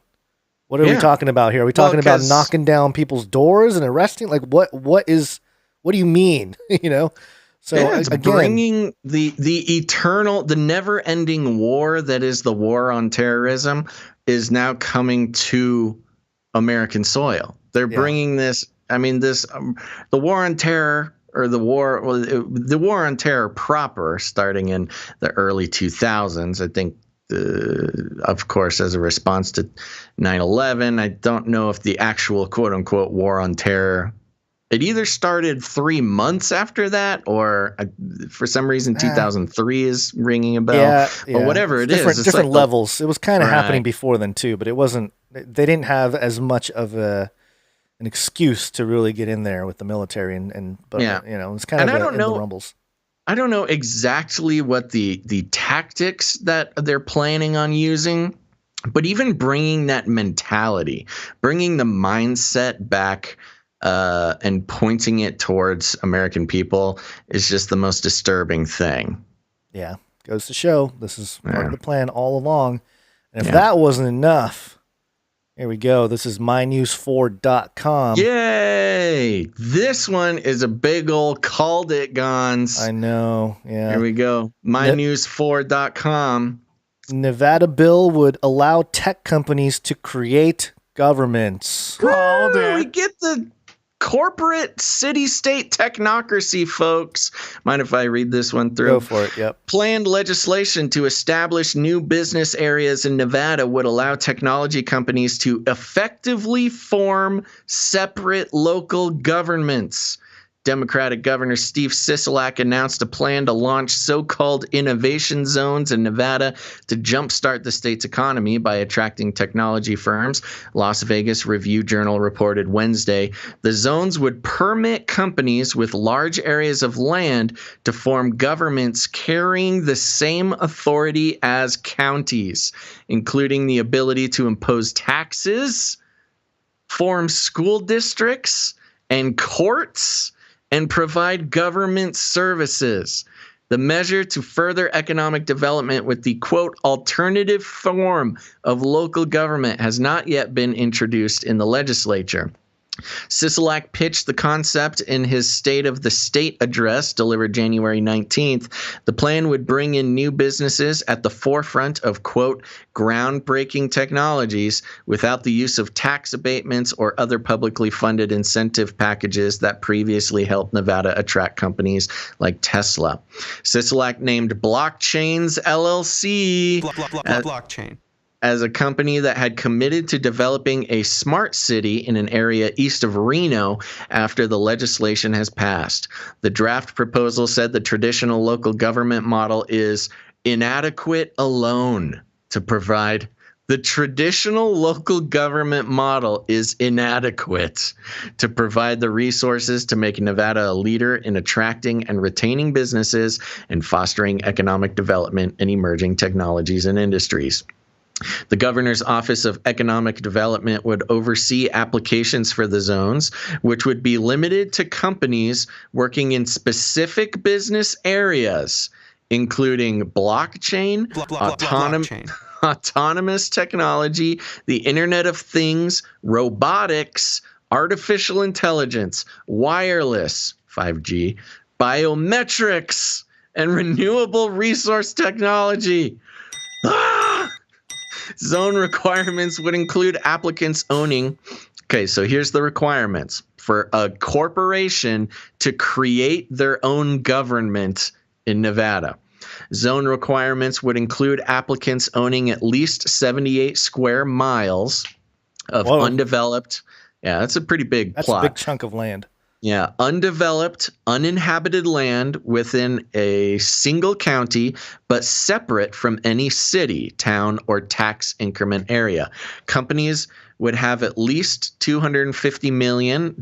What are we talking about here? Are we talking about knocking down people's doors and arresting? Like, what do you mean? So it's again, bringing the eternal, the never-ending war that is the war on terrorism is now coming to American soil. They're bringing this. I mean, the war on terror, or the war on terror proper, starting in the early 2000s. I think, of course, as a response to 9/11. I don't know if the actual quote-unquote war on terror, it either started 3 months after that, or for some reason 2003 is ringing a bell, or whatever it is. It's different like levels. It was kind of happening before then too, but it wasn't. They didn't have as much of an excuse to really get in there with the military, but it's kind of in the rumbles. I don't know exactly what the tactics that they're planning on using, but even bringing that mentality, bringing the mindset back, and pointing it towards American people is just the most disturbing thing. Yeah, goes to show this is part of the plan all along. And if that wasn't enough, here we go. This is mynews4.com. Yay! This one is a big old called it, Gons. I know. Yeah. Here we go. mynews4.com. Nevada bill would allow tech companies to create governments. Called it. We get the corporate city-state technocracy, folks. Mind if I read this one through? Go for it, yep. Planned legislation to establish new business areas in Nevada would allow technology companies to effectively form separate local governments. Democratic Governor Steve Sisolak announced a plan to launch so-called innovation zones in Nevada to jumpstart the state's economy by attracting technology firms. Las Vegas Review-Journal reported Wednesday the zones would permit companies with large areas of land to form governments carrying the same authority as counties, including the ability to impose taxes, form school districts and courts, and provide government services. The measure to further economic development with the, quote, alternative form of local government has not yet been introduced in the legislature. Sisolak pitched the concept in his State of the State address delivered January 19th. The plan would bring in new businesses at the forefront of, quote, groundbreaking technologies without the use of tax abatements or other publicly funded incentive packages that previously helped Nevada attract companies like Tesla. Sisolak named Blockchains LLC. Blockchain. as a company that had committed to developing a smart city in an area east of Reno after the legislation has passed. The draft proposal said the traditional local government model is inadequate alone to provide. The traditional local government model is inadequate to provide the resources to make Nevada a leader in attracting and retaining businesses and fostering economic development in emerging technologies and industries. The Governor's Office of Economic Development would oversee applications for the zones, which would be limited to companies working in specific business areas, including blockchain, autonomous technology, the Internet of Things, robotics, artificial intelligence, wireless, 5G, biometrics, and renewable resource technology. Zone requirements would include applicants owning. Okay, so here's the requirements for a corporation to create their own government in Nevada. Zone requirements would include applicants owning at least 78 square miles of undeveloped. Yeah, that's a pretty big plot. That's a big chunk of land. Yeah, undeveloped, uninhabited land within a single county, but separate from any city, town, or tax increment area. Companies would have at least $250 million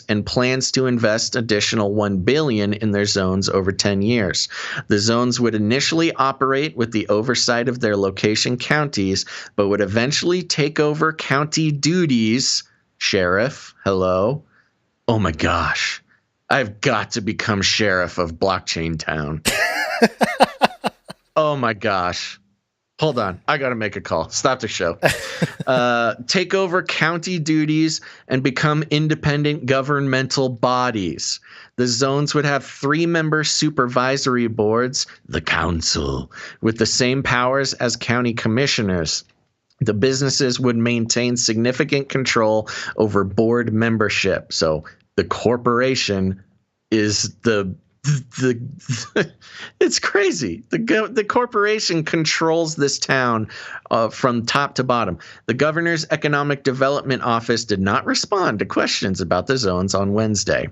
and plans to invest additional $1 billion in their zones over 10 years. The zones would initially operate with the oversight of their location counties, but would eventually take over county duties. Sheriff, hello. Oh my gosh, I've got to become sheriff of Blockchain Town. Oh my gosh. Hold on. I got to make a call. Stop the show. Take over county duties and become independent governmental bodies. The zones would have 3-member supervisory boards, the council, with the same powers as county commissioners. The businesses would maintain significant control over board membership. So the corporation is it's crazy. The corporation controls this town from top to bottom. The Governor's Economic Development Office did not respond to questions about the zones on Wednesday.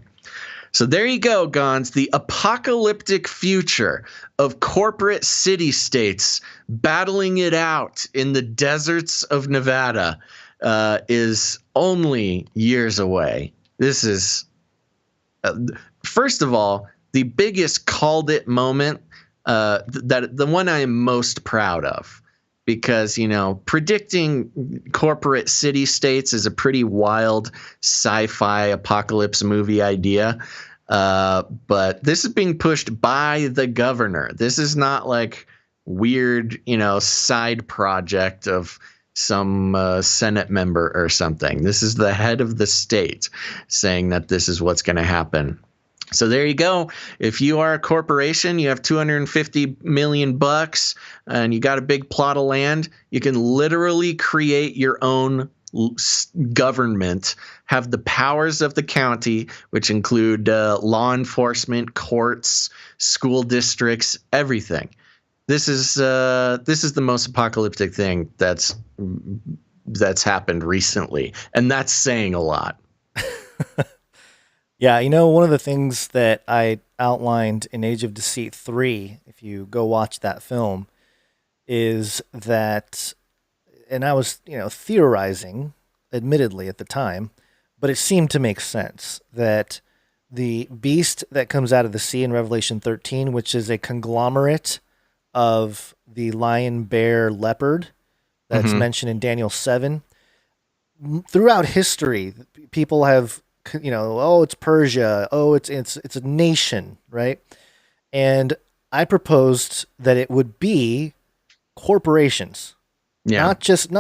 So there you go, Gons. The apocalyptic future of corporate city-states battling it out in the deserts of Nevada is only years away. This is, first of all, the biggest called it moment, that the one I am most proud of, because, you know, predicting corporate city states is a pretty wild sci-fi apocalypse movie idea. But this is being pushed by the governor. This is not like weird, you know, side project of some Senate member or something. This is the head of the state saying that this is what's going to happen. So there you go. If you are a corporation, you have $250 million and you got a big plot of land, you can literally create your own government, have the powers of the county, which include law enforcement, courts, school districts, everything. This is the most apocalyptic thing that's happened recently, and that's saying a lot. Yeah, you know, one of the things that I outlined in Age of Deceit 3, if you go watch that film, is that, and I was, you know, theorizing, admittedly, at the time, but it seemed to make sense that the beast that comes out of the sea in Revelation 13, which is a conglomerate of the lion, bear, leopard that's mentioned in Daniel 7, throughout history, people have, you know, oh, it's Persia, oh, it's a nation, right? And I proposed that it would be corporations, not just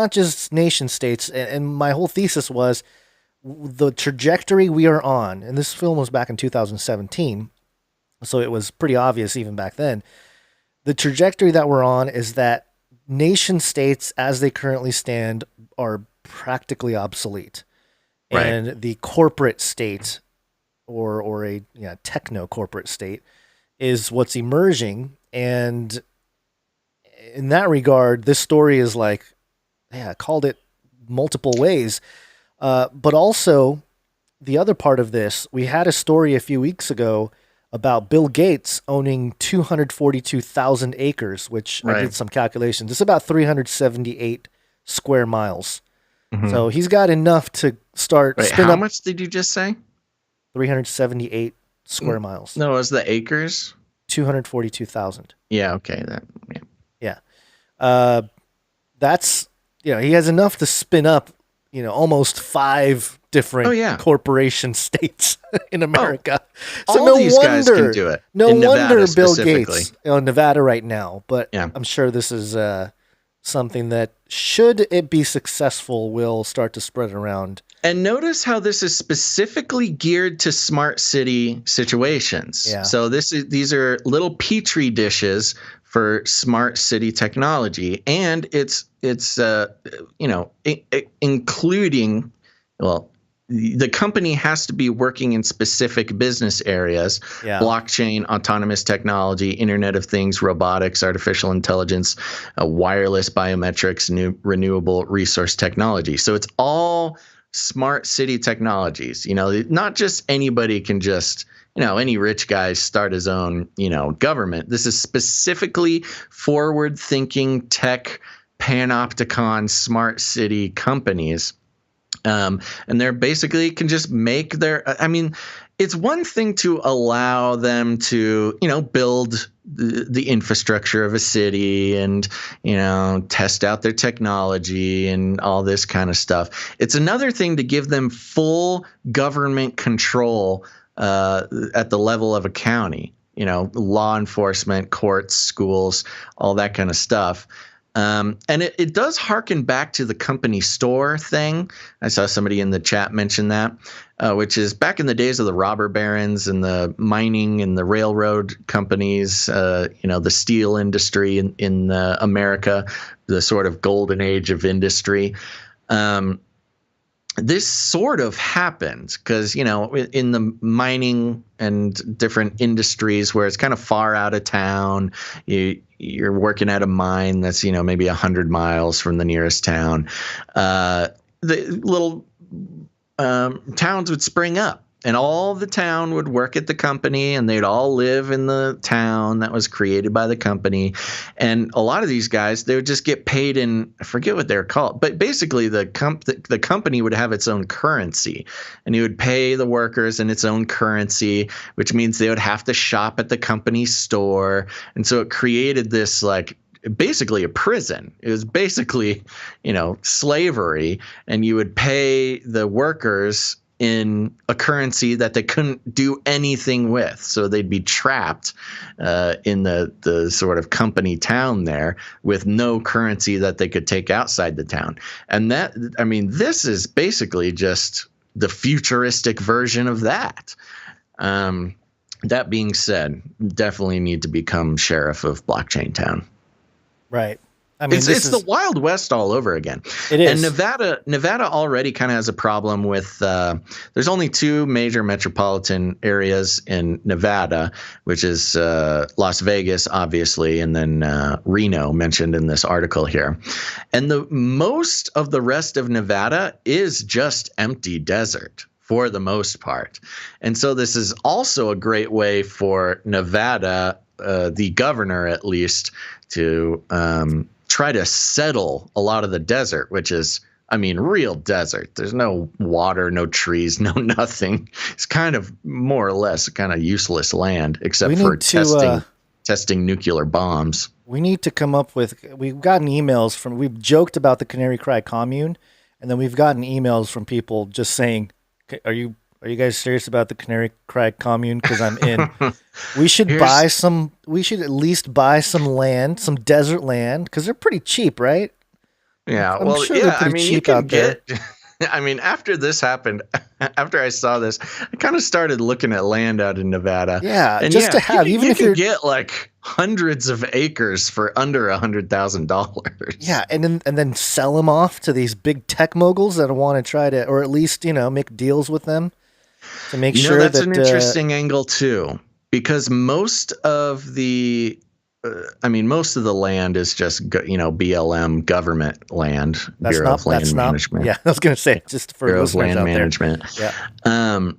nation states. And my whole thesis was the trajectory we are on, and this film was back in 2017, so it was pretty obvious even back then. The trajectory that we're on is that nation states, as they currently stand, are practically obsolete. Right. And the corporate state, or a techno corporate state, is what's emerging. And in that regard, this story is like called it multiple ways. But also, the other part of this, we had a story a few weeks ago about Bill Gates owning 242,000 acres, which I did some calculations. It's about 378 square miles. Mm-hmm. So he's got enough to start. Wait, how much did you just say? 378 square miles. No, it was the acres. 242,000. Yeah. Okay. Yeah. That's, he has enough to spin up, almost 5 different corporation states in America. So all these guys can do it. No in wonder Nevada Bill Gates in Nevada right now. But yeah. I'm sure this is something that, should it be successful, will start to spread around. And notice how this is specifically geared to smart city situations. Yeah. So these are little petri dishes for smart city technology, and it's including, well, the company has to be working in specific business areas: blockchain, autonomous technology, Internet of Things, robotics, artificial intelligence, wireless, biometrics, renewable resource technology. So it's all smart city technologies. Not just anybody can just, any rich guy start his own, government. This is specifically forward-thinking tech, panopticon, smart city companies. And they're basically can just make it's one thing to allow them to, build the infrastructure of a city and, test out their technology and all this kind of stuff. It's another thing to give them full government control at the level of a county, law enforcement, courts, schools, all that kind of stuff. And it does harken back to the company store thing. I saw somebody in the chat mention that, which is back in the days of the robber barons and the mining and the railroad companies, the steel industry in America, the sort of golden age of industry. This sort of happens because, in the mining and different industries where it's kind of far out of town, you're working at a mine that's, maybe 100 miles from the nearest town. The little towns would spring up, and all the town would work at the company, and they'd all live in the town that was created by the company. And a lot of these guys, they would just get paid in, I forget what they're called, but basically the company would have its own currency, and it would pay the workers in its own currency, which means they would have to shop at the company store. And so it created this basically a prison. It was basically, slavery, and you would pay the workers in a currency that they couldn't do anything with. So they'd be trapped in the sort of company town there with no currency that they could take outside the town. And this is basically just the futuristic version of that. That being said, definitely need to become sheriff of Blockchain Town. Right. It's the Wild West all over again. It is. And Nevada already kind of has a problem with there's only 2 major metropolitan areas in Nevada, which is Las Vegas, obviously, and then Reno, mentioned in this article here. And the most of the rest of Nevada is just empty desert for the most part. And so this is also a great way for Nevada, the governor at least, to try to settle a lot of the desert, which is, real desert. There's no water, no trees, no nothing. It's kind of more or less kind of useless land, except for testing nuclear bombs. We need to come up with, we've gotten emails we've joked about the Canary Cry commune, and then we've gotten emails from people just saying, are you guys serious about the Canary Cry commune? Because I'm in. We should at least buy some land, some desert land, because they're pretty cheap, right? Yeah, I'm sure they're pretty cheap you can out there. After this happened, after I saw this, I kind of started looking at land out in Nevada. Yeah, and just to have, even if you get hundreds of acres for under $100,000. Yeah, and then sell them off to these big tech moguls that want to try to, or at least make deals with them to make sure that's that an interesting angle too, because most of the I mean, most of the land is just, BLM government land, Bureau of Land Management. Yeah, I was going to say, just for Bureau of listeners Land out Management. there. Yeah.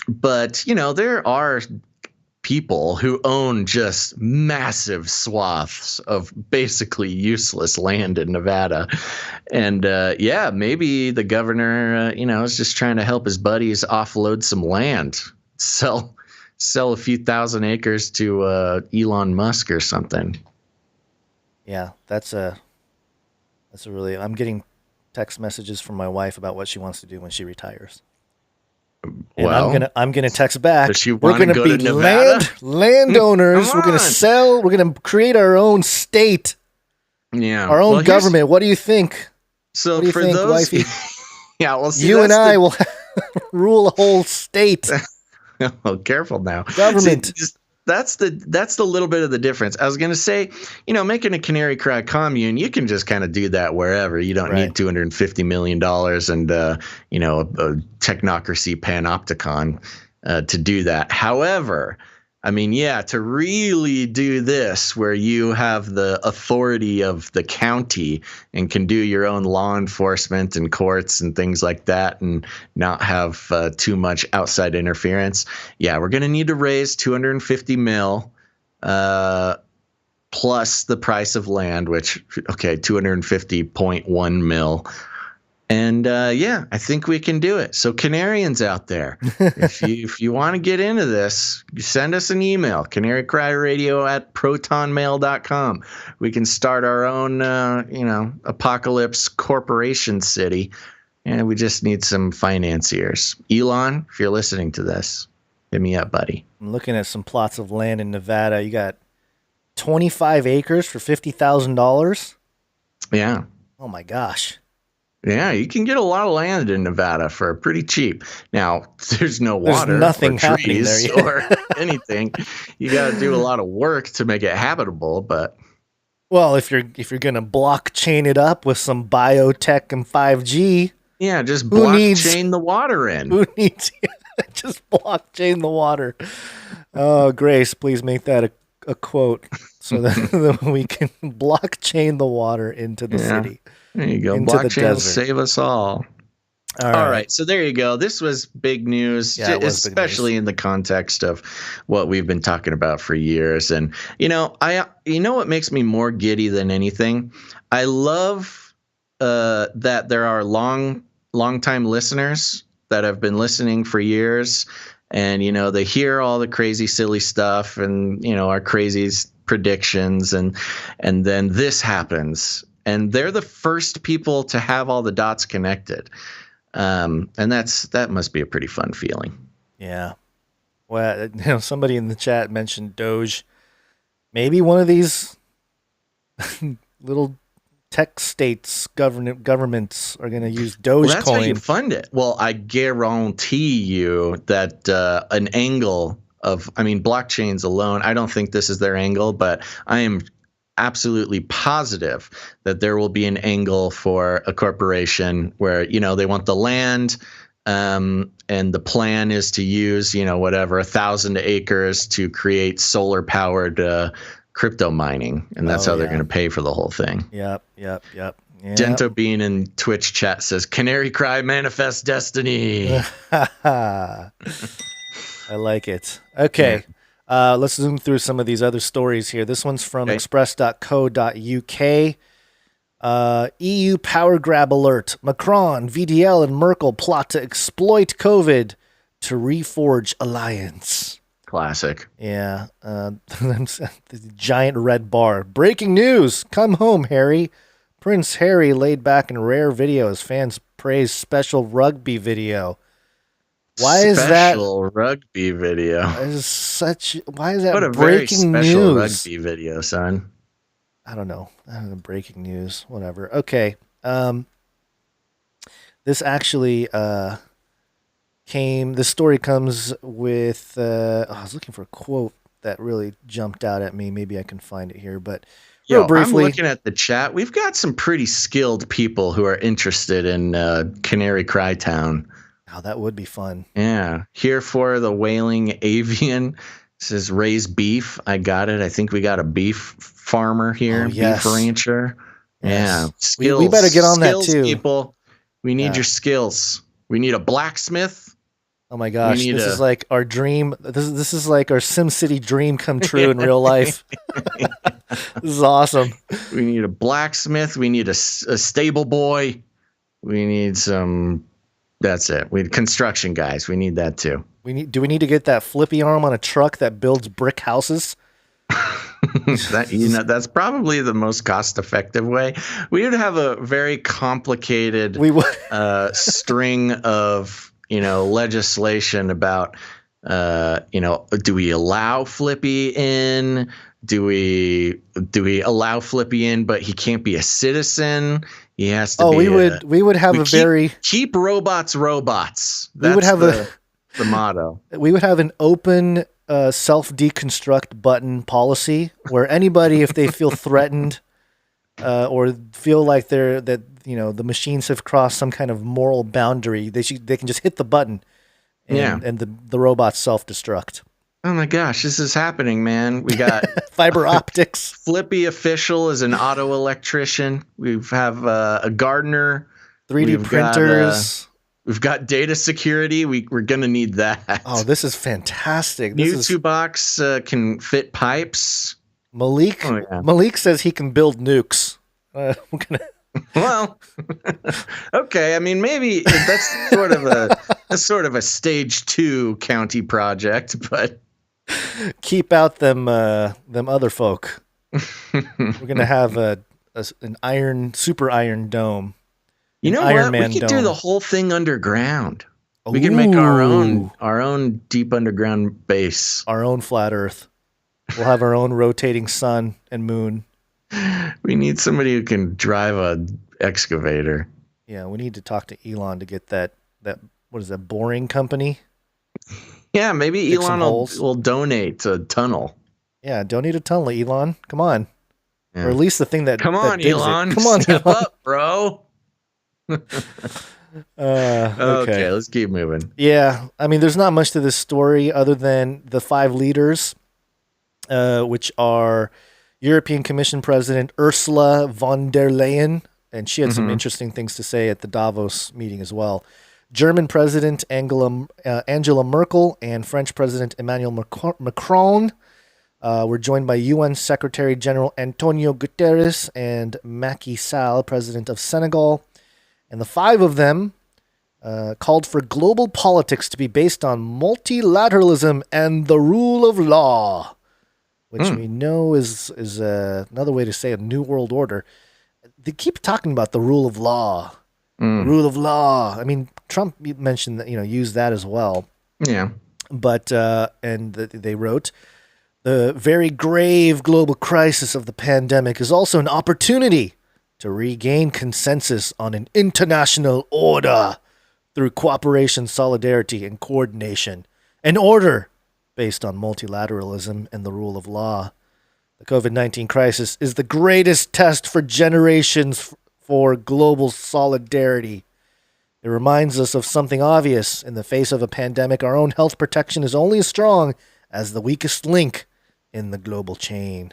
But, there are people who own just massive swaths of basically useless land in Nevada. And maybe the governor, is just trying to help his buddies offload some land, sell a few thousand acres to Elon Musk or something. Yeah, that's a really, I'm getting text messages from my wife about what she wants to do when she retires. And I'm gonna text back. Does she We're want to gonna go be to Nevada? landowners. We're gonna sell. We're gonna create our own state. Yeah, our own government. What do you think? So what do you for think, those, wifey? yeah, well, see, you and I will rule a whole state. Oh, careful now. Government. See, that's the little bit of the difference. I was going to say, making a Canary Cry commune, you can just kind of do that wherever. You don't need $250 million and, a technocracy panopticon to do that. However, I mean, to really do this where you have the authority of the county and can do your own law enforcement and courts and things like that and not have too much outside interference. Yeah, we're going to need to raise $250 million plus the price of land, which, $250.1 million. And I think we can do it. So Canarians out there, if you want to get into this, send us an email, canarycryradio@protonmail.com. We can start our own, apocalypse corporation city. And we just need some financiers. Elon, if you're listening to this, hit me up, buddy. I'm looking at some plots of land in Nevada. You got 25 acres for $50,000. Yeah. Oh my gosh. Yeah, you can get a lot of land in Nevada for pretty cheap. Now, there's no water, nothing or happening trees there or anything. You got to do a lot of work to make it habitable. But well, if you're gonna blockchain it up with some biotech and 5G, just blockchain the water in. Who needs just blockchain the water? Oh, Grace, please make that a quote so that we can blockchain the water into the city. There you go. Blockchain will save us all. All right. So there you go. This was big news, especially in the context of what we've been talking about for years. And, what makes me more giddy than anything? I love that there are long-time listeners that have been listening for years. And, they hear all the crazy, silly stuff and, our crazy predictions. And then this happens. And they're the first people to have all the dots connected. And that must be a pretty fun feeling. Yeah. Well, somebody in the chat mentioned Doge. Maybe one of these little tech states, governments are going to use Dogecoin. Well, that's how you fund it. Well, I guarantee you that an angle of, blockchains alone, I don't think this is their angle, but I am absolutely positive that there will be an angle for a corporation where, they want the land and the plan is to use, 1,000 acres to create solar powered crypto mining. And that's how they're going to pay for the whole thing. Yep. Dento Bean in Twitch chat says, Canary Cry manifest destiny. I like it. Okay. Yeah. Let's zoom through some of these other stories here. This one's from express.co.uk. EU power grab alert. Macron, VDL, and Merkel plot to exploit COVID to reforge alliance. Classic. Yeah. The giant red bar. Breaking news. Come home, Harry. Prince Harry laid back in rare video as fans praise special rugby video. Why is that special rugby video? Why is that what a breaking very special news? Rugby video, son. I don't know. Breaking news. Whatever. Okay. This actually this story comes with. I was looking for a quote that really jumped out at me. Maybe I can find it here, but. Real briefly, I'm looking at the chat. We've got some pretty skilled people who are interested in Canary Cry Town. Oh, that would be fun. Yeah. Here for the wailing avian This is raised beef. I got it. I think we got a beef farmer here, Oh, yes. beef rancher. Yeah, Yes. skills. We better get on that skills, too. people. We need Yeah. your skills. We need a blacksmith. Oh my gosh, need this is like our dream. This is like our SimCity dream come true in real life. This is awesome. We need a blacksmith. We need a stable boy. We need some. That's it. We need construction guys. We need that too. Do we need to get that flippy arm on a truck that builds brick houses? That's probably the most cost-effective way. We would have a very complicated string of legislation about do we allow Flippy in? Do we allow Flippy in, but he can't be a citizen? He has to. We would have keep robots. That's we would have the motto. We would have an open self-deconstruct button policy where anybody, if they feel threatened or feel like the machines have crossed some kind of moral boundary, they can just hit the button and the robots self-destruct. Oh my gosh, this is happening, man. We got fiber optics. Flippy official is an auto electrician. We have a gardener. 3D printers. We've got data security. We're going to need that. Oh, this is fantastic. Box can fit pipes. Malik says he can build nukes. Well, okay. I mean, maybe that's sort of a stage 2 county project, but keep out them other folk. We're gonna have an super iron dome. You know what? We could do the whole thing underground. We can make our own deep underground base. Our own flat Earth. We'll have our own rotating sun and moon. We need somebody who can drive a excavator. Yeah, we need to talk to Elon to get that what is that, boring company? Yeah, maybe Elon will donate a tunnel. Yeah, donate a tunnel, Elon. Come on. Yeah. Or at least the thing that Come on, Elon. Come on, step Elon. up, bro. Okay, let's keep moving. Yeah, I mean, there's not much to this story other than the 5 leaders, which are European Commission President Ursula von der Leyen, and she had some interesting things to say at the Davos meeting as well. German President Angela Merkel and French President Emmanuel Macron were joined by UN Secretary General Antonio Guterres and Macky Sall, President of Senegal. And the 5 of them called for global politics to be based on multilateralism and the rule of law, which we know is another way to say a new world order. They keep talking about the rule of law. Rule of law. I mean, Trump mentioned that, used that as well. Yeah. But, they wrote, the very grave global crisis of the pandemic is also an opportunity to regain consensus on an international order through cooperation, solidarity, and coordination. An order based on multilateralism and the rule of law. The COVID-19 crisis is the greatest test for generations for global solidarity. It reminds us of something obvious. In the face of a pandemic, our own health protection is only as strong as the weakest link in the global chain.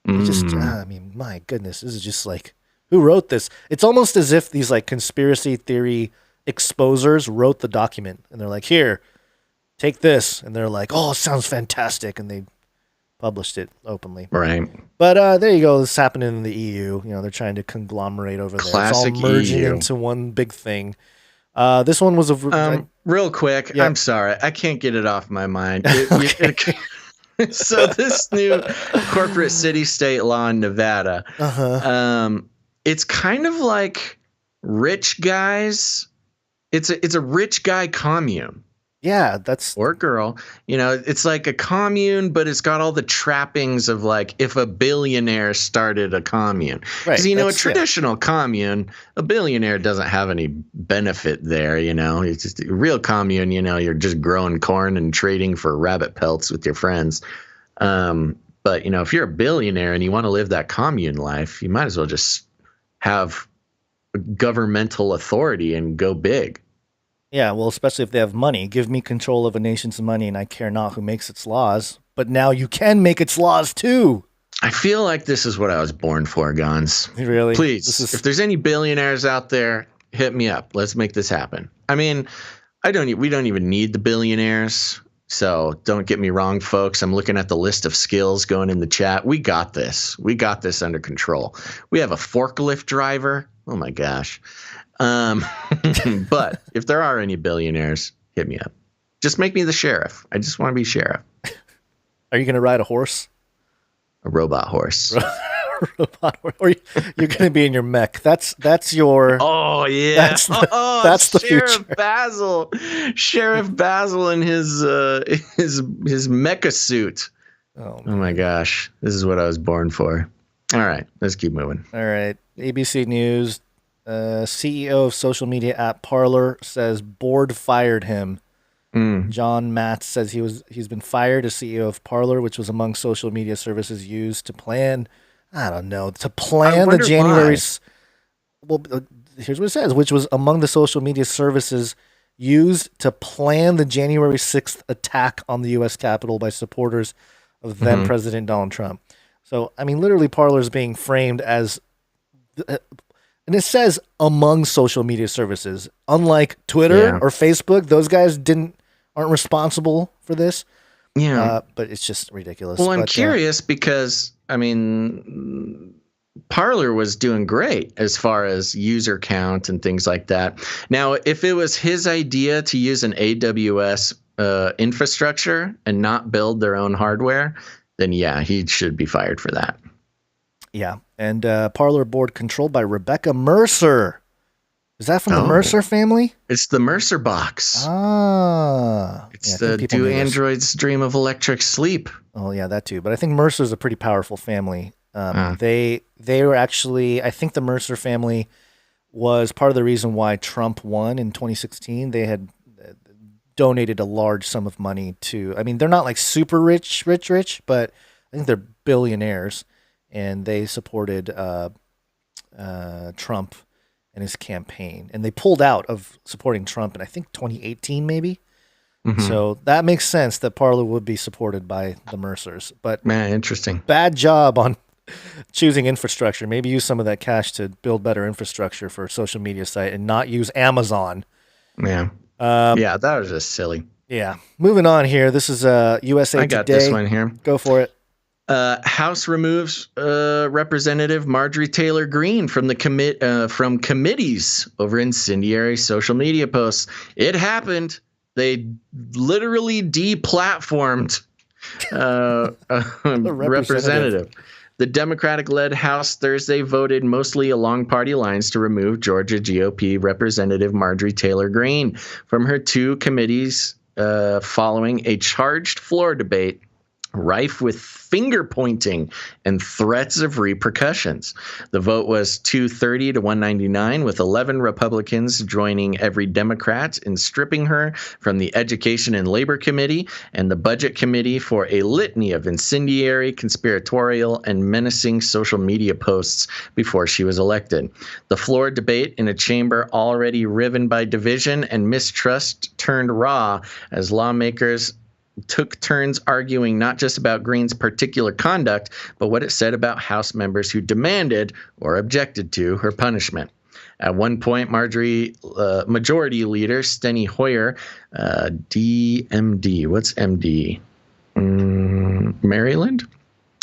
I mean, my goodness, this is just like, who wrote this? It's almost as if these like conspiracy theory exposers wrote the document and they're like, here, take this. And they're like, oh, it sounds fantastic. And they published it openly. Right. But there you go. This is happening in the EU. They're trying to conglomerate over there. Classic it's all merging EU. into one big thing. This one was real quick. Yeah. I'm sorry. I can't get it off my mind. So this new corporate city-state law in Nevada, it's kind of like rich guys. It's a rich guy commune. Yeah, that's or girl. It's like a commune, but it's got all the trappings of like if a billionaire started a commune. Because a traditional commune, a billionaire doesn't have any benefit there. It's just a real commune. You're just growing corn and trading for rabbit pelts with your friends. But if you're a billionaire and you want to live that commune life, you might as well just have governmental authority and go big. Yeah, well, especially if they have money. Give me control of a nation's money, and I care not who makes its laws. but now you can make its laws too. I feel like this is what I was born for, Gons. Really? Please, if there's any billionaires out there, hit me up. Let's make this happen. I mean, we don't even need the billionaires. So don't get me wrong, folks. I'm looking at the list of skills going in the chat. We got this. We got this under control. We have a forklift driver. Oh my gosh. But if there are any billionaires, hit me up. Just make me the sheriff. I just want to be sheriff. Are you going to ride a horse? A robot horse. Robot horse. Or you're going to be in your mech. That's your. Oh yeah. That's the Sheriff future. Basil. Sheriff Basil in his mecha suit. Oh my gosh. This is what I was born for. All right, let's keep moving. All right. ABC News. CEO of social media app Parler says board fired him. John Matz says he's been fired as CEO of Parler, which was among social media services used to plan. I don't know, to plan the January. Well, here's what it says, which was among the social media services used to plan the January 6th attack on the U.S. Capitol by supporters of then President Donald Trump. So, I mean, literally, Parler is being framed as. And it says among social media services, unlike Twitter or Facebook, those guys aren't responsible for this. Yeah, but it's just ridiculous. Well, I'm curious because I mean, Parler was doing great as far as user count and things like that. Now, if it was his idea to use an AWS infrastructure and not build their own hardware, then yeah, he should be fired for that. Yeah, and Parler board controlled by Rebecca Mercer. Is that from the Mercer family? It's the Mercer box. It's the Do Androids Dream of Electric Sleep? Oh yeah, that too. But I think Mercer's a pretty powerful family. They were actually, I think the Mercer family was part of the reason why Trump won in 2016. They had donated a large sum of money to. I mean, they're not like super rich, but I think they're billionaires. And they supported Trump and his campaign. And they pulled out of supporting Trump in, I think, 2018 maybe. So that makes sense that Parler would be supported by the Mercers. But man, interesting. Bad job on choosing infrastructure. Maybe use some of that cash to build better infrastructure for a social media site and not use Amazon. Yeah. Yeah, that was just silly. Yeah. Moving on here. This is USA Today. I got this one here. Go for it. House removes Representative Majorie Taylor Greene from the from committees over incendiary social media posts. It happened. They literally deplatformed a representative. The Democratic-led House Thursday voted mostly along party lines to remove Georgia GOP Representative Majorie Taylor Greene from her two committees following a charged floor debate rife with finger pointing and threats of repercussions. The vote was 230 to 199, with 11 Republicans joining every Democrat in stripping her from the Education and Labor Committee and the Budget Committee for a litany of incendiary, conspiratorial, and menacing social media posts before she was elected. The floor debate in a chamber already riven by division and mistrust turned raw as lawmakers took turns arguing not just about Greene's particular conduct, but what it said about House members who demanded or objected to her punishment. At one point, Majority Leader Steny Hoyer, DMD, what's MD? Maryland?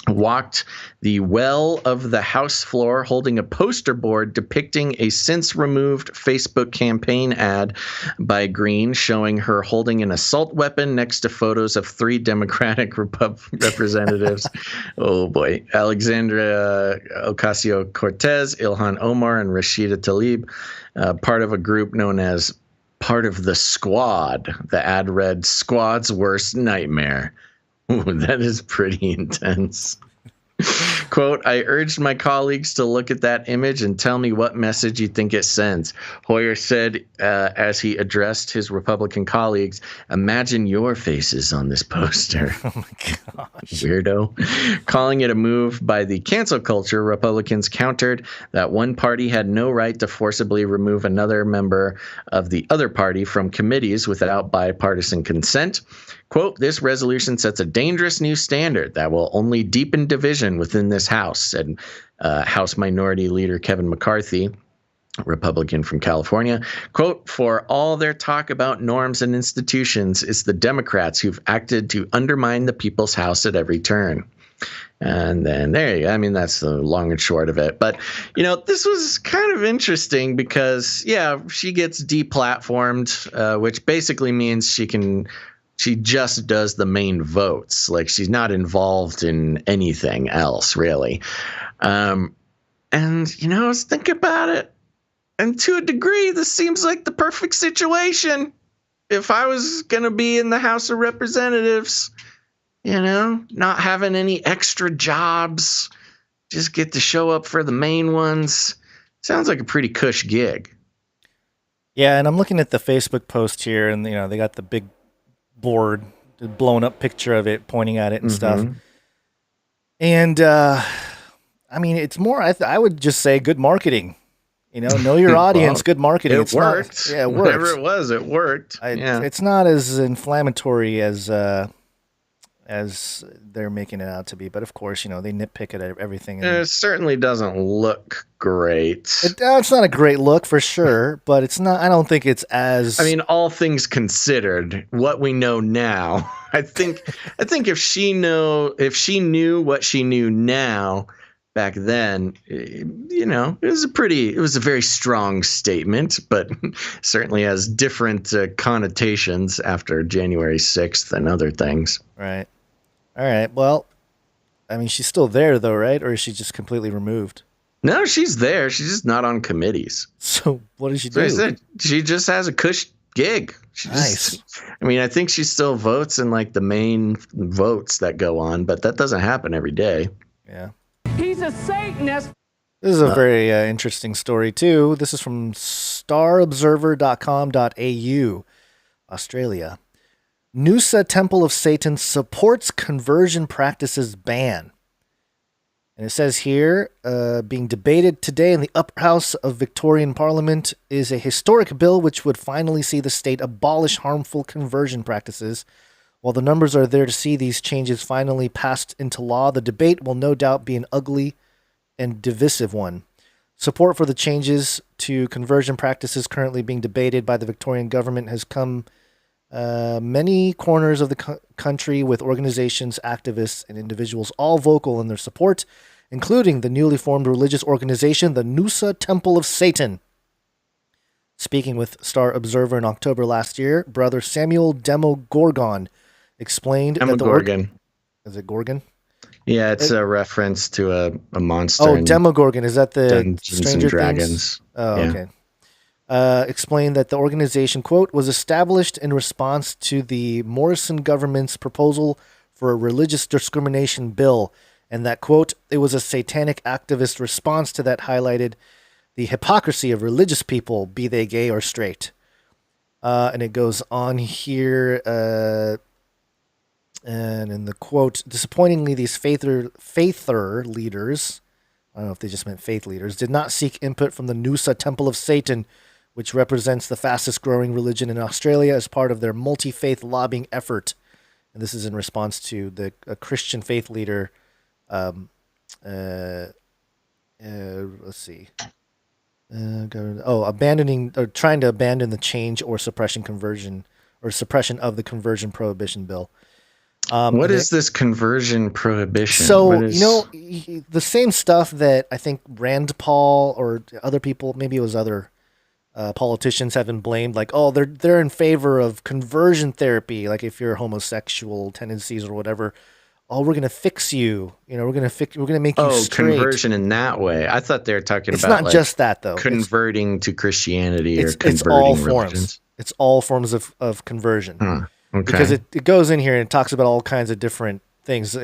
Walked the well of the House floor holding a poster board depicting a since-removed Facebook campaign ad by Greene showing her holding an assault weapon next to photos of three Democratic representatives. Oh, boy. Alexandria Ocasio-Cortez, Ilhan Omar, and Rashida Tlaib, part of a group known as Part of the Squad. The ad read, "Squad's worst nightmare." Ooh, that is pretty intense. Quote, I urged my colleagues to look at that image and tell me what message you think it sends. Hoyer said as he addressed his Republican colleagues, imagine your faces on this poster. Oh my gosh. Weirdo. Calling it a move by the cancel culture, Republicans countered that one party had no right to forcibly remove another member of the other party from committees without bipartisan consent. Quote, this resolution sets a dangerous new standard that will only deepen division within this House, said House Minority Leader Kevin McCarthy, Republican from California. Quote, for all their talk about norms and institutions, it's the Democrats who've acted to undermine the people's house at every turn. And then there you go. I mean, that's the long and short of it. But, this was kind of interesting because, she gets deplatformed, which basically means she just does the main votes. Like, she's not involved in anything else, really. I was thinking about it. And to a degree, this seems like the perfect situation. If I was going to be in the House of Representatives, not having any extra jobs, just get to show up for the main ones. Sounds like a pretty cush gig. Yeah, and I'm looking at the Facebook post here, and, they got the big board, the blown up picture of it, pointing at it and stuff. And, it's more, I would just say good marketing. Know your audience, good marketing. It worked. It worked. Whatever it was, it worked. It's not as inflammatory as they're making it out to be. But of course, they nitpick at everything. It certainly doesn't look great. It's not a great look for sure, but it's not. I don't think it's as. I mean, all things considered, what we know now, I think if she knew what she knew now back then, it was a very strong statement, but certainly has different connotations after January 6th and other things. Right. All right. Well, she's still there though, right? Or is she just completely removed? No, she's there. She's just not on committees. So what does she do? She just has a cush gig. Nice. I think she still votes in like the main votes that go on, but that doesn't happen every day. Yeah. He's a Satanist. This is a very interesting story too. This is from starobserver.com.au, Australia. Noose Temple of Satan supports conversion practices ban. And it says here, being debated today in the upper house of Victorian Parliament is a historic bill which would finally see the state abolish harmful conversion practices. While the numbers are there to see these changes finally passed into law, the debate will no doubt be an ugly and divisive one. Support for the changes to conversion practices currently being debated by the Victorian government has come many corners of the country, with organizations, activists, and individuals all vocal in their support, including the newly formed religious organization, the Noose Temple of Satan. Speaking with Star Observer in October last year, Brother Samuel Demogorgon explained that Demogorgon. Is it Gorgon? Yeah, it's a reference to a monster. Oh, Demogorgon. Is that the Dungeons Stranger and Dragons. Things? Oh, yeah. Okay. Explained that the organization, quote, was established in response to the Morrison government's proposal for a religious discrimination bill, and that, quote, it was a satanic activist response to that highlighted the hypocrisy of religious people, be they gay or straight. And it goes on here, and in the quote, disappointingly, these faither leaders, I don't know if they just meant faith leaders, did not seek input from the Noose Temple of Satan, which represents the fastest growing religion in Australia, as part of their multi-faith lobbying effort. And this is in response to a Christian faith leader, let's see. Abandoning or trying to abandon the change or suppression of the conversion prohibition bill. What is this conversion prohibition? So, the same stuff that I think Rand Paul or other people, maybe it was other politicians, have been blamed, like, oh, they're in favor of conversion therapy, like if you're homosexual tendencies or whatever. Oh, we're gonna fix you. We're gonna make you straight. Conversion in that way. I thought they were talking it's about not just that though. Converting to Christianity or converting it's all religions. Forms. It's all forms of conversion. Okay. Because it goes in here and it talks about all kinds of different things.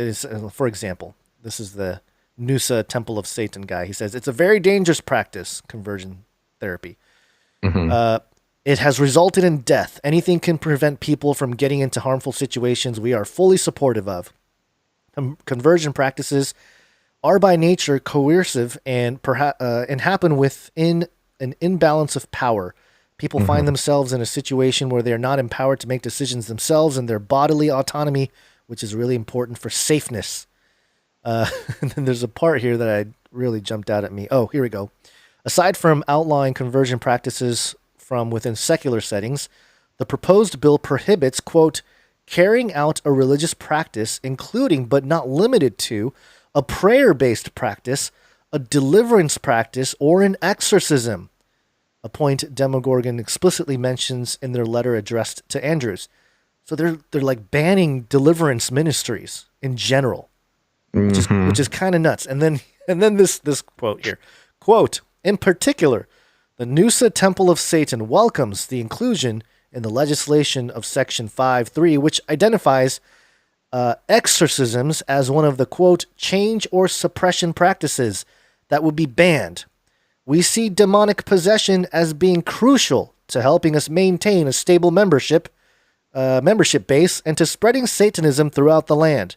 For example, this is the Noose Temple of Satan guy. He says, it's a very dangerous practice, conversion therapy. It has resulted in death. Anything can prevent people from getting into harmful situations we are fully supportive of. Conversion practices are by nature coercive and happen within an imbalance of power. People find themselves in a situation where they are not empowered to make decisions themselves, and their bodily autonomy, which is really important for safeness. And then there's a part here that I really jumped out at me. Oh, here we go. Aside from outlawing conversion practices from within secular settings, the proposed bill prohibits, quote, carrying out a religious practice, including but not limited to a prayer-based practice, a deliverance practice, or an exorcism, a point Demogorgon explicitly mentions in their letter addressed to Andrews. So they're like banning deliverance ministries in general, which is kind of nuts. And then this quote here, quote, in particular, the Noose Temple of Satan welcomes the inclusion in the legislation of Section 5.3, which identifies exorcisms as one of the, quote, change or suppression practices that would be banned. We see demonic possession as being crucial to helping us maintain a stable membership base and to spreading Satanism throughout the land.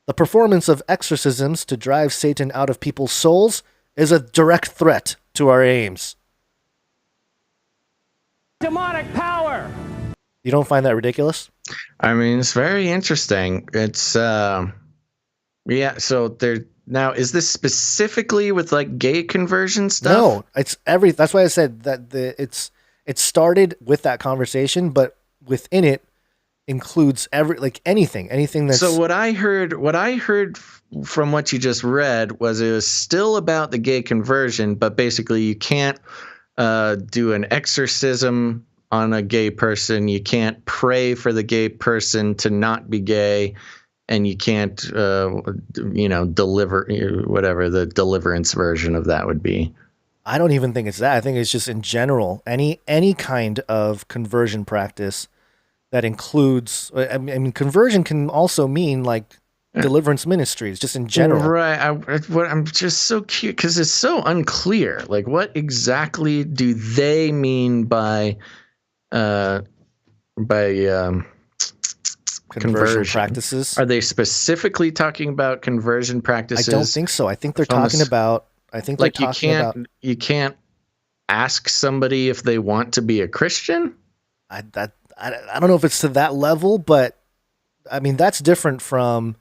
The performance of exorcisms to drive Satan out of people's souls is a direct threat to our aims. Demonic power! You don't find that ridiculous? I mean, it's very interesting. It's, yeah, so there, now, is this specifically with like gay conversion stuff? No, it's that's why I said that it started with that conversation, but within it includes anything that's. So what I heard from what you just read was it was still about the gay conversion, but basically you can't do an exorcism on a gay person. You can't pray for the gay person to not be gay, and you can't, deliver whatever the deliverance version of that would be. I don't even think it's that. I think it's just in general, any kind of conversion practice that includes. I mean, conversion can also mean like deliverance ministries, just in general. Right. I'm just so curious because it's so unclear. Like, what exactly do they mean by conversion practices? Are they specifically talking about conversion practices? I don't think so. I think they're talking about. I think like they're talking about. You can't ask somebody if they want to be a Christian. I don't know if it's to that level, but I mean that's different from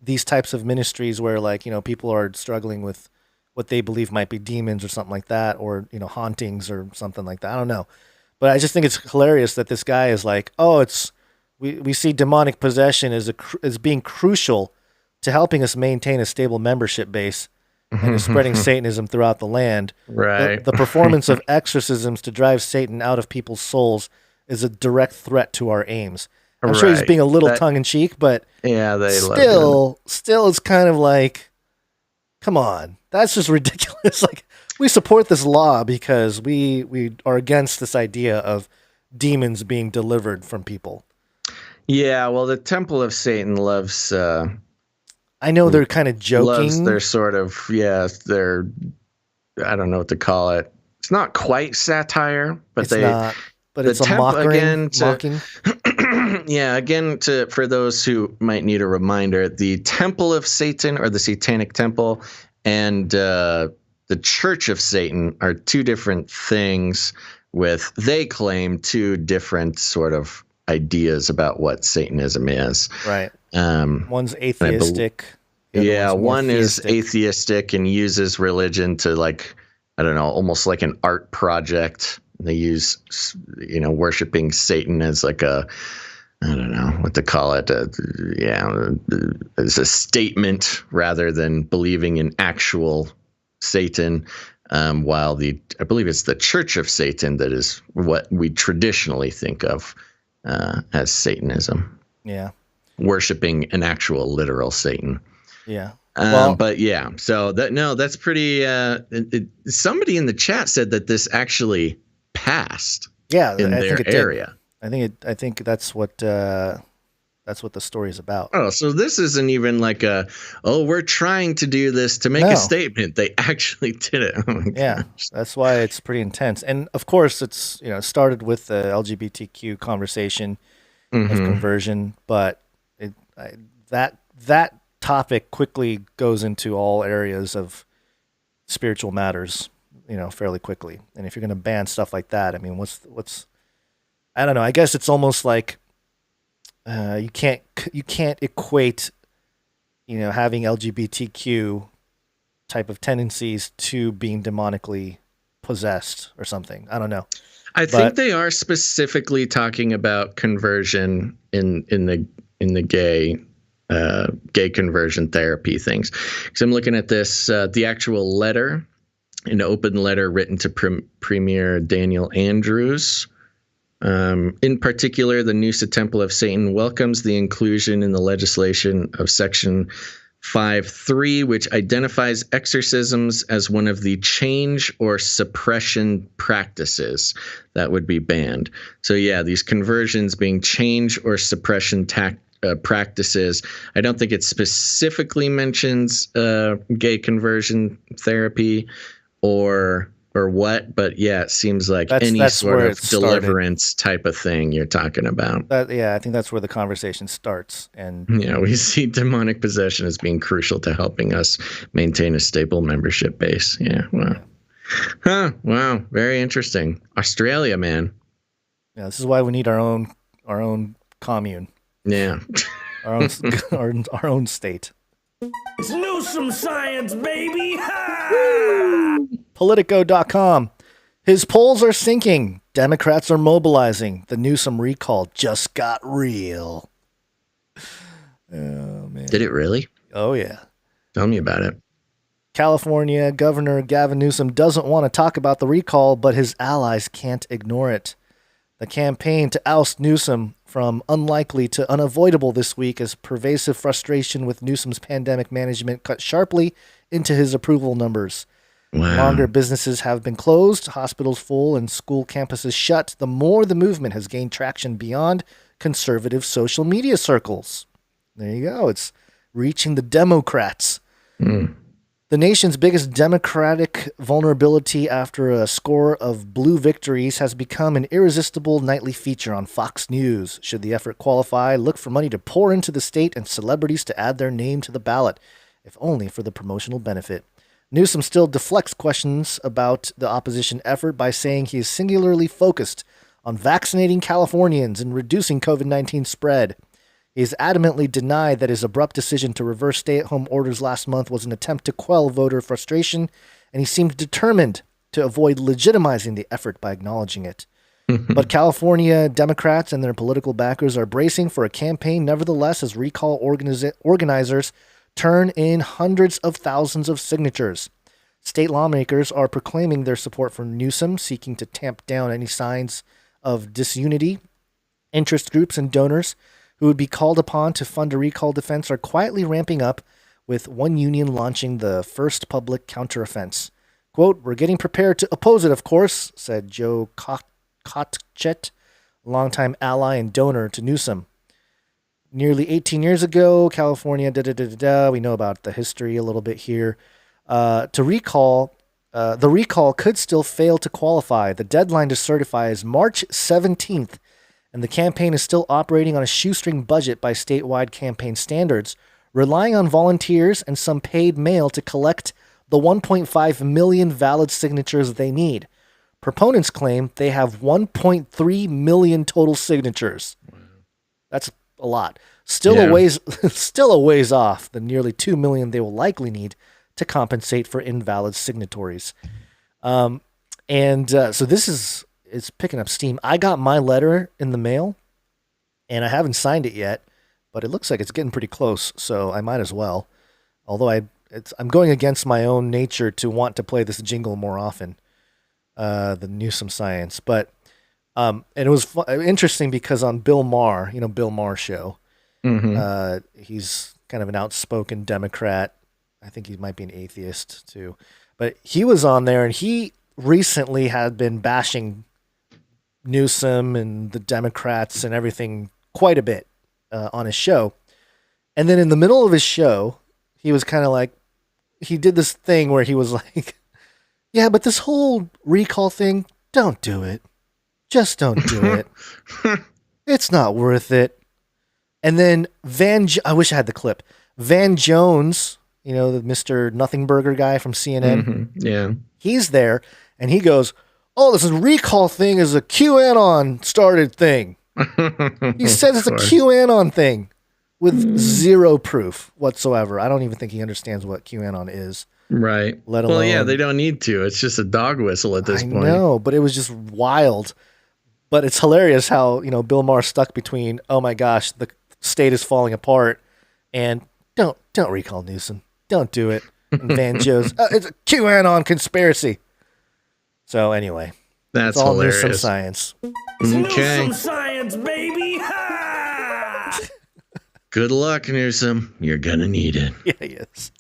these types of ministries where people are struggling with what they believe might be demons or something like that, or hauntings or something like that. I don't know, but I just think it's hilarious that this guy is like, oh, we see demonic possession as being crucial to helping us maintain a stable membership base and spreading Satanism throughout the land. Right. The performance of exorcisms to drive Satan out of people's souls is a direct threat to our aims. I'm sure he's being a little tongue-in-cheek, but yeah, still it's kind of like, come on, that's just ridiculous. Like, we support this law because we are against this idea of demons being delivered from people. Yeah, well, the Temple of Satan loves. I know they're kind of joking. Loves their sort of their. I don't know what to call it. It's not quite satire, but it's a mocking. Yeah, again, for those who might need a reminder, the Temple of Satan or the Satanic Temple and the Church of Satan are two different things with, they claim, two different sort of ideas about what Satanism is. Right. One's atheistic. One is atheistic and uses religion to almost like an art project. They use, worshiping Satan as like a, I don't know what to call it. As a statement rather than believing in actual Satan. While I believe it's the Church of Satan that is what we traditionally think of as Satanism. Yeah. Worshipping an actual literal Satan. Yeah. But yeah, so that's pretty. Somebody in the chat said that this actually passed. Yeah, in their area. I think that's what That's what the story is about. Oh, so this isn't even like we're trying to do this to make a statement. They actually did it. Oh my gosh. That's why it's pretty intense. And of course, it's started with the LGBTQ conversation of conversion, but that topic quickly goes into all areas of spiritual matters, fairly quickly. And if you're going to ban stuff like that, I mean, what's I don't know. I guess it's almost like you can't equate, having LGBTQ type of tendencies to being demonically possessed or something. I don't know. I think they are specifically talking about conversion in the gay conversion therapy things. Because I'm looking at this, the actual letter, an open letter written to Premier Daniel Andrews. In particular, the Noose Temple of Satan welcomes the inclusion in the legislation of Section 5.3, which identifies exorcisms as one of the change or suppression practices that would be banned. So yeah, these conversions being change or suppression practices. I don't think it specifically mentions gay conversion therapy or what, but yeah, it seems like any sort of deliverance type of thing you're talking about. I think that's where the conversation starts. And we see demonic possession as being crucial to helping us maintain a stable membership base. Yeah, wow. Huh, wow, very interesting. Australia, man. Yeah, this is why we need our own commune. Yeah. our own state. It's Newsom science, baby! Politico.com. His polls are sinking. Democrats are mobilizing. The Newsom recall just got real. Oh, man. Did it really? Oh, yeah. Tell me about it. California Governor Gavin Newsom doesn't want to talk about the recall, but his allies can't ignore it. The campaign to oust Newsom from unlikely to unavoidable this week as pervasive frustration with Newsom's pandemic management cut sharply into his approval numbers. Wow. The longer businesses have been closed, hospitals full, and school campuses shut, the more the movement has gained traction beyond conservative social media circles. There you go. It's reaching the Democrats. The nation's biggest Democratic vulnerability after a score of blue victories has become an irresistible nightly feature on Fox News. Should the effort qualify, look for money to pour into the state and celebrities to add their name to the ballot, if only for the promotional benefit. Newsom still deflects questions about the opposition effort by saying he is singularly focused on vaccinating Californians and reducing COVID-19 spread. He has adamantly denied that his abrupt decision to reverse stay-at-home orders last month was an attempt to quell voter frustration, and he seemed determined to avoid legitimizing the effort by acknowledging it. But California Democrats and their political backers are bracing for a campaign nevertheless as recall organizers turn in hundreds of thousands of signatures. State lawmakers are proclaiming their support for Newsom, seeking to tamp down any signs of disunity. Interest groups and donors who would be called upon to fund a recall defense are quietly ramping up, with one union launching the first public counteroffense. Quote, "We're getting prepared to oppose it, of course," said Joe Kottchet, a longtime ally and donor to Newsom. Nearly 18 years ago, California, we know about the history a little bit here. The recall could still fail to qualify. The deadline to certify is March 17th, and the campaign is still operating on a shoestring budget by statewide campaign standards, relying on volunteers and some paid mail to collect the 1.5 million valid signatures they need. Proponents claim they have 1.3 million total signatures. That's a lot. Still a ways off the nearly 2 million they will likely need to compensate for invalid signatories. So it's picking up steam. I got my letter in the mail, and I haven't signed it yet, but it looks like it's getting pretty close, so I might as well. Although I'm going against my own nature to want to play this jingle more often, the Newsom science. But and it was interesting because on Bill Maher, Bill Maher show, he's kind of an outspoken Democrat. I think he might be an atheist too, but he was on there, and he recently had been bashing Newsom and the Democrats and everything quite a bit on his show. And then in the middle of his show, he was kind of like, he did this thing where he was like, yeah, but this whole recall thing, don't do it. Just don't do it. It's not worth it. And then I wish I had the clip. Van Jones, you know, the Mr. Nothing Burger guy from CNN. Mm-hmm. Yeah. He's there and he goes, oh, this recall thing is a QAnon started thing. He says it's a QAnon thing with zero proof whatsoever. I don't even think he understands what QAnon is. Right. Let alone, well, yeah, they don't need to. It's just a dog whistle at this point. I know, but it was just wild. But it's hilarious how, you know, Bill Maher stuck between, oh my gosh, the state is falling apart, and don't recall Newsom. Don't do it. And Van Jones, it's a QAnon conspiracy. So anyway, that's it's all hilarious. Newsom science. Okay. Newsom science, baby! Ha! Good luck, Newsom. You're gonna need it. Yeah, yes.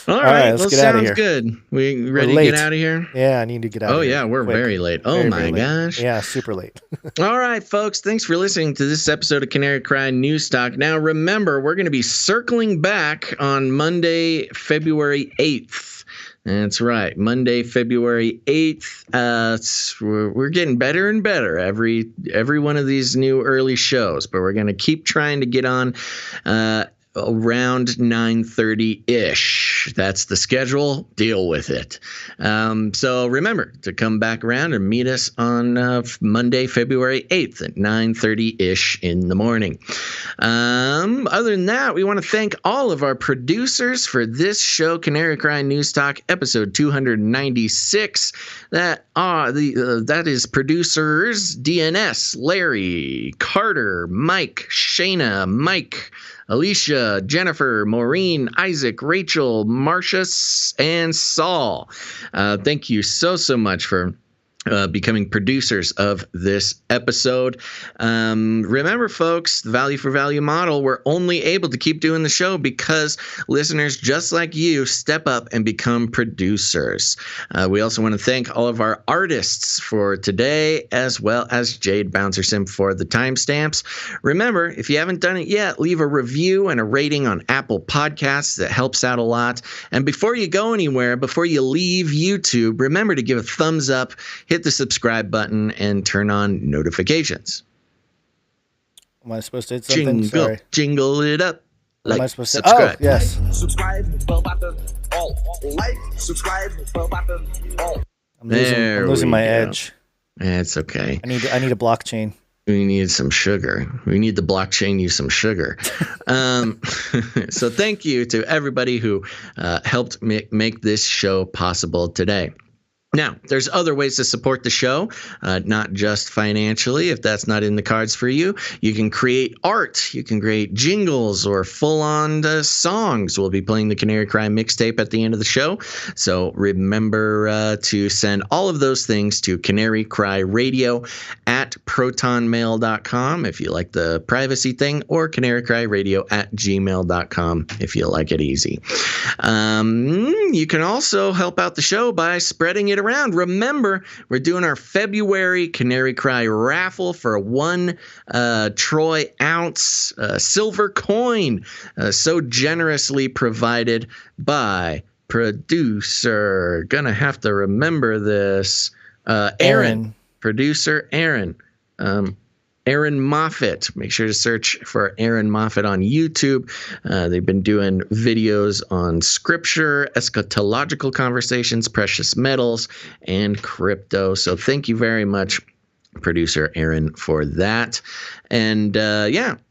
All right, let's well, get out of sounds here. good. We ready to get out of here? Yeah, I need to get out of here. Oh, yeah, we're quick. very late. Oh, Very, my very late. gosh. Yeah, super late. All right, folks, thanks for listening to this episode of Canary Cry News Talk. Now, remember, we're going to be circling back on Monday, February 8th. That's right, Monday, February 8th. We're getting better and better every one of these new early shows, but we're going to keep trying to get on around 9:30-ish. That's the schedule. Deal with it. So remember to come back around and meet us on Monday, February 8th at 9:30-ish in the morning. Other than that, we want to thank all of our producers for this show, Canary Cry News Talk, episode 296. That is producers DNS, Larry, Carter, Mike, Shayna, Mike, Alicia, Jennifer, Maureen, Isaac, Rachel, Marcia, and Saul. Thank you so much for becoming producers of this episode. Remember, folks, the value for value model, we're only able to keep doing the show because listeners just like you step up and become producers. We also want to thank all of our artists for today, as well as Jade Bouncer Sim for the timestamps. Remember, if you haven't done it yet, leave a review and a rating on Apple Podcasts. That helps out a lot. And before you go anywhere, before you leave YouTube, remember to give a thumbs up, hit the subscribe button, and turn on notifications. Am I supposed to hit something? Sorry. Jingle it up. Am I supposed to? Oh, yes. Subscribe, bell button, all. Like, subscribe, bell button, all. I'm losing my edge. It's okay. I need a blockchain. We need some sugar. We need the blockchain you some sugar. So thank you to everybody who helped make this show possible today. Now, there's other ways to support the show, not just financially. If that's not in the cards for you, you can create art. You can create jingles or full-on songs. We'll be playing the Canary Cry mixtape at the end of the show. So remember to send all of those things to canarycryradio@protonmail.com if you like the privacy thing, or canarycryradio@gmail.com if you like it easy. You can also help out the show by spreading it around. Remember, we're doing our February Canary Cry raffle for a 1 troy ounce silver coin, so generously provided by producer. Gonna have to remember this. Aaron. Producer Aaron. Aaron Moffat. Make sure to search for Aaron Moffat on YouTube. They've been doing videos on scripture, eschatological conversations, precious metals, and crypto. So thank you very much, producer Aaron, for that. And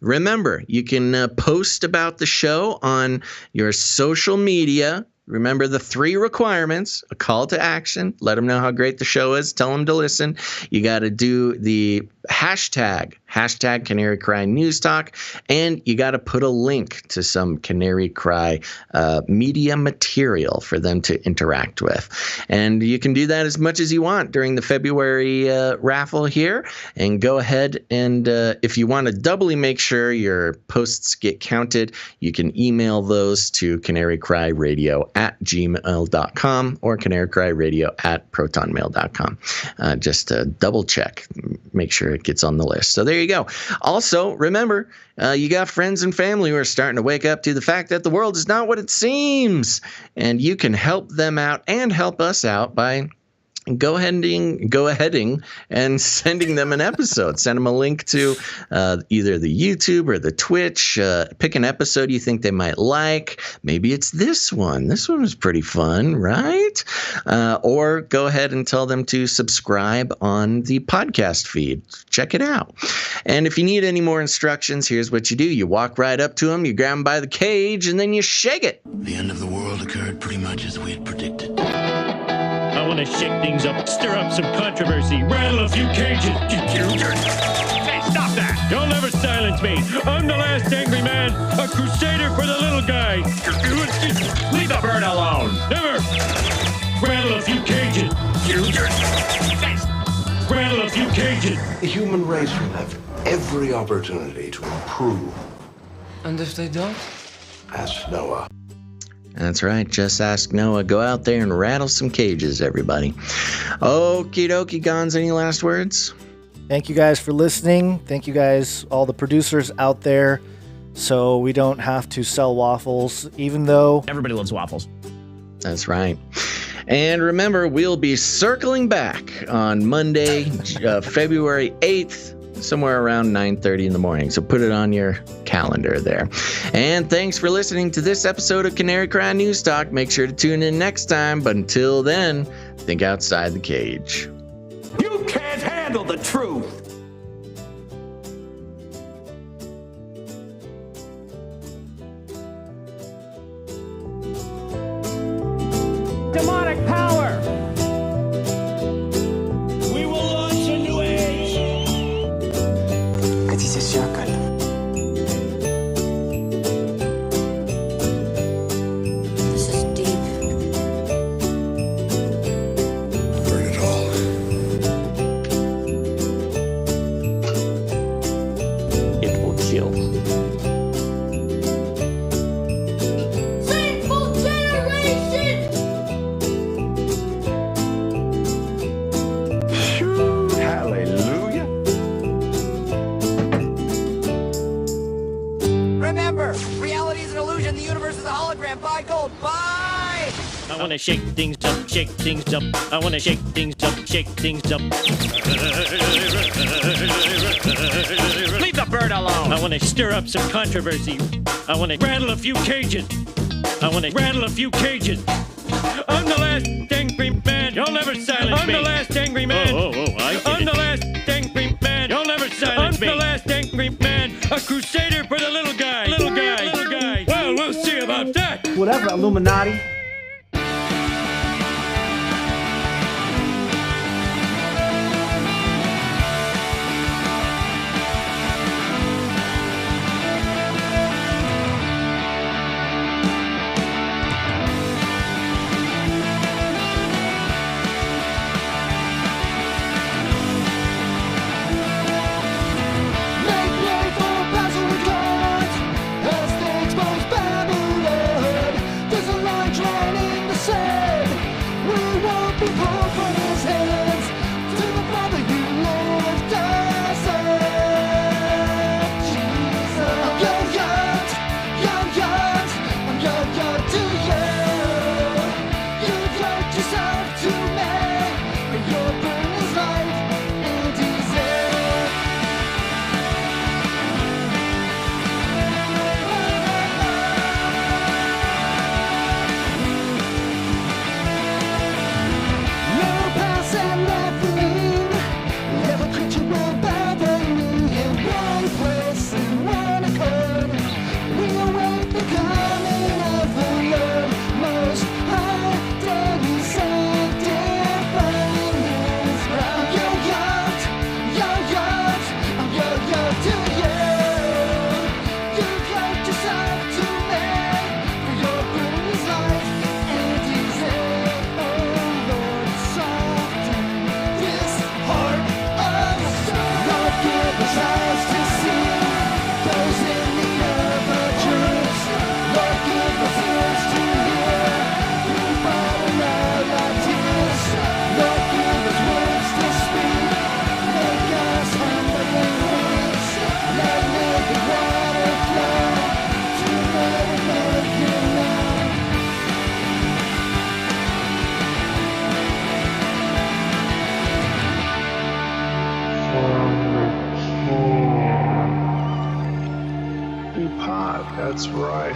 remember, you can post about the show on your social media. Remember the 3 requirements: a call to action, let them know how great the show is, tell them to listen. You got to do the hashtag Canary Cry News Talk, and you got to put a link to some Canary Cry media material for them to interact with. And you can do that as much as you want during the February raffle here. And go ahead and if you want to doubly make sure your posts get counted, you can email those to canarycryradio@gmail.com or canarycryradio@protonmail.com. Just to double check. make sure it gets on the list. So there you go. Also, remember, you got friends and family who are starting to wake up to the fact that the world is not what it seems. And you can help them out and help us out by go aheading and sending them an episode. Send them a link to either the YouTube or the Twitch. Pick an episode you think they might like. Maybe it's this one. This one was pretty fun, right? Or go ahead and tell them to subscribe on the podcast feed. Check it out. And if you need any more instructions, here's what you do. You walk right up to them, you grab them by the cage, and then you shake it. The end of the world occurred pretty much as we had predicted. I want to shake things up, stir up some controversy, rattle a few cages. Hey, stop that! You'll never silence me. I'm the last angry man, a crusader for the little guy. Leave the bird alone. Never. Rattle a few cages. Rattle a few cages. The human race will have every opportunity to improve. And if they don't? Ask Noah. That's right. Just ask Noah. Go out there and rattle some cages, everybody. Okie dokie, Gons. Any last words? Thank you guys for listening. Thank you guys, all the producers out there, so we don't have to sell waffles, even though everybody loves waffles. That's right. And remember, we'll be circling back on Monday, February 8th, somewhere around 9:30 in the morning. So put it on your calendar there. And thanks for listening to this episode of Canary Cry News Talk. Make sure to tune in next time. But until then, think outside the cage. You can't handle the truth. Demonic power. We will launch a new age. Катись circle. This is deep. Burn it all. It will kill. Sinful generation! Hallelujah. Remember, reality is an illusion. The universe is a hologram. Buy gold. Buy! I want to shake things up, shake things up. I want to shake things up, shake things up. Leave the bird alone. I want to stir up some controversy. I want to rattle a few cages. I want to rattle a few cages. I'm the last angry man. You'll never silence me. I'm the last angry man. I'm the last angry man. You'll never silence me. I'm the last angry man. A crusader for the little guy. Little guy. Little guy. Well, we'll see about that. Whatever, Illuminati. As they expose Babylon, there's a line drawn.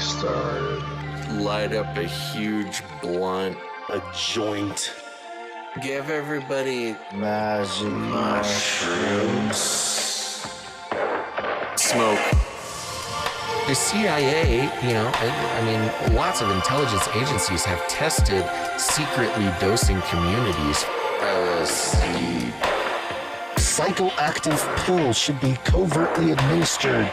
started. Light up a huge blunt. A joint. Give everybody magic mushrooms. Smoke. The CIA, I mean, lots of intelligence agencies have tested secretly dosing communities. LSD. Psychoactive pills should be covertly administered.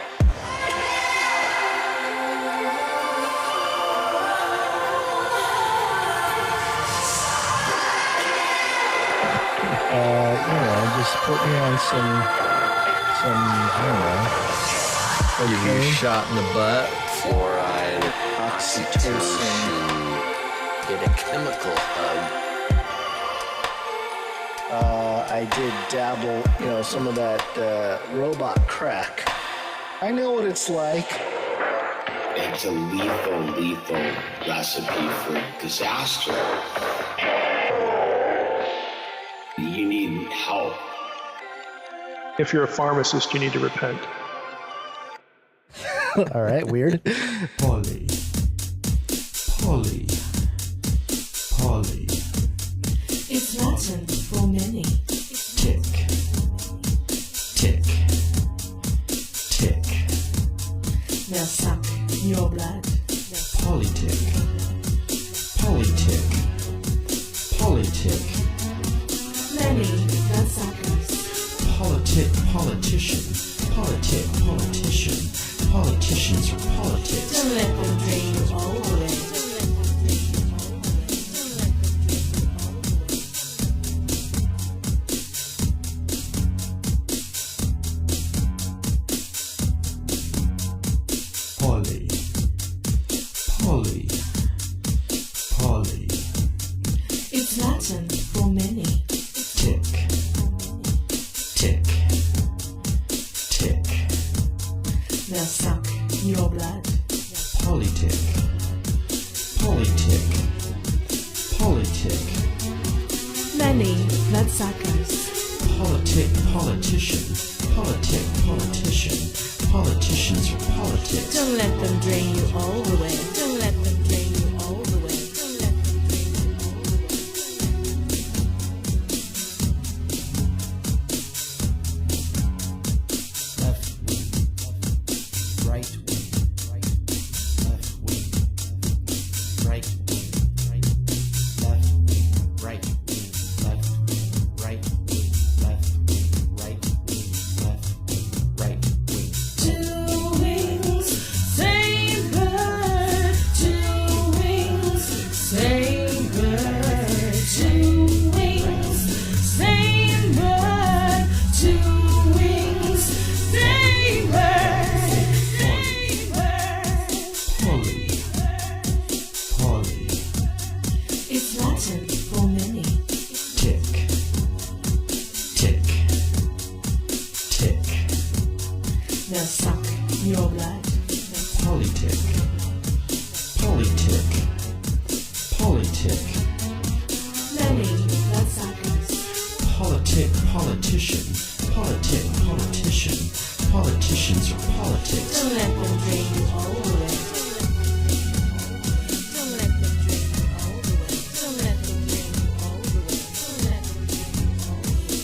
Just put me on some, I don't know. You get shot in the butt. Fluoride. Oxytocin. Get a chemical hug. I did dabble, some of that robot crack. I know what it's like. It's a lethal recipe for disaster. You need help. If you're a pharmacist, you need to repent. All right, weird. Poly. It's Latin for many. Tick. Now suck your blood. Politic. Many bloodsuckers. Politician. Politicians are politics. Don't let them drain you all away. Poly. It's Latin for many. Tick. Now suck your blood. Politic. Many bloodsuckers. Politician. Politicians are politics. Don't let them drain you all the way. Don't let them drain you all the way. Don't let them drain you all the way. Left wing, right wing, left wing, right wing, left wing, right wing, left wing, right wing, left wing, right wing, left wing, right wing. Two wings, same bird. Two wings, same bird. Two wings, same bird. Two wings, same bird. Same bird. Poly. It's Latin for many. Tick. Now suck your blood. Politic. Many bloodsuckers. Politician. Politicians are politics. Don't let them drain you all the way. Don't let them drain you all the way. Don't let them drain you all the way. Don't let them drain you all the way.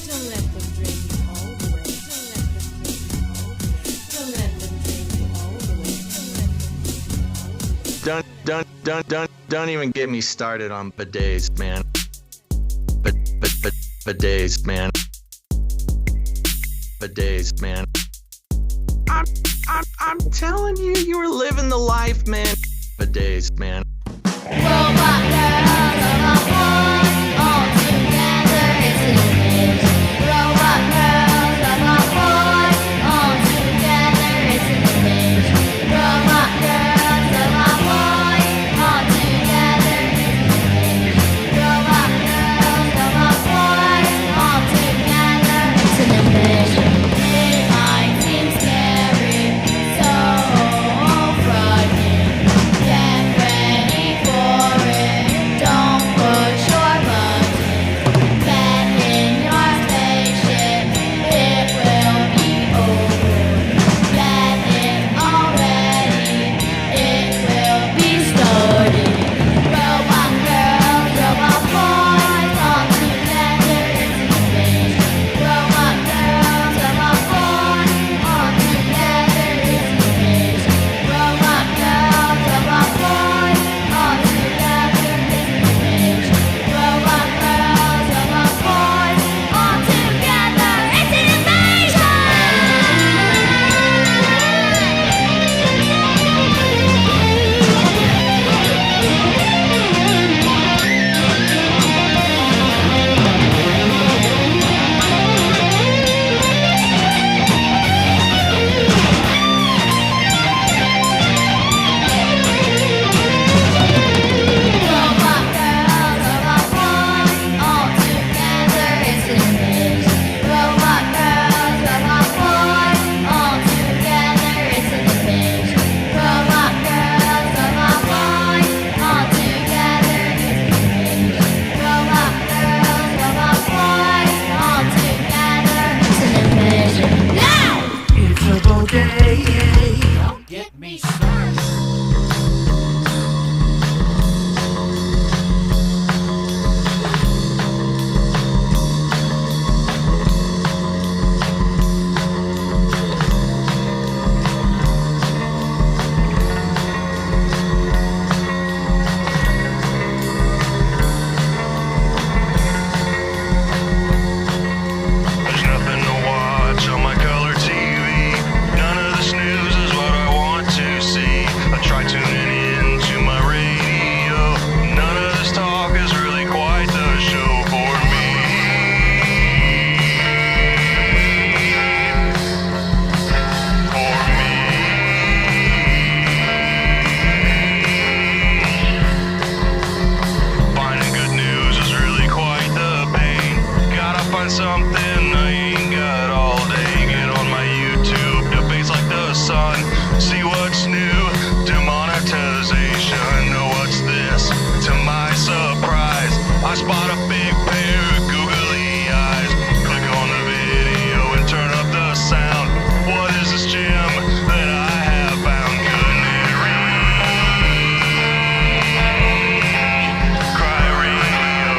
Don't let them drain you all the way. Don't let them drain you all the way. Don't even get me started on bidets, man. Bidets, man. Bidets, man. I'm telling you, you were living the life, man. Bidets, man. Robot girls, robot boys, all together it's an image. Robot girls, robot boys, all together it's an image. Robot girls, robot boys, all together it's an image. Robot girls, robot boys, all together it's an image. It might seem scary, so frightening. Get ready. find something I ain't got all day. Get on my YouTube, debates like the sun. See what's new, demonetization. Know what's this? To my surprise, I spot a big pair of googly eyes. Click on the video and turn up the sound. What is this gem that I have found? Canary, cry radio,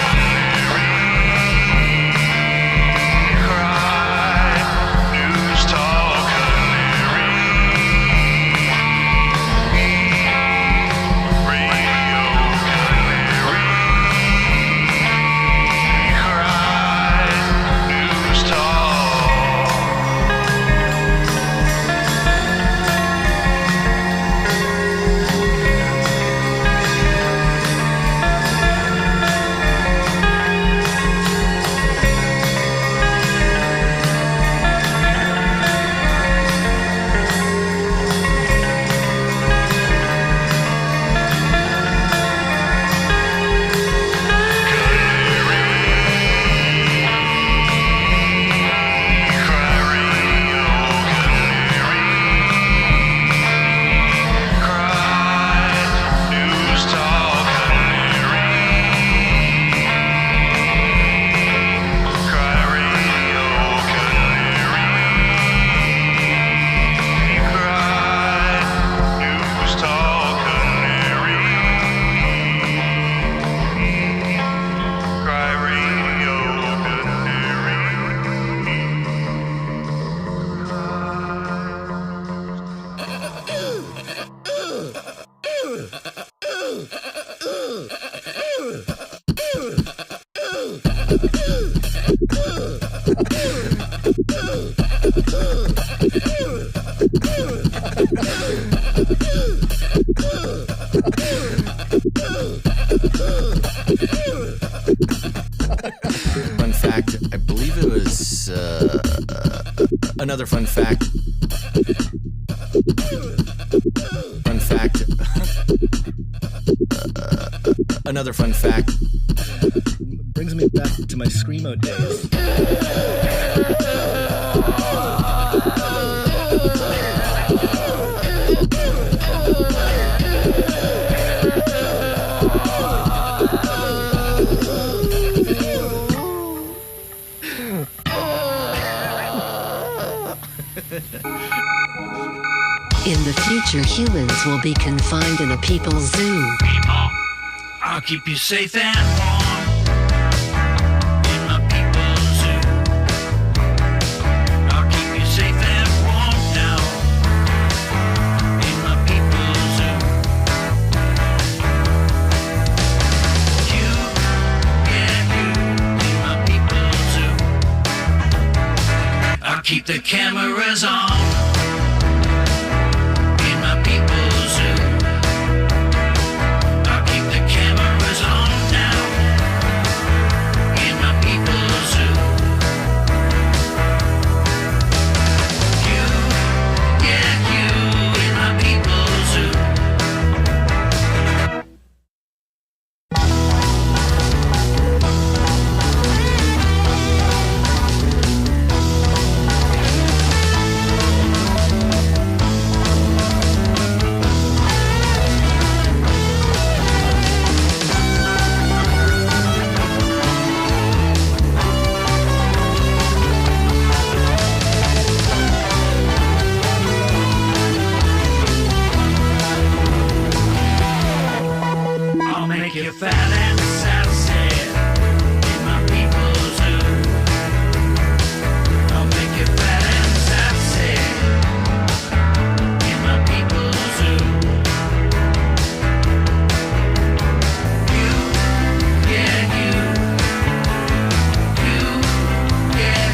canary, cry, news talk, canary, radio, canary, cry, news talk. Fun fact, I believe it was another fun fact. Fun fact. Another fun fact. Brings me back to my Screamo days. In the future, humans will be confined in a people's zoo. People, I'll keep you safe and warm in my people's zoo. I'll keep you safe and warm now in my people's zoo. You, yeah, you in my people's zoo. I'll keep the cameras on. You fat and sassy in my people's zoo. I'll make you fat and sassy in my people's zoo. You, yeah, you, yeah,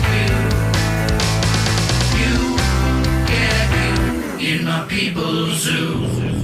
you, in my people's zoo.